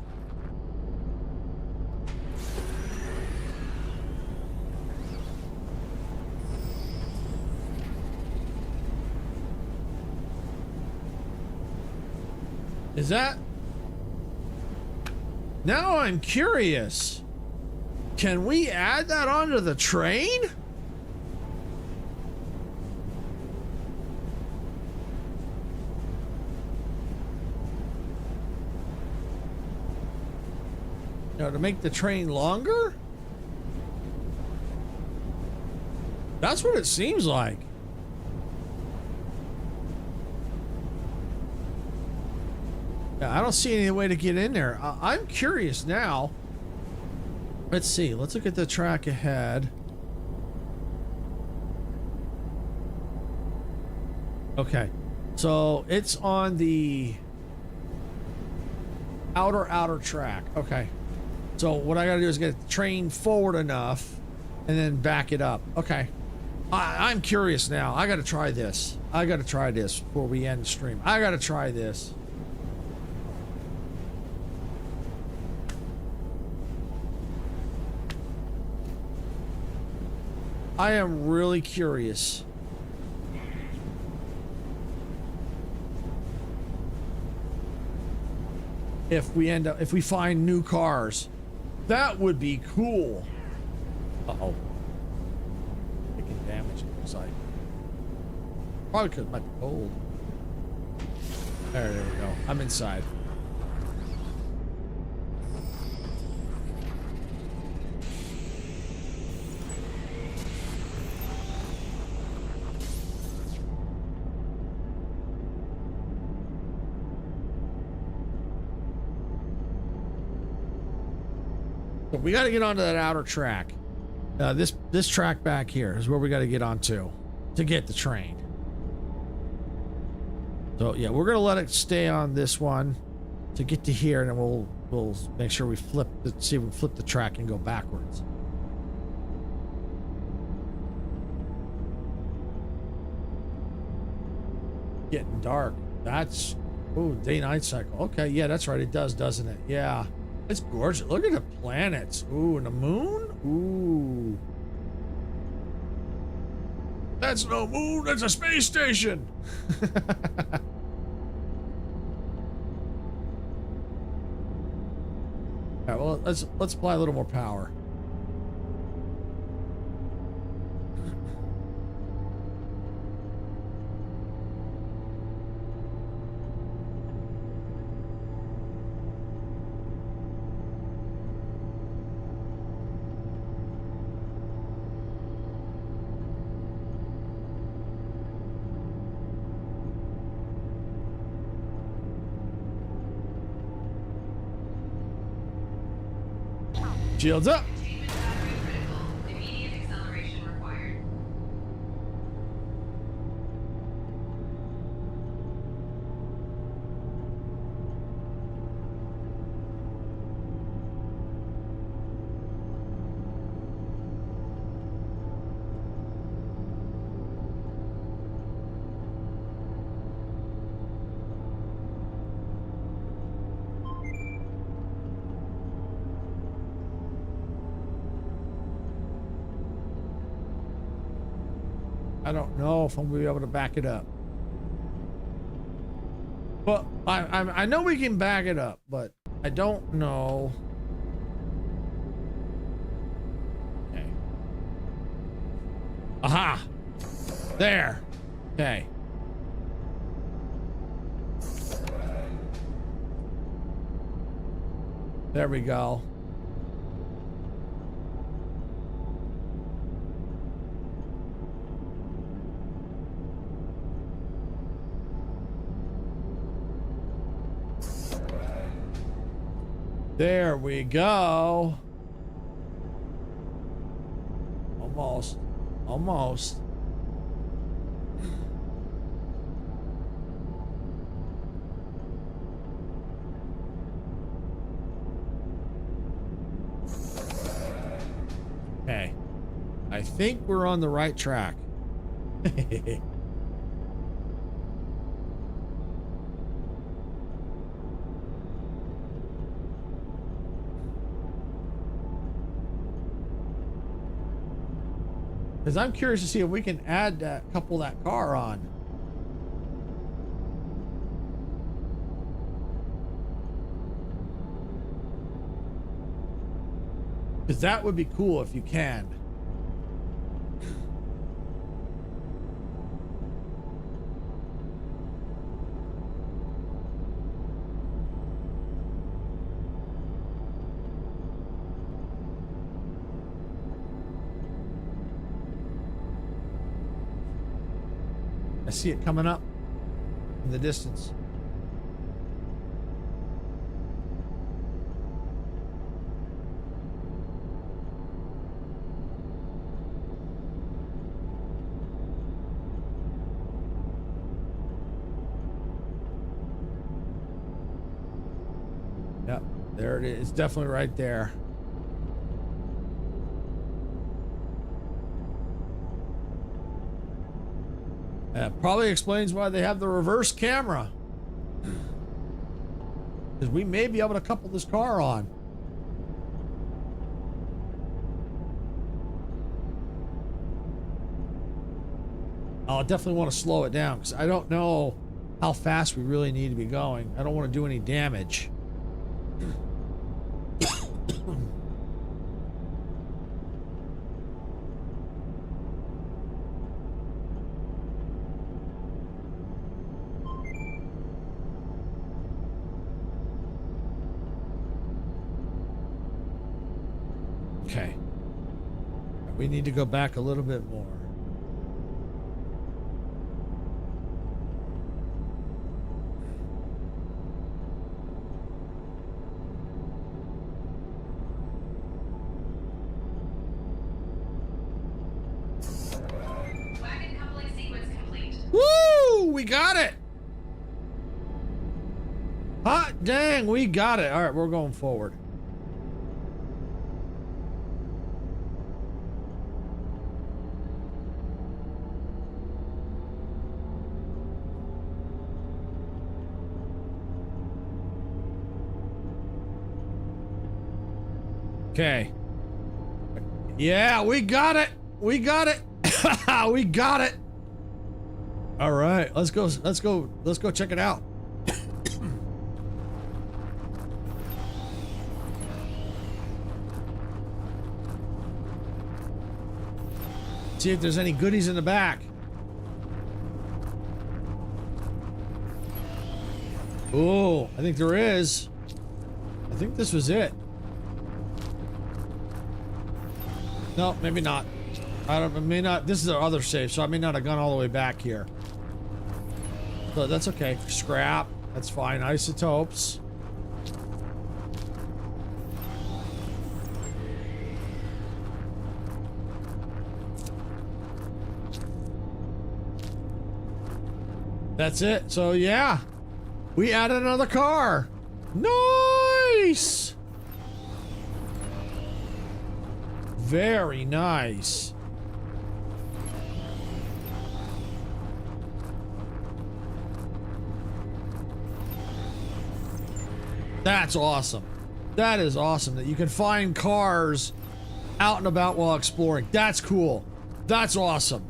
Is that? Now I'm curious. Can we add that onto the train? You know, to make the train longer? That's what it seems like. Yeah, I don't see any way to get in there. I'm curious now. Let's see. Let's look at the track ahead. Okay. So it's on the outer track. Okay. So what I gotta do is get the train forward enough and then back it up. Okay. I'm curious now. I gotta try this. I gotta try this before we end the stream. I gotta try this. I am really curious. If we find new cars, that would be cool. Uh-oh. Taking damage, it looks like. Probably because it might be cold. There we go. I'm inside. So we got to get onto that outer track. This track back here is where we got to get onto to get the train. So yeah, we're gonna let it stay on this one to get to here, and then we'll make sure we flip see if we flip the track and go backwards. Getting dark. That's day-night cycle. Okay, yeah, that's right. It does, doesn't it? Yeah. It's gorgeous. Look at the planets. Ooh, and the moon? Ooh. That's no moon, that's a space station. All right, well, let's apply a little more power. Shields up. Containment battery critical. Immediate acceleration required. I don't know if I'm gonna be able to back it up. Well, I know we can back it up, but I don't know. Okay. Aha! There. Okay. There we go. There we go. Almost. Almost. Okay. I think we're on the right track. Because I'm curious to see if we can add that, couple that car on. Because that would be cool if you can. I see it coming up in the distance. Yep, there it is. It's definitely right there. That probably explains why they have the reverse camera. Because we may be able to couple this car on. I'll definitely want to slow it down because I don't know how fast we really need to be going. I don't want to do any damage. Okay. We need to go back a little bit more. Wagon coupling sequence complete. Woo! We got it! Hot dang, we got it. All right, we're going forward. Okay. Yeah, we got it. We got it. We got it. All right, let's go. Let's go. Let's go check it out. See if there's any goodies in the back. Oh, I think there is. I think this was it. No, maybe not. I may not. This is our other save, so I may not have gone all the way back here. But that's okay. Scrap. That's fine. Isotopes. That's it. So yeah, we added another car. Nice. Very nice. That's awesome. That is awesome that you can find cars out and about while exploring. That's cool. That's awesome.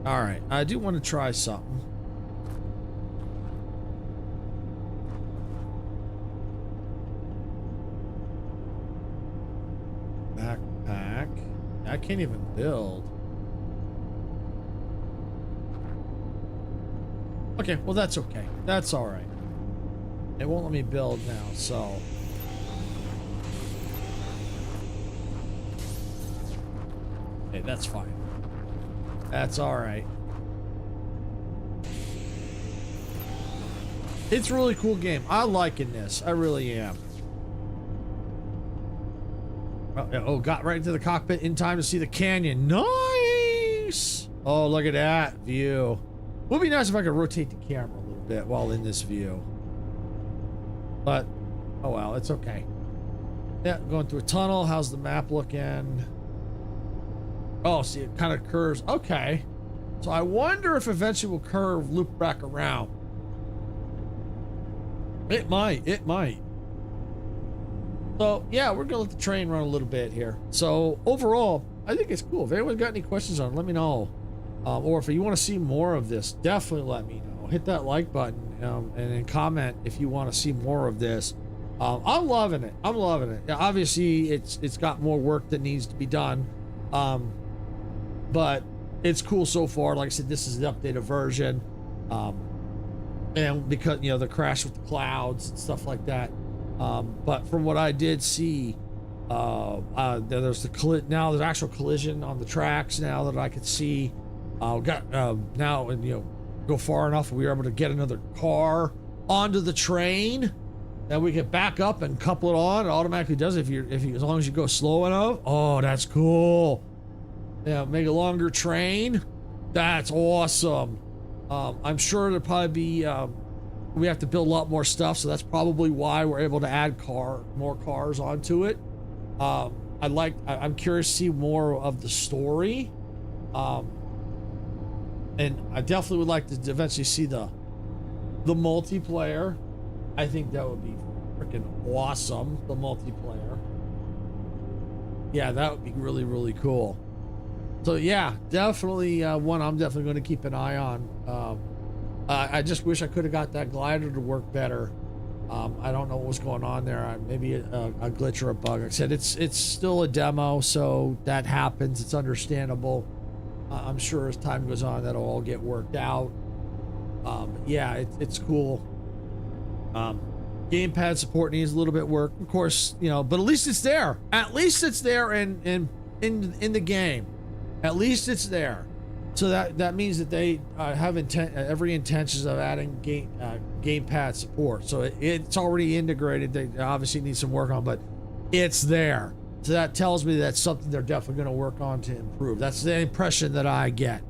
All right, I do want to try something. Backpack. I can't even build. Okay, well that's okay. That's all right. It won't let me build now, so. Okay, that's fine. That's all right. It's a really cool game. I'm liking this. I really am. Oh, got right into the cockpit in time to see the canyon. Nice! Oh, look at that view. Would be nice if I could rotate the camera a little bit while in this view. But, oh well, it's okay. Yeah, going through a tunnel. How's the map looking? Oh, see, it kind of curves. Okay. So I wonder if eventually we'll curve, loop back around. It might. It might. So, yeah, we're going to let the train run a little bit here. So, overall, I think it's cool. If anyone got any questions on it, let me know. Or if you want to see more of this, definitely let me know. Hit that like button and then comment if you want to see more of this. I'm loving it. I'm loving it. Yeah, obviously, it's got more work that needs to be done, but it's cool so far. Like I said, this is the updated version, and because the crash with the clouds and stuff like that. But from what I did see, there's there's actual collision on the tracks now that I could see. Now go far enough, we were able to get another car onto the train. Then we can back up and couple it on. It automatically does it as long as you go slow enough. Oh, that's cool. Yeah, make a longer train. That's awesome. I'm sure there'll probably be we have to build a lot more stuff, so that's probably why we're able to add more cars onto it. I'm curious to see more of the story. And I definitely would like to eventually see the multiplayer. I think that would be freaking awesome, the multiplayer. Yeah, that would be really, really cool. So yeah, definitely one I'm definitely going to keep an eye on. I just wish I could have got that glider to work better. I don't know what was going on there. Maybe a glitch or a bug. Like I said, it's still a demo, so that happens. It's understandable. I'm sure as time goes on, that'll all get worked out. Yeah, it's cool. Gamepad support needs a little bit of work, of course, but at least it's there. At least it's there in the game. At least it's there. So that means that they have every intentions of adding gamepad support. So it's already integrated. They obviously need some work on, but it's there. So that tells me that's something they're definitely going to work on to improve. That's the impression that I get.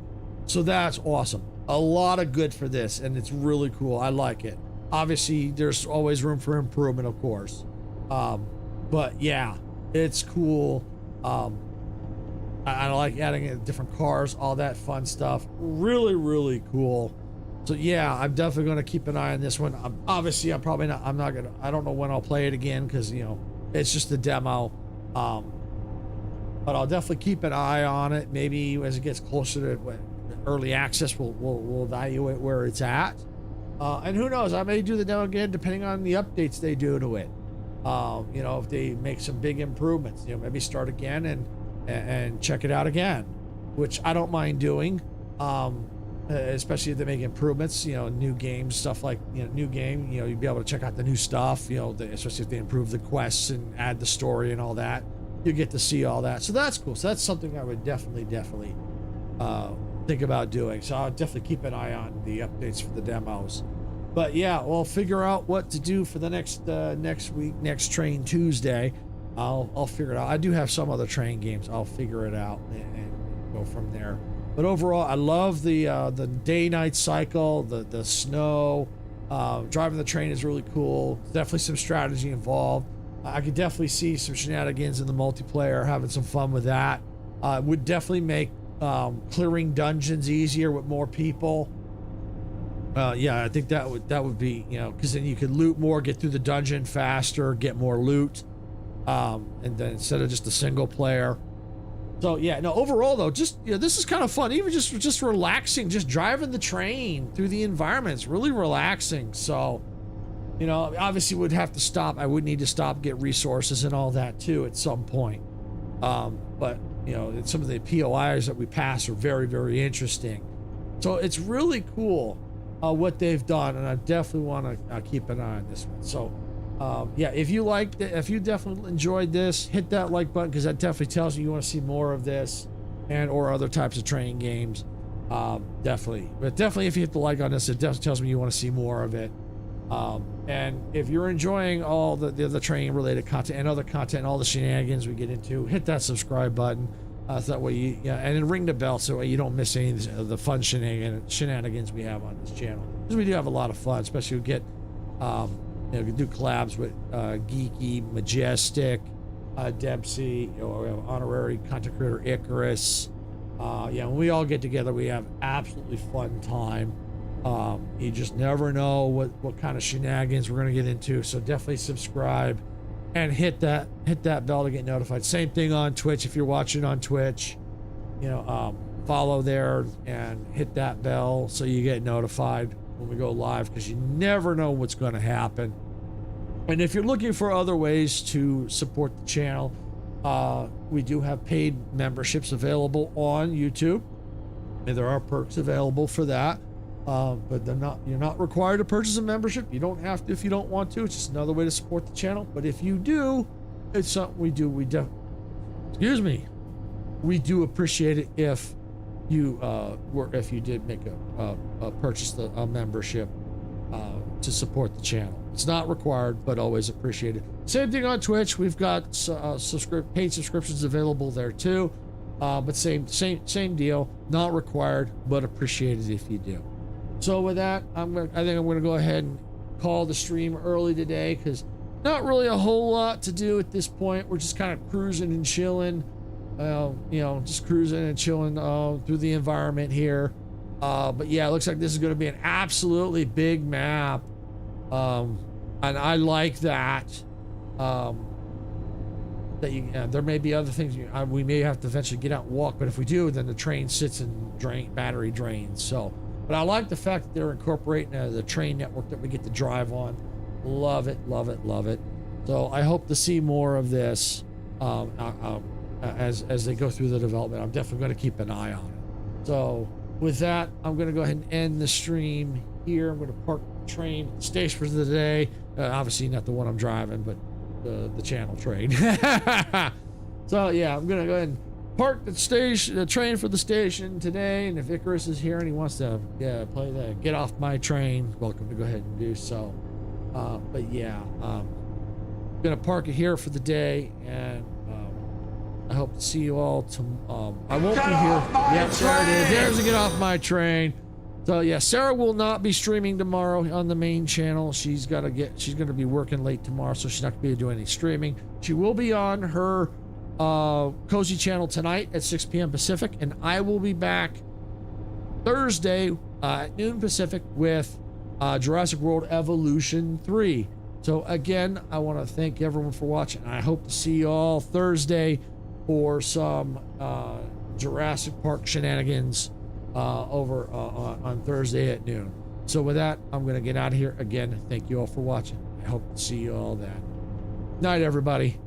So that's awesome. A lot of good for this, and it's really cool. I like it. Obviously, there's always room for improvement, of course. But yeah, it's cool. I like adding different cars, all that fun stuff. Really, really cool. So yeah, I'm definitely going to keep an eye on this one. Obviously, I don't know when I'll play it again because, it's just a demo. But I'll definitely keep an eye on it. Maybe as it gets closer to early access, we'll evaluate where it's at. And who knows, I may do the demo again depending on the updates they do to it. If they make some big improvements, maybe start again and check it out again, which I don't mind doing. Especially if they make improvements, new games, stuff like, new game, you'd be able to check out the new stuff, especially if they improve the quests and add the story and all that. You get to see all that. So that's cool. So that's something I would definitely think about doing. So I'll definitely keep an eye on the updates for the demos. But yeah, we'll figure out what to do for the next week, next Train Tuesday. I'll figure it out. I do have some other train games. I'll figure it out and go from there. But overall, I love the day-night cycle, the snow. Driving the train is really cool. Definitely some strategy involved. I could definitely see some shenanigans in the multiplayer, having some fun with that. It would definitely make clearing dungeons easier with more people. Yeah, I think that would be, because then you could loot more, get through the dungeon faster, get more loot. And then instead of just a single player. So yeah, no, overall though, just this is kind of fun. Even just relaxing, just driving the train through the environment. It's really relaxing. So, obviously would have to stop. I would need to stop, get resources and all that too at some point. But some of the POIs that we pass are very, very interesting. So it's really cool what they've done, and I definitely want to keep an eye on this one. So. Yeah, if you liked it, if you definitely enjoyed this, hit that like button because that definitely tells you want to see more of this and or other types of train games. Definitely. But definitely if you hit the like on this, it definitely tells me you want to see more of it. And if you're enjoying all the other train related content and other content, all the shenanigans we get into, hit that subscribe button. So that way and then ring the bell so you don't miss any of the fun shenanigans we have on this channel. Because we do have a lot of fun, especially we get we can do collabs with Geeky, Majestic, Dempsey, we have honorary content creator Icarus. When we all get together, we have absolutely fun time. You just never know what kind of shenanigans we're gonna get into. So definitely subscribe and hit that bell to get notified. Same thing on Twitch. If you're watching on Twitch, follow there and hit that bell so you get notified when we go live, because you never know what's going to happen. And if you're looking for other ways to support the channel, we do have paid memberships available on YouTube, and there are perks available for that. But you're not required to purchase a membership. You don't have to if you don't want to. It's just another way to support the channel. But if you do, it's something we do. We do appreciate it if you did make a purchase a membership to support the channel. It's not required, but always appreciated. Same thing on Twitch. We've got paid subscriptions available there too. But same deal. Not required, but appreciated if you do. So with that, I think I'm gonna go ahead and call the stream early today, because not really a whole lot to do at this point. We're just kind of cruising and chilling, just cruising and chilling through the environment here. But yeah, it looks like this is going to be an absolutely big map, and I like that. There may be other things we may have to eventually get out and walk, but if we do, then the train sits and battery drains. So, but I like the fact that they're incorporating the train network that we get to drive on. Love it, love it, love it. So I hope to see more of this as they go through the development. I'm definitely going to keep an eye on it. So with that, I'm going to go ahead and end the stream here. I'm going to park the train at the station for the day. Obviously not the one I'm driving, but the channel train. So yeah, I'm going to go ahead and park the train for the station today. And if Icarus is here and he wants to play the Get Off My Train, welcome to go ahead and do so. But yeah, I'm going to park it here for the day, and I hope to see you all I won't be here. Yep, there it is. There's a Get Off My Train. So yeah, Sarah will not be streaming tomorrow on the main channel. She's going to be working late tomorrow, so she's not going to be doing any streaming. She will be on her Cozy channel tonight at 6 p.m. Pacific, and I will be back Thursday at noon Pacific with Jurassic World Evolution 3. So again, I want to thank everyone for watching. I hope to see you all Thursday for some Jurassic Park shenanigans over on Thursday at noon. So with that, I'm going to get out of here. Again, thank you all for watching. I hope to see you all then. Night, everybody.